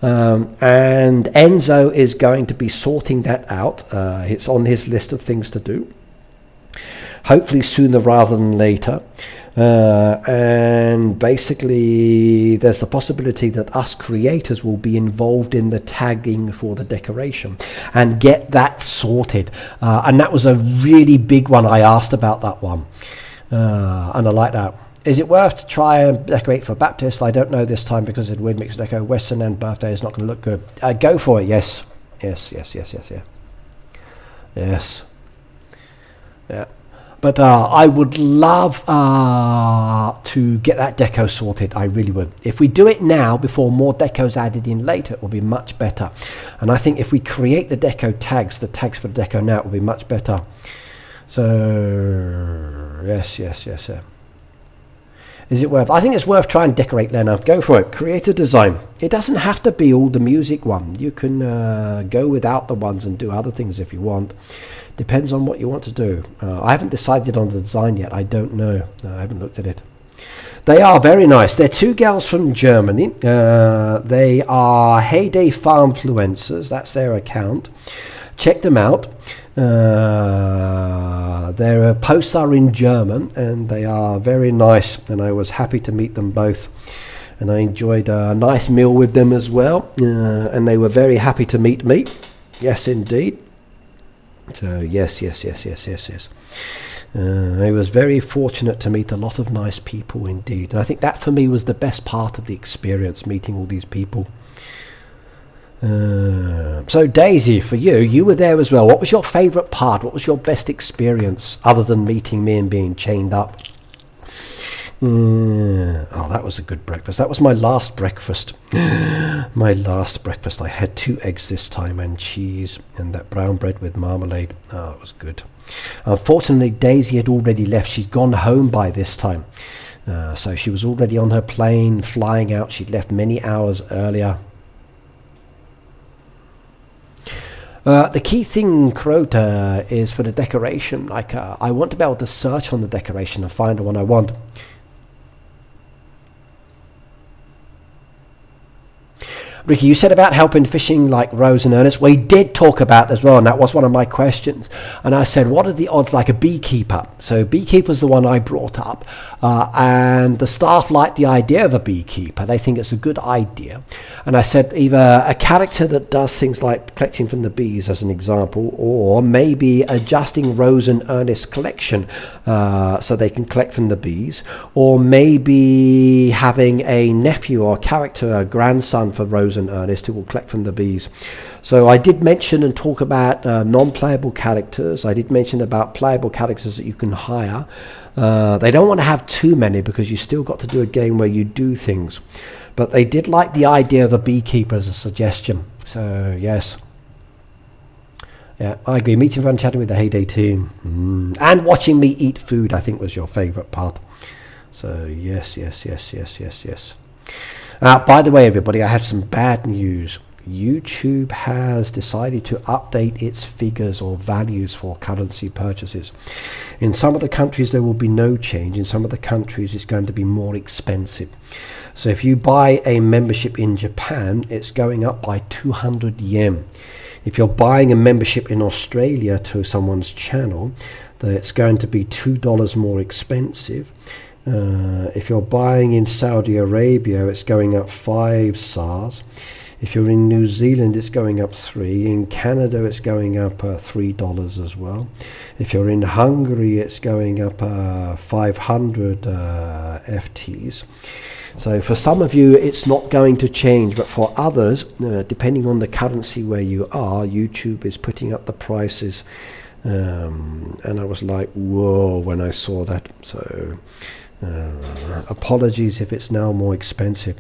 [SPEAKER 1] And Enzo is going to be sorting that out. It's on his list of things to do, hopefully sooner rather than later. And basically there's the possibility that us creators will be involved in the tagging for the decoration and get that sorted. And that was a really big one. I asked about that one, and I like that. Is it worth to try and decorate for Baptist? I don't know this time because it's weird mixed deco. Western and birthday is not going to look good. Go for it. Yes. Yes. Yeah. But I would love to get that deco sorted. I really would. If we do it now before more deco's added in later, it will be much better. And I think if we create the deco tags, the tags for the deco now, it will be much better. So yes. Is it worth? I think it's worth trying to decorate, Lena. Go for it. Create a design. It doesn't have to be all the music one. You can go without the ones and do other things if you want. Depends on what you want to do. I haven't decided on the design yet. I don't know. I haven't looked at it. They are very nice. They're two girls from Germany. They are Heyday Farmfluencers. That's their account. Check them out. Their posts are in German and they are very nice, and I was happy to meet them both. and I enjoyed a nice meal with them as well, and they were very happy to meet me. Yes, indeed. So yes. I was very fortunate to meet a lot of nice people indeed, and I think that for me was the best part of the experience, meeting all these people. So Daisy, for you were there as well. What was your favourite part? What was your best experience other than meeting me and being chained up? Oh, that was a good breakfast. That was my last breakfast. My last breakfast. I had 2 eggs this time and cheese and that brown bread with marmalade. Oh, it was good. Unfortunately, Daisy had already left. She'd gone home by this time. So she was already on her plane, flying out. She'd left many hours earlier. The key thing, Crota, is for the decoration. Like, I want to be able to search on the decoration and find the one I want. Ricky, you said about helping fishing like Rose and Ernest. We did talk about as well, and that was one of my questions. And I said, what are the odds like a beekeeper? So beekeeper's the one I brought up, and the staff like the idea of a beekeeper. They think it's a good idea. And I said either a character that does things like collecting from the bees as an example, or maybe adjusting Rose and Ernest's collection so they can collect from the bees, or maybe having a nephew or character, a grandson for Rose and Ernest who will collect from the bees. So I did mention and talk about non-playable characters. I did mention about playable characters that you can hire. They don't want to have too many because you still got to do a game where you do things. But they did like the idea of a beekeeper as a suggestion. So yes. Yeah, I agree. Meeting fun, chatting with the Heyday team. And watching me eat food, I think, was your favourite part. So yes. By the way, everybody, I have some bad news. YouTube has decided to update its figures or values for currency purchases. In some of the countries there will be no change. In some of the countries it's going to be more expensive. So if you buy a membership in Japan, it's going up by 200 yen. If you're buying a membership in Australia to someone's channel, then it's going to be $2 more expensive. If you're buying in Saudi Arabia, it's going up 5 SARS. If you're in New Zealand, it's going up 3. In Canada, it's going up $3 as well. If you're in Hungary, it's going up 500 FTs. So for some of you, it's not going to change, but for others, depending on the currency where you are, YouTube is putting up the prices. And I was like, whoa, when I saw that. So apologies if it's now more expensive.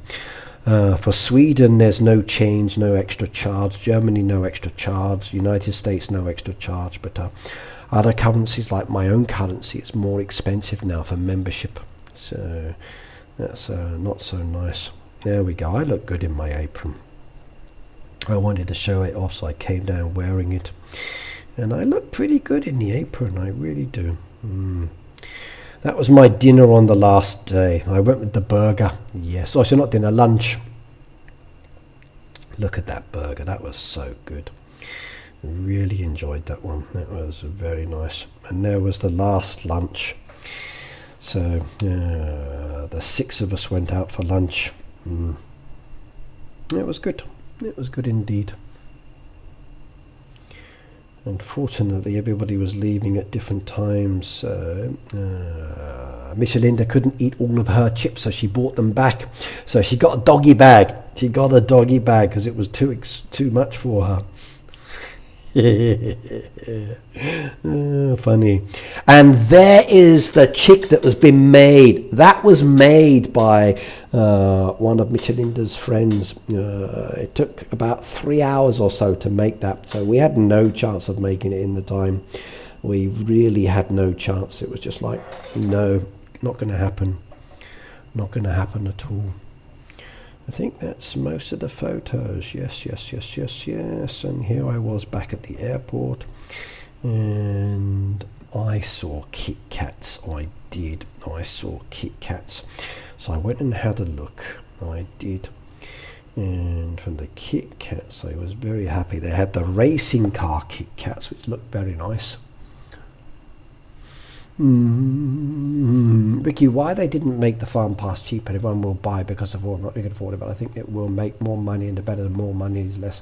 [SPEAKER 1] For Sweden, there's no change, no extra charge. Germany, no extra charge. United States, no extra charge. But other currencies, like my own currency, it's more expensive now for membership. So that's not so nice. There we go. I look good in my apron. I wanted to show it off, so I came down wearing it. And I look pretty good in the apron. I really do. That was my dinner on the last day. I went with the burger. Yes, also not dinner, lunch. Look at that burger. That was so good. Really enjoyed that one. That was very nice. And there was the last lunch. So the 6 of us went out for lunch. It was good. It was good indeed. Unfortunately, everybody was leaving at different times. Michelinda couldn't eat all of her chips, so she bought them back. So she got a doggy bag. She got a doggy bag because it was too much for her. Funny. And there is the chick that was being made. That was made by one of Michelinda's friends. It took about 3 hours or so to make that. So we had no chance of making it in the time. We really had no chance. It was just like, no, not going to happen. Not going to happen at all. I think that's most of the photos. Yes. And here I was back at the airport, and I saw Kit Kats. I did. I saw Kit Kats. So I went and had a look. I did. And from the Kit Kats, I was very happy. They had the racing car Kit Kats, which looked very nice. Ricky, why they didn't make the farm pass cheaper? Everyone will buy because of all, not they can afford it, but I think it will make more money, and the better the more money is less.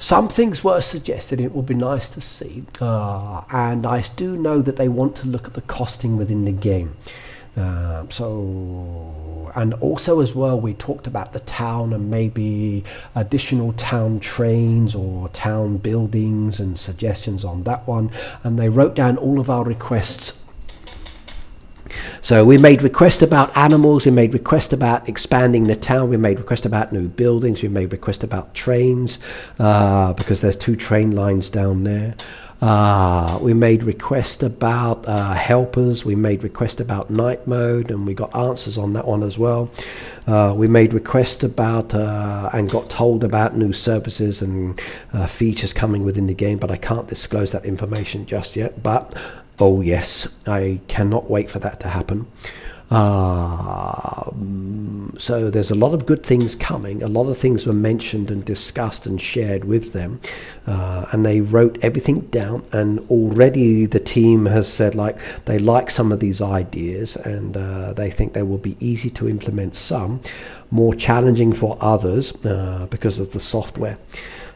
[SPEAKER 1] Some things were suggested. It would be nice to see, and I do know that they want to look at the costing within the game. And also as well, we talked about the town and maybe additional town trains or town buildings and suggestions on that one, and they wrote down all of our requests. So we made requests about animals, we made requests about expanding the town, we made requests about new buildings, we made requests about trains, because there's 2 train lines down there. We made requests about helpers, we made requests about night mode, and we got answers on that one as well. We made requests about and got told about new services and features coming within the game, but I can't disclose that information just yet. But oh yes, I cannot wait for that to happen. So there's a lot of good things coming. A lot of things were mentioned and discussed and shared with them, and they wrote everything down, and already the team has said like they like some of these ideas, and they think they will be easy to implement, some more challenging for others because of the software.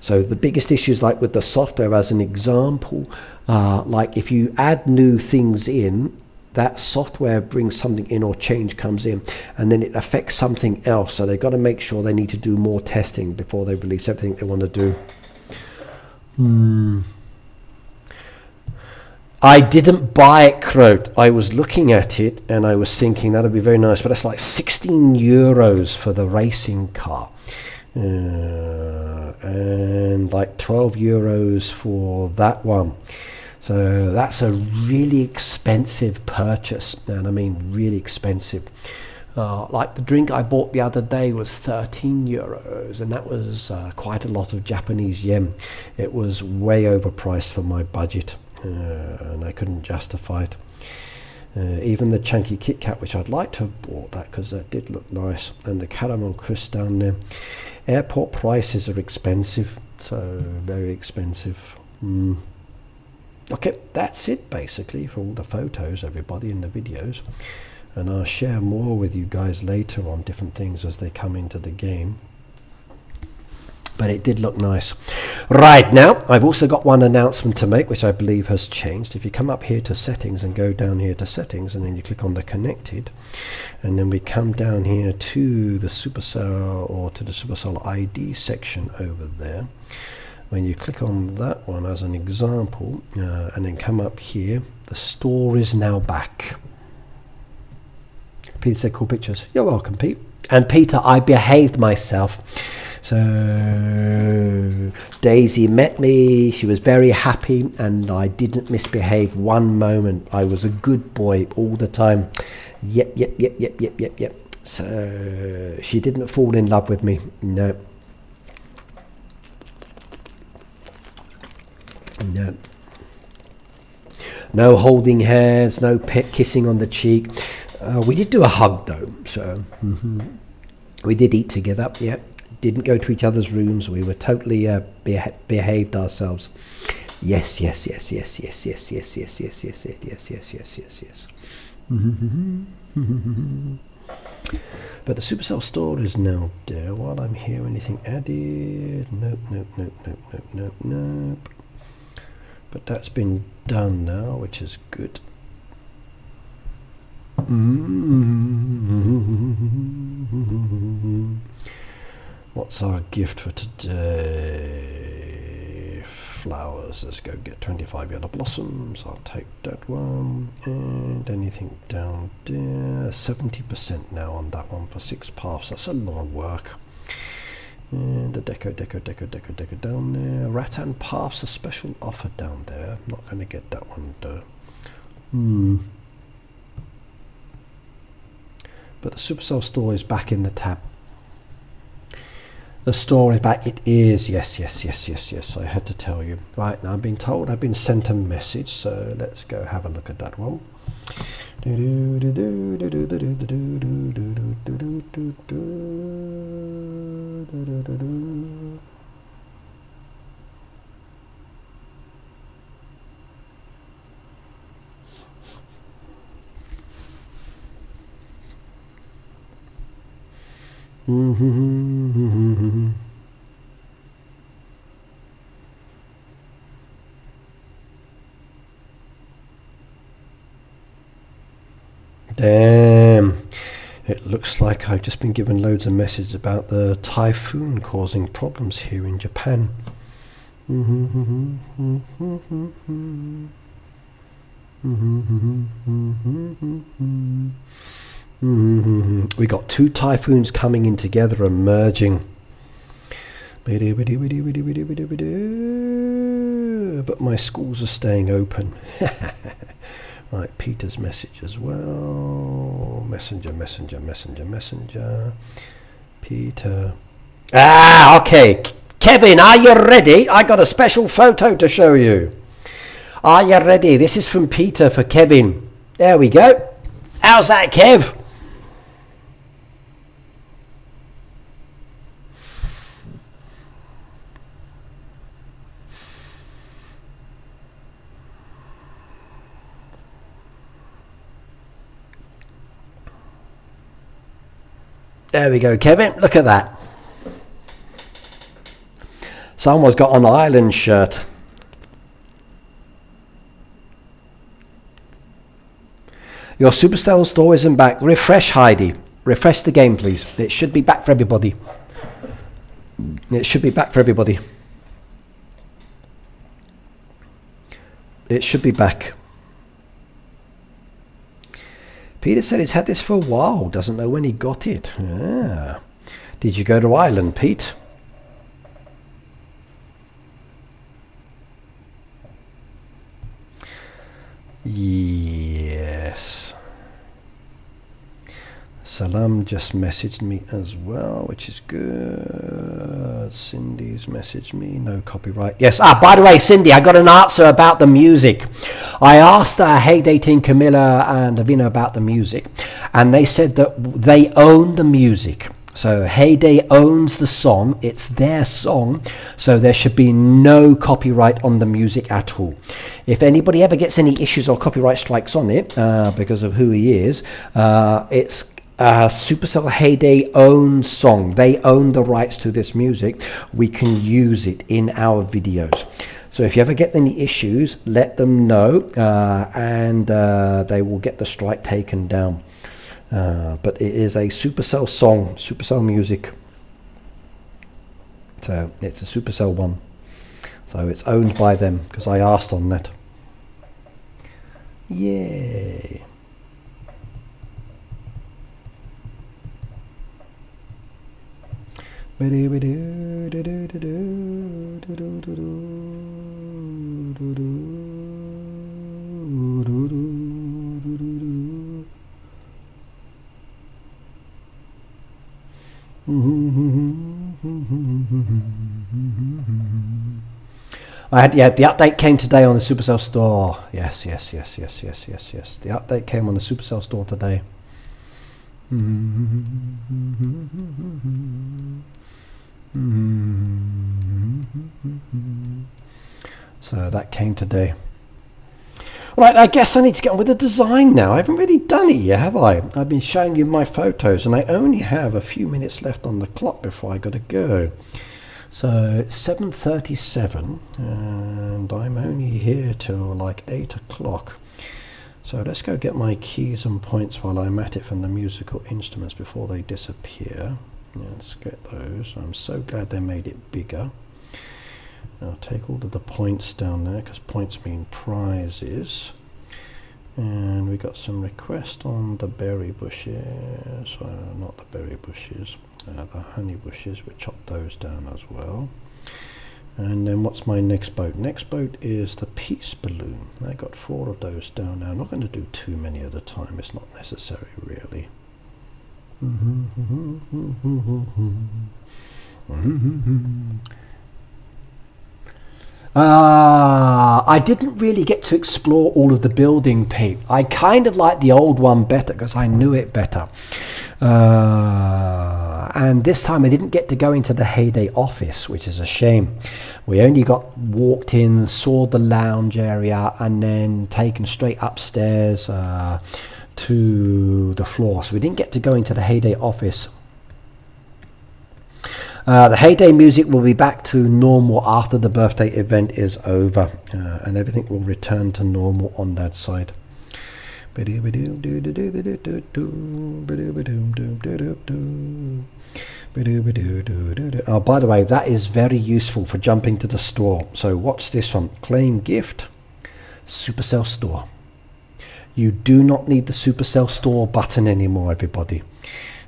[SPEAKER 1] So the biggest issues, like with the software as an example, like if you add new things in, that software brings something in or change comes in, and then it affects something else. So they've got to make sure they need to do more testing before they release everything they want to do. I didn't buy it, Croat. I was looking at it and I was thinking that'd be very nice, but that's like 16 euros for the racing car. And like 12 euros for that one. So that's a really expensive purchase, and I mean really expensive. Like the drink I bought the other day was 13 euros, and that was quite a lot of Japanese yen. It was way overpriced for my budget, and I couldn't justify it. Even the chunky Kit Kat, which I'd like to have bought that because that did look nice, and the caramel crisp down there. Airport prices are expensive, so very expensive. Okay, that's it basically for all the photos, everybody, in the videos, and I'll share more with you guys later on different things as they come into the game. But it did look nice. Right, now I've also got one announcement to make, which I believe has changed. If you come up here to settings and go down here to settings, and then you click on the connected, and then we come down here to the Supercell, or to the Supercell ID section over there. When you click on that one as an example, and then come up here, the store is now back. Peter said cool pictures. You're welcome, Pete. And Peter, I behaved myself. So Daisy met me, she was very happy, and I didn't misbehave one moment. I was a good boy all the time. Yep. So she didn't fall in love with me, no. No holding hands, no pet kissing on the cheek. We did do a hug though, so we did eat together, yeah. Didn't go to each other's rooms. We were totally behaved ourselves. Yes. But the Supercell store is now there. While I'm here, anything added? Nope. But that's been done now, which is good. What's our gift for today? Flowers. Let's go get 25 yellow blossoms. I'll take that one. And anything down there? 70% now on that one for 6 paths. That's a lot of work. And the deco down there. Rattan paths, a special offer down there. I'm not going to get that one though. But the Supercell store is back in the tab. The store is back. It is. Yes. I had to tell you. Right, now I've been told, I've been sent a message, so let's go have a look at that one. Damn. It looks like I've just been given loads of messages about the typhoon causing problems here in Japan. We got 2 typhoons coming in together and merging. But my schools are staying open. Right, Peter's message as well. Messenger. Peter. Ah, okay. Kevin, are you ready? I got a special photo to show you. Are you ready? This is from Peter for Kevin. There we go. How's that, Kev? There we go, Kevin. Look at that. Someone's got an Ireland shirt. Your Supercell store isn't back. Refresh, Heidi. Refresh the game, please. It should be back for everybody. It should be back for everybody. It should be back. Peter said he's had this for a while. Doesn't know when he got it. Ah. Did you go to Ireland, Pete? Yes. Salam just messaged me as well, which is good. Cindy's messaged me, no copyright. Yes, by the way, Cindy, I got an answer about the music. I asked Heyday Team Camilla and Avina about the music, and they said that they own the music. So Heyday owns the song, it's their song, so there should be no copyright on the music at all. If anybody ever gets any issues or copyright strikes on it, because of who he is, it's Supercell Heyday own song. They own the rights to this music. We can use it in our videos. So if you ever get any issues, let them know, and they will get the strike taken down. But it is a Supercell song, Supercell music. So it's a Supercell one. So it's owned by them, because I asked on that. Yay. The update came today on the Supercell store. Yes. The update came on the Supercell store today. So that came today. Right, I guess I need to get on with the design now. I haven't really done it yet, have I? I've been showing you my photos, and I only have a few minutes left on the clock before I got to go. So it's 7:37, and I'm only here till like 8 o'clock. So let's go get my keys and points while I'm at it from the musical instruments before they disappear. Let's get those. I'm so glad they made it bigger. I'll take all of the points down there, because points mean prizes. And we got some requests on the berry bushes. Not the berry bushes, the honey bushes. We'll chop those down as well. And then what's my next boat? Next boat is the peace balloon. I got 4 of those down now. I'm not going to do too many at a time. It's not necessary, really. I didn't really get to explore all of the building, Pete. I kind of like the old one better because I knew it better. And this time I didn't get to go into the Heyday office, which is a shame. We only walked in, saw the lounge area, and then taken straight upstairs to the floor. So we didn't get to go into the Heyday office. The Heyday music will be back to normal after the birthday event is over, and everything will return to normal on that side. Oh, by the way, that is very useful for jumping to the store. So watch this one. Claim gift, Supercell store. You do not need the Supercell store button anymore, everybody.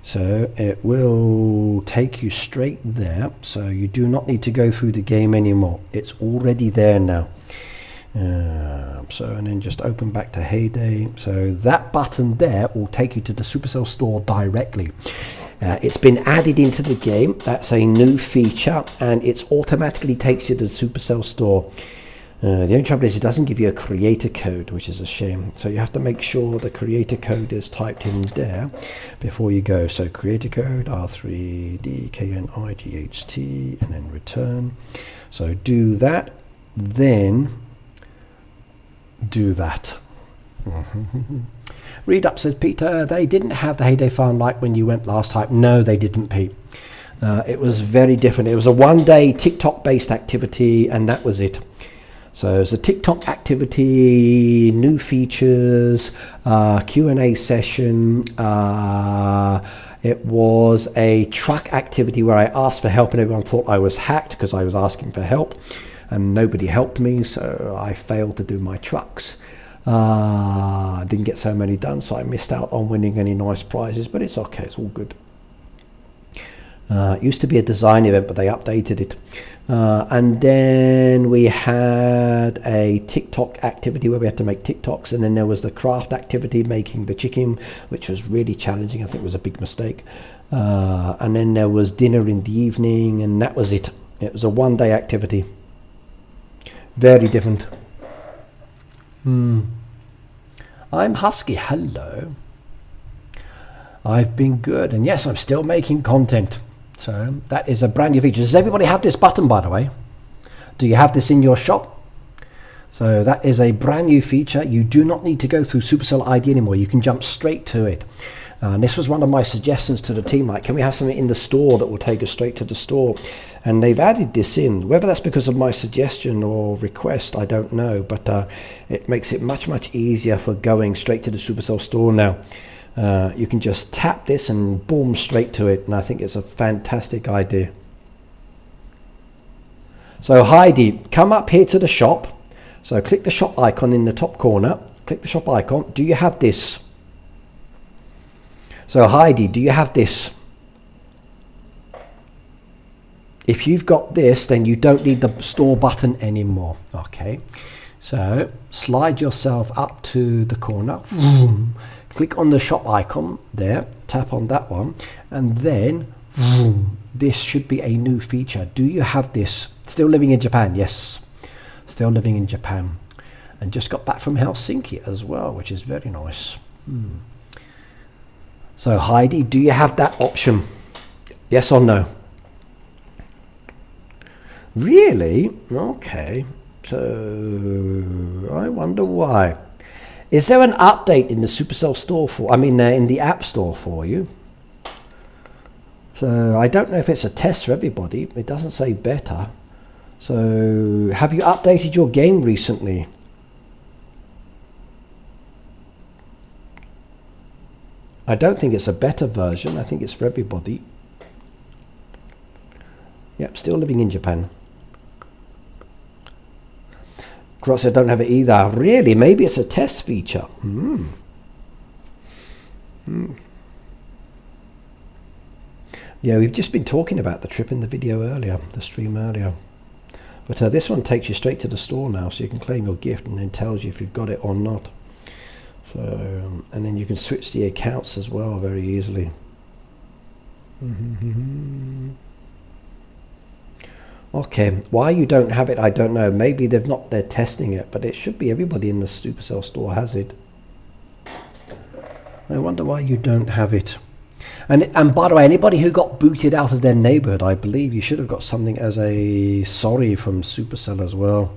[SPEAKER 1] So it will take you straight there. So you do not need to go through the game anymore. It's already there now. And then just open back to Heyday. So that button there will take you to the Supercell store directly. It's been added into the game. That's a new feature, and it automatically takes you to the Supercell store. The only trouble is it doesn't give you a creator code, which is a shame. So you have to make sure the creator code is typed in there before you go. So creator code R3DKNIGHT and then return. So do that, then do that. Read up, says Peter, they didn't have the Heyday Farm like when you went last time. No, they didn't, Pete. It was very different. It was a one-day TikTok based activity, and that was it. So it's a TikTok activity, new features, Q&A session. It was a truck activity where I asked for help and everyone thought I was hacked because I was asking for help, and nobody helped me, so I failed to do my trucks. I didn't get so many done, so I missed out on winning any nice prizes, but it's okay, it's all good. It used to be a design event, but they updated it. And then we had a TikTok activity where we had to make TikToks, and then there was the craft activity, making the chicken, which was really challenging. I think it was a big mistake. And then there was dinner in the evening, and that was it. It was a one-day activity. Very different. I'm Husky. Hello. I've been good, and yes, I'm still making content. So that is a brand new feature. Does everybody have this button, by the way? Do you have this in your shop? So that is a brand new feature. You do not need to go through Supercell ID anymore. You can jump straight to it. And this was one of my suggestions to the team, like, can we have something in the store that will take us straight to the store? And they've added this in. Whether that's because of my suggestion or request, I don't know, but it makes it much easier for going straight to the Supercell store now. You can just tap this and boom, straight to it, and I think it's a fantastic idea. So Heidi, come up here to the shop. So click the shop icon in the top corner. Click the shop icon. Do you have this? So Heidi, do you have this? If you've got this, then you don't need the store button anymore. Okay, so slide yourself up to the corner. Click on the shop icon there, tap on that one, and then this should be a new feature. Do you have this? Still living in Japan? Yes, still living in Japan, and just got back from Helsinki as well, which is very nice. So Heidi, do you have that option? Yes or no? Really? Okay, so I wonder why. Is there an update in the Supercell store for, in the App Store for you? So I don't know if it's a test for everybody. It doesn't say beta. So have you updated your game recently? I don't think it's a beta version. I think it's for everybody. Yep, still living in Japan. Cross, I don't have it either. Really? Maybe it's a test feature. Yeah, we've just been talking about the trip in the video earlier, the stream earlier. But this one takes you straight to the store now, so you can claim your gift and then tells you if you've got it or not. So, and then you can switch the accounts as well very easily. Okay, why you don't have it, I don't know. Maybe they're testing it, but it should be everybody in the Supercell store has it. I wonder why you don't have it. And by the way, anybody who got booted out of their neighborhood, I believe you should have got something as a sorry from Supercell as well.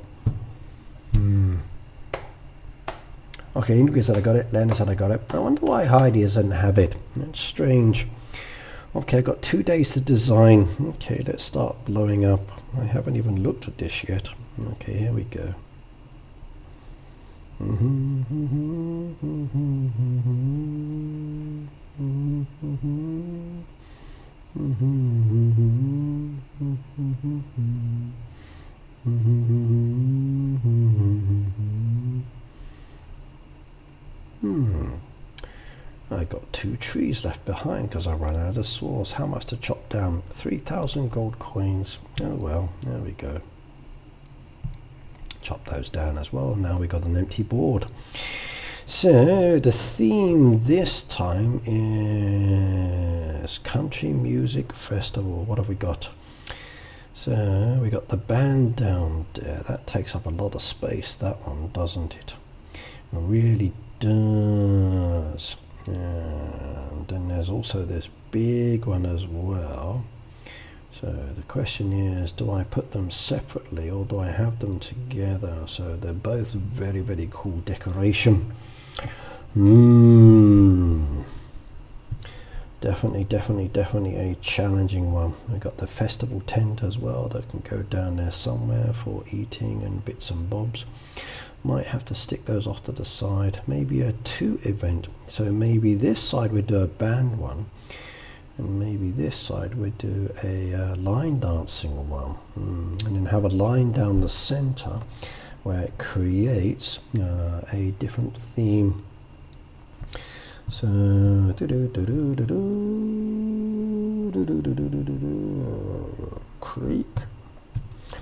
[SPEAKER 1] Okay, Ingrid said I got it, Lena said I got it. I wonder why Heidi doesn't have it. It's strange. Okay, I've got 2 days to design. Okay, let's start blowing up. I haven't even looked at this yet. Okay, here we go. I got 2 trees left behind because I ran out of saws. How much to chop down? 3,000 gold coins. Oh well, there we go. Chop those down as well. Now we got an empty board. So the theme this time is country music festival. What have we got? So we got the band down there. That takes up a lot of space, that one, doesn't it? It really does. And then there's also this big one as well. So the question is, do I put them separately or do I have them together? So they're both very, very cool decoration. Definitely a challenging one. We got the festival tent as well that can go down there somewhere for eating and bits and bobs. Might have to stick those off to the side. Maybe a 2 event. So maybe this side we do a band one, and maybe this side we do a line dancing one, and then have a line down the center where it creates a different theme. So creek.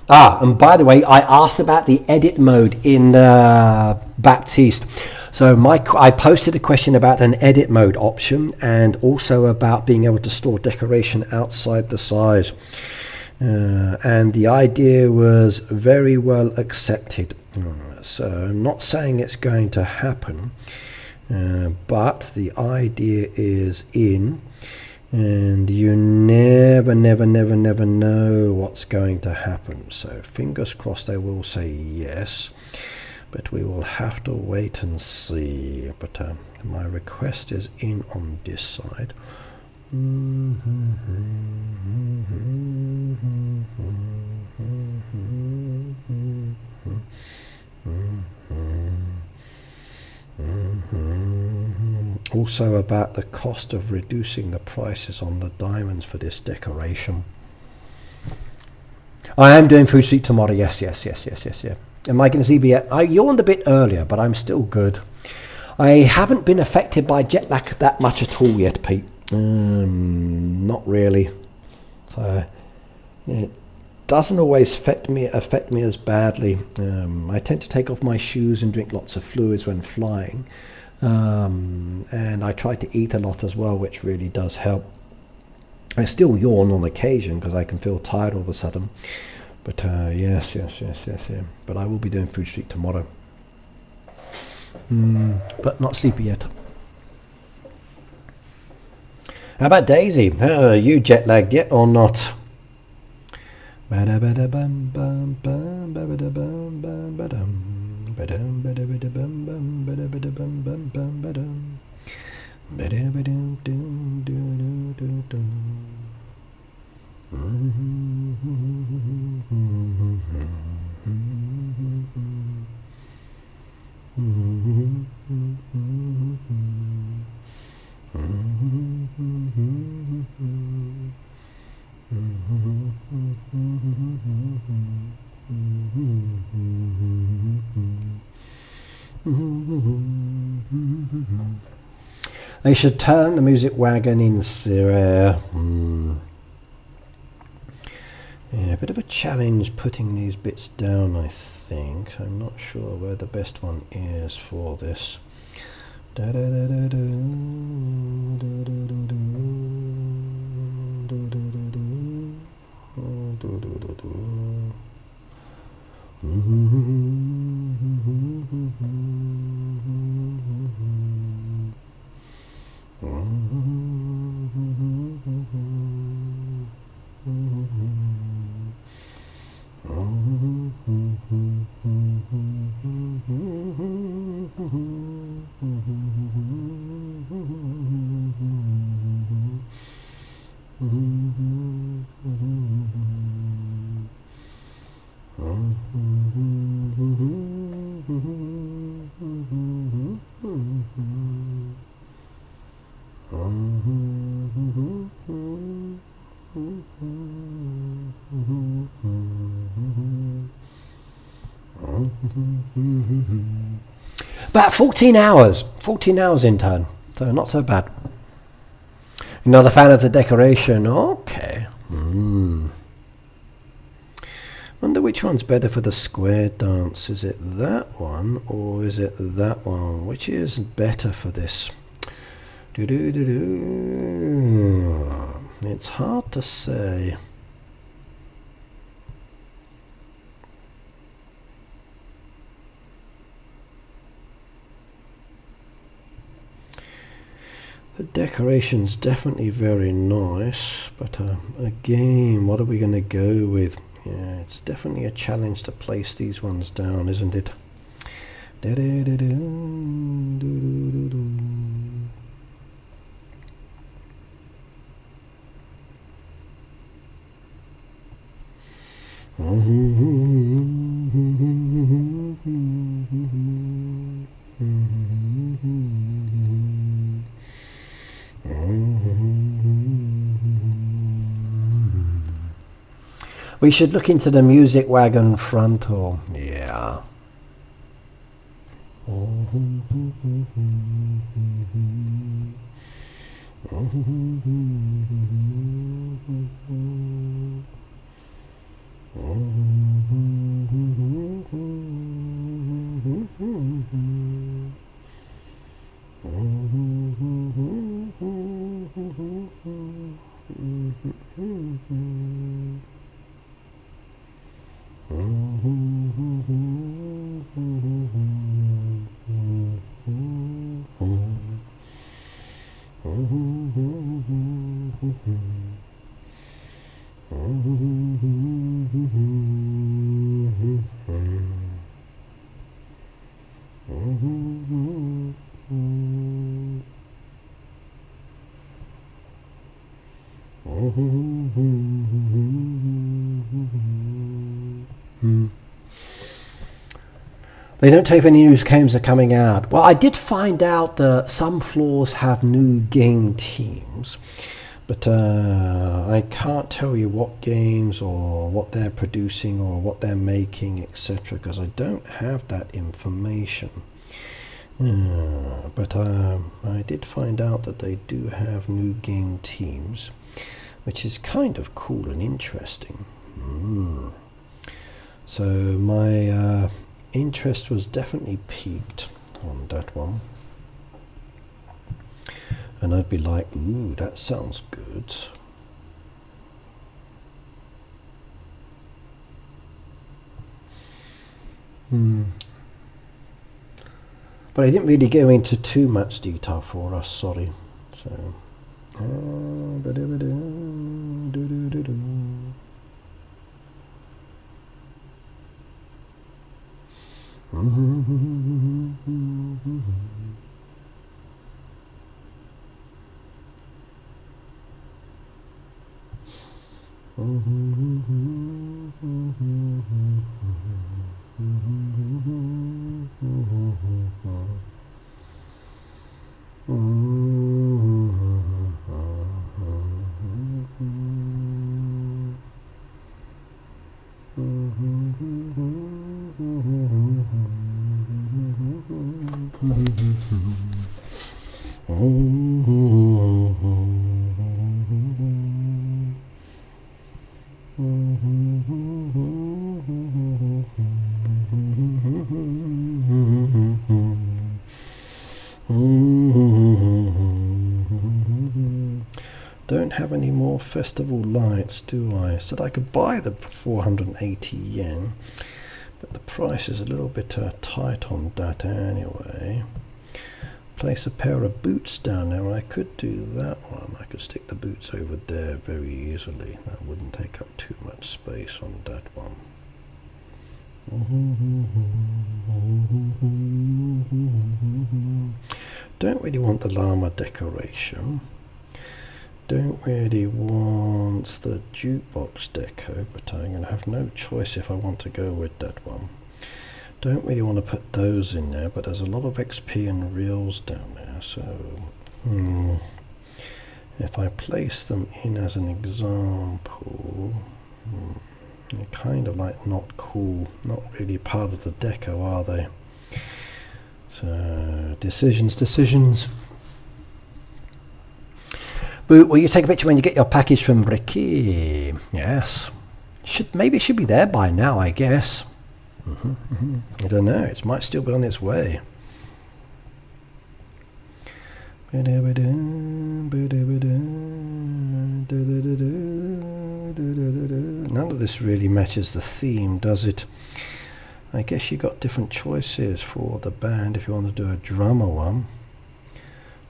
[SPEAKER 1] And by the way, I asked about the edit mode in Baptiste. So I posted a question about an edit mode option and also about being able to store decoration outside the size. And the idea was very well accepted. So I'm not saying it's going to happen, but the idea is in. And you never know what's going to happen. So fingers crossed they will say yes, but we will have to wait and see. But my request is in on this side. Also about the cost of reducing the prices on the diamonds for this decoration. I am doing Food Street tomorrow. Yes. Am I going to see me yet? I yawned a bit earlier, but I'm still good. I haven't been affected by jet lag that much at all yet, Pete. Not really. So it doesn't always affect me as badly. I tend to take off my shoes and drink lots of fluids when flying. And I try to eat a lot as well, which really does help. I still yawn on occasion because I can feel tired all of a sudden. But yes. But I will be doing Food Street tomorrow. But not sleepy yet. How about Daisy? You jet lagged yet or not? They should turn the music wagon in Syria. Yeah, a bit of a challenge putting these bits down, I think. I'm not sure where the best one is for this. About 14 hours. 14 hours in turn. So not so bad. You're not a fan of the decoration? Okay. Wonder which one's better for the square dance. Is it that one or is it that one? Which is better for this? It's hard to say. The decoration's definitely very nice, but again, what are we going to go with? Yeah, it's definitely a challenge to place these ones down, isn't it? We should look into the music wagon front, or yeah. They don't tell if any new games are coming out. Well, I did find out that some floors have new game teams, but I can't tell you what games or what they're producing or what they're making, etc., because I don't have that information. But I did find out that they do have new game teams, which is kind of cool and interesting. So my interest was definitely peaked on that one, and I'd be like, ooh, that sounds good. But I didn't really go into too much detail for us, sorry. So don't have any more festival lights, do I? Said I could buy the 480 yen, but the price is a little bit tight on that anyway. Place a pair of boots down there. I could do that one. I could stick the boots over there very easily. That wouldn't take up too much space on that one. Don't really want the llama decoration. Don't really want the jukebox deco, but I'm going to have no choice if I want to go with that one. Don't really want to put those in there, but there's a lot of XP and reels down there, so if I place them in as an example, they're kind of like not cool, not really part of the deco, are they? So decisions. But will you take a picture when you get your package from Ricky? Yes. Maybe it should be there by now, I guess. I don't know. It might still be on its way. None of this really matches the theme, does it? I guess you got different choices for the band if you want to do a drummer one.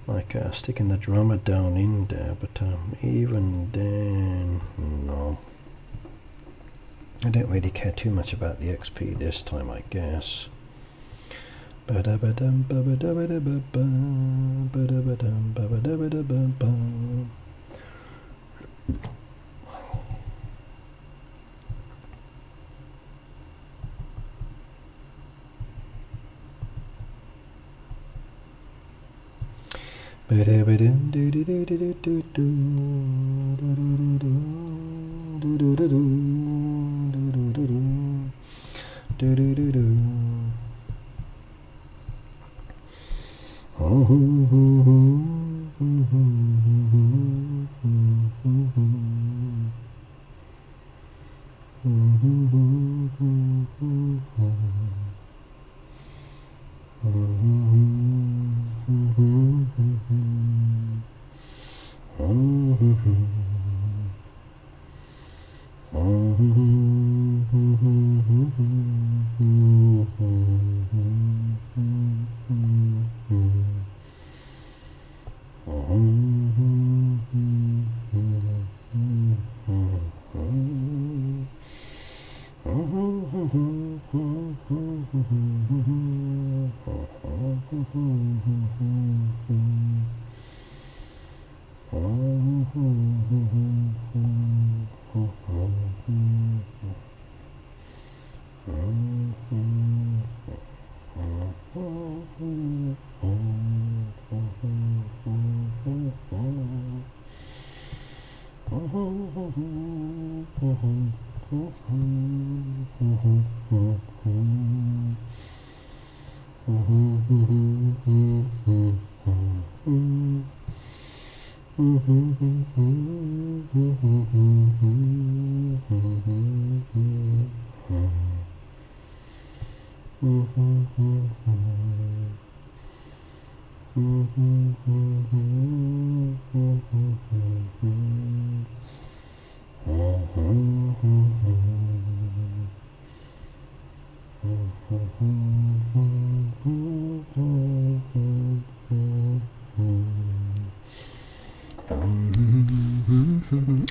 [SPEAKER 1] Like sticking the drummer down in there, but even then, no. I don't really care too much about the XP this time, I guess.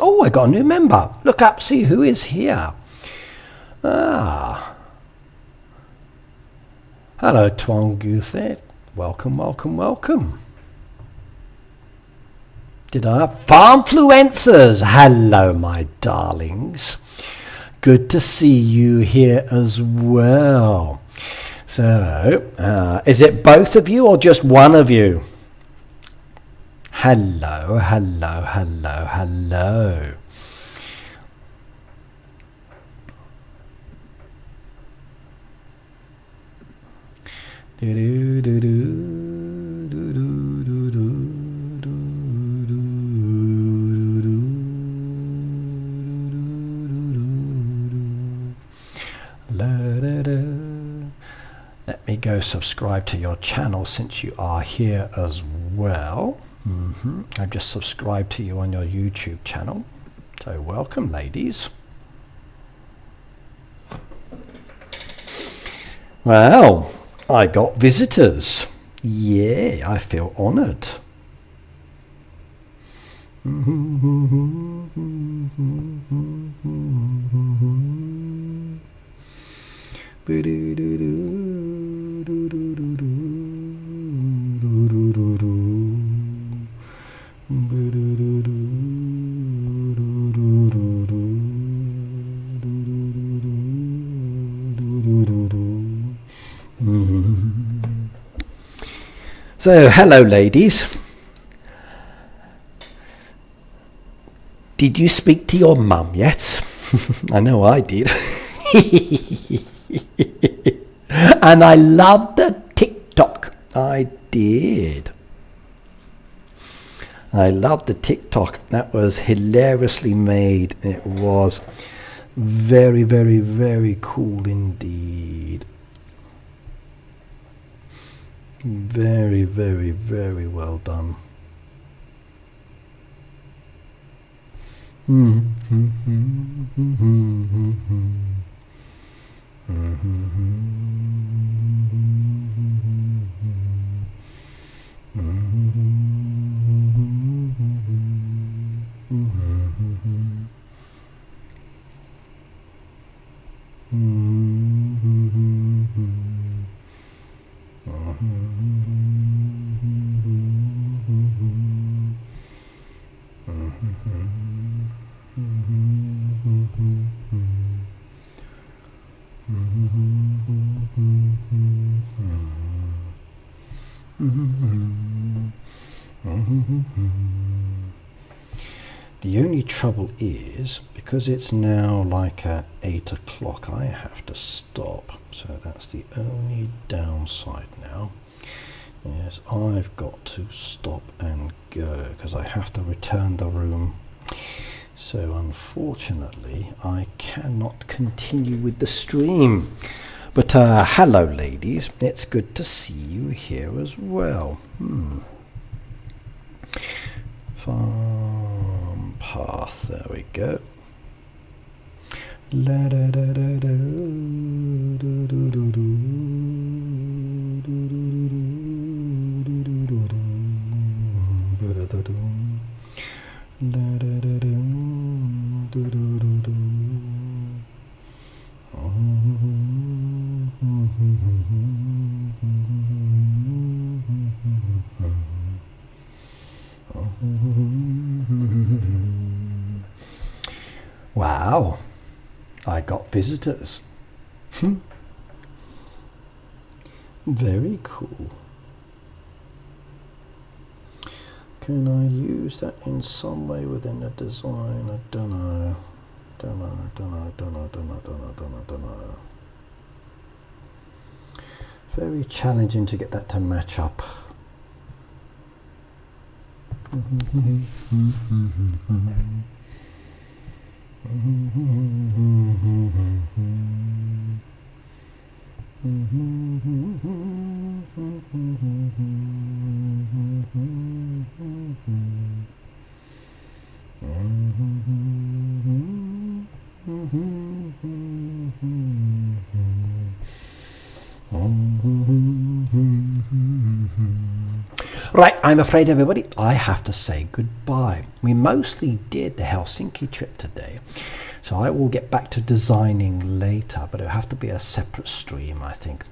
[SPEAKER 1] Oh, I got a new member. Look up, see who is here. Ah. Hello, Twanguthet. Welcome, welcome, welcome. Did I? Farmfluencers. Hello, my darlings. Good to see you here as well. So, is it both of you or just one of you? Hello, hello, hello, hello. Let me go subscribe to your channel since you are here as well. I've just subscribed to you on your YouTube channel. So welcome, ladies. Well, I got visitors. Yeah, I feel honored. So, hello ladies. Did you speak to your mum yet? I know I did. And I loved the TikTok. I did. I loved the TikTok. That was hilariously made. It was very, very, very cool indeed. Very, very, very well done. The only trouble is, because it's now like at 8 o'clock, I have to stop. So that's the only downside now. Yes, I've got to stop and go because I have to return the room. So unfortunately, I cannot continue with the stream. But hello ladies, it's good to see you here as well. Farm path, there we go. La da da da da do do do do. Wow, I got visitors. Very cool. Can I use that in some way within the design? I don't know. Don't know. Very challenging to get that to match up. Right, I'm afraid everybody, I have to say goodbye. We mostly did the Helsinki trip today, so I will get back to designing later, but it'll have to be a separate stream, I think.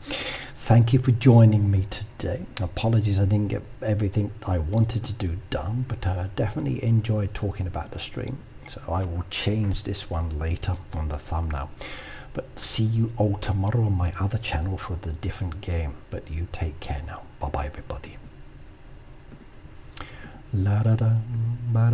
[SPEAKER 1] Thank you for joining me today. Apologies I didn't get everything I wanted to do done, but I definitely enjoyed talking about the stream. So I will change this one later on the thumbnail. But see you all tomorrow on my other channel for the different game. But you take care now. Bye bye everybody. La da da.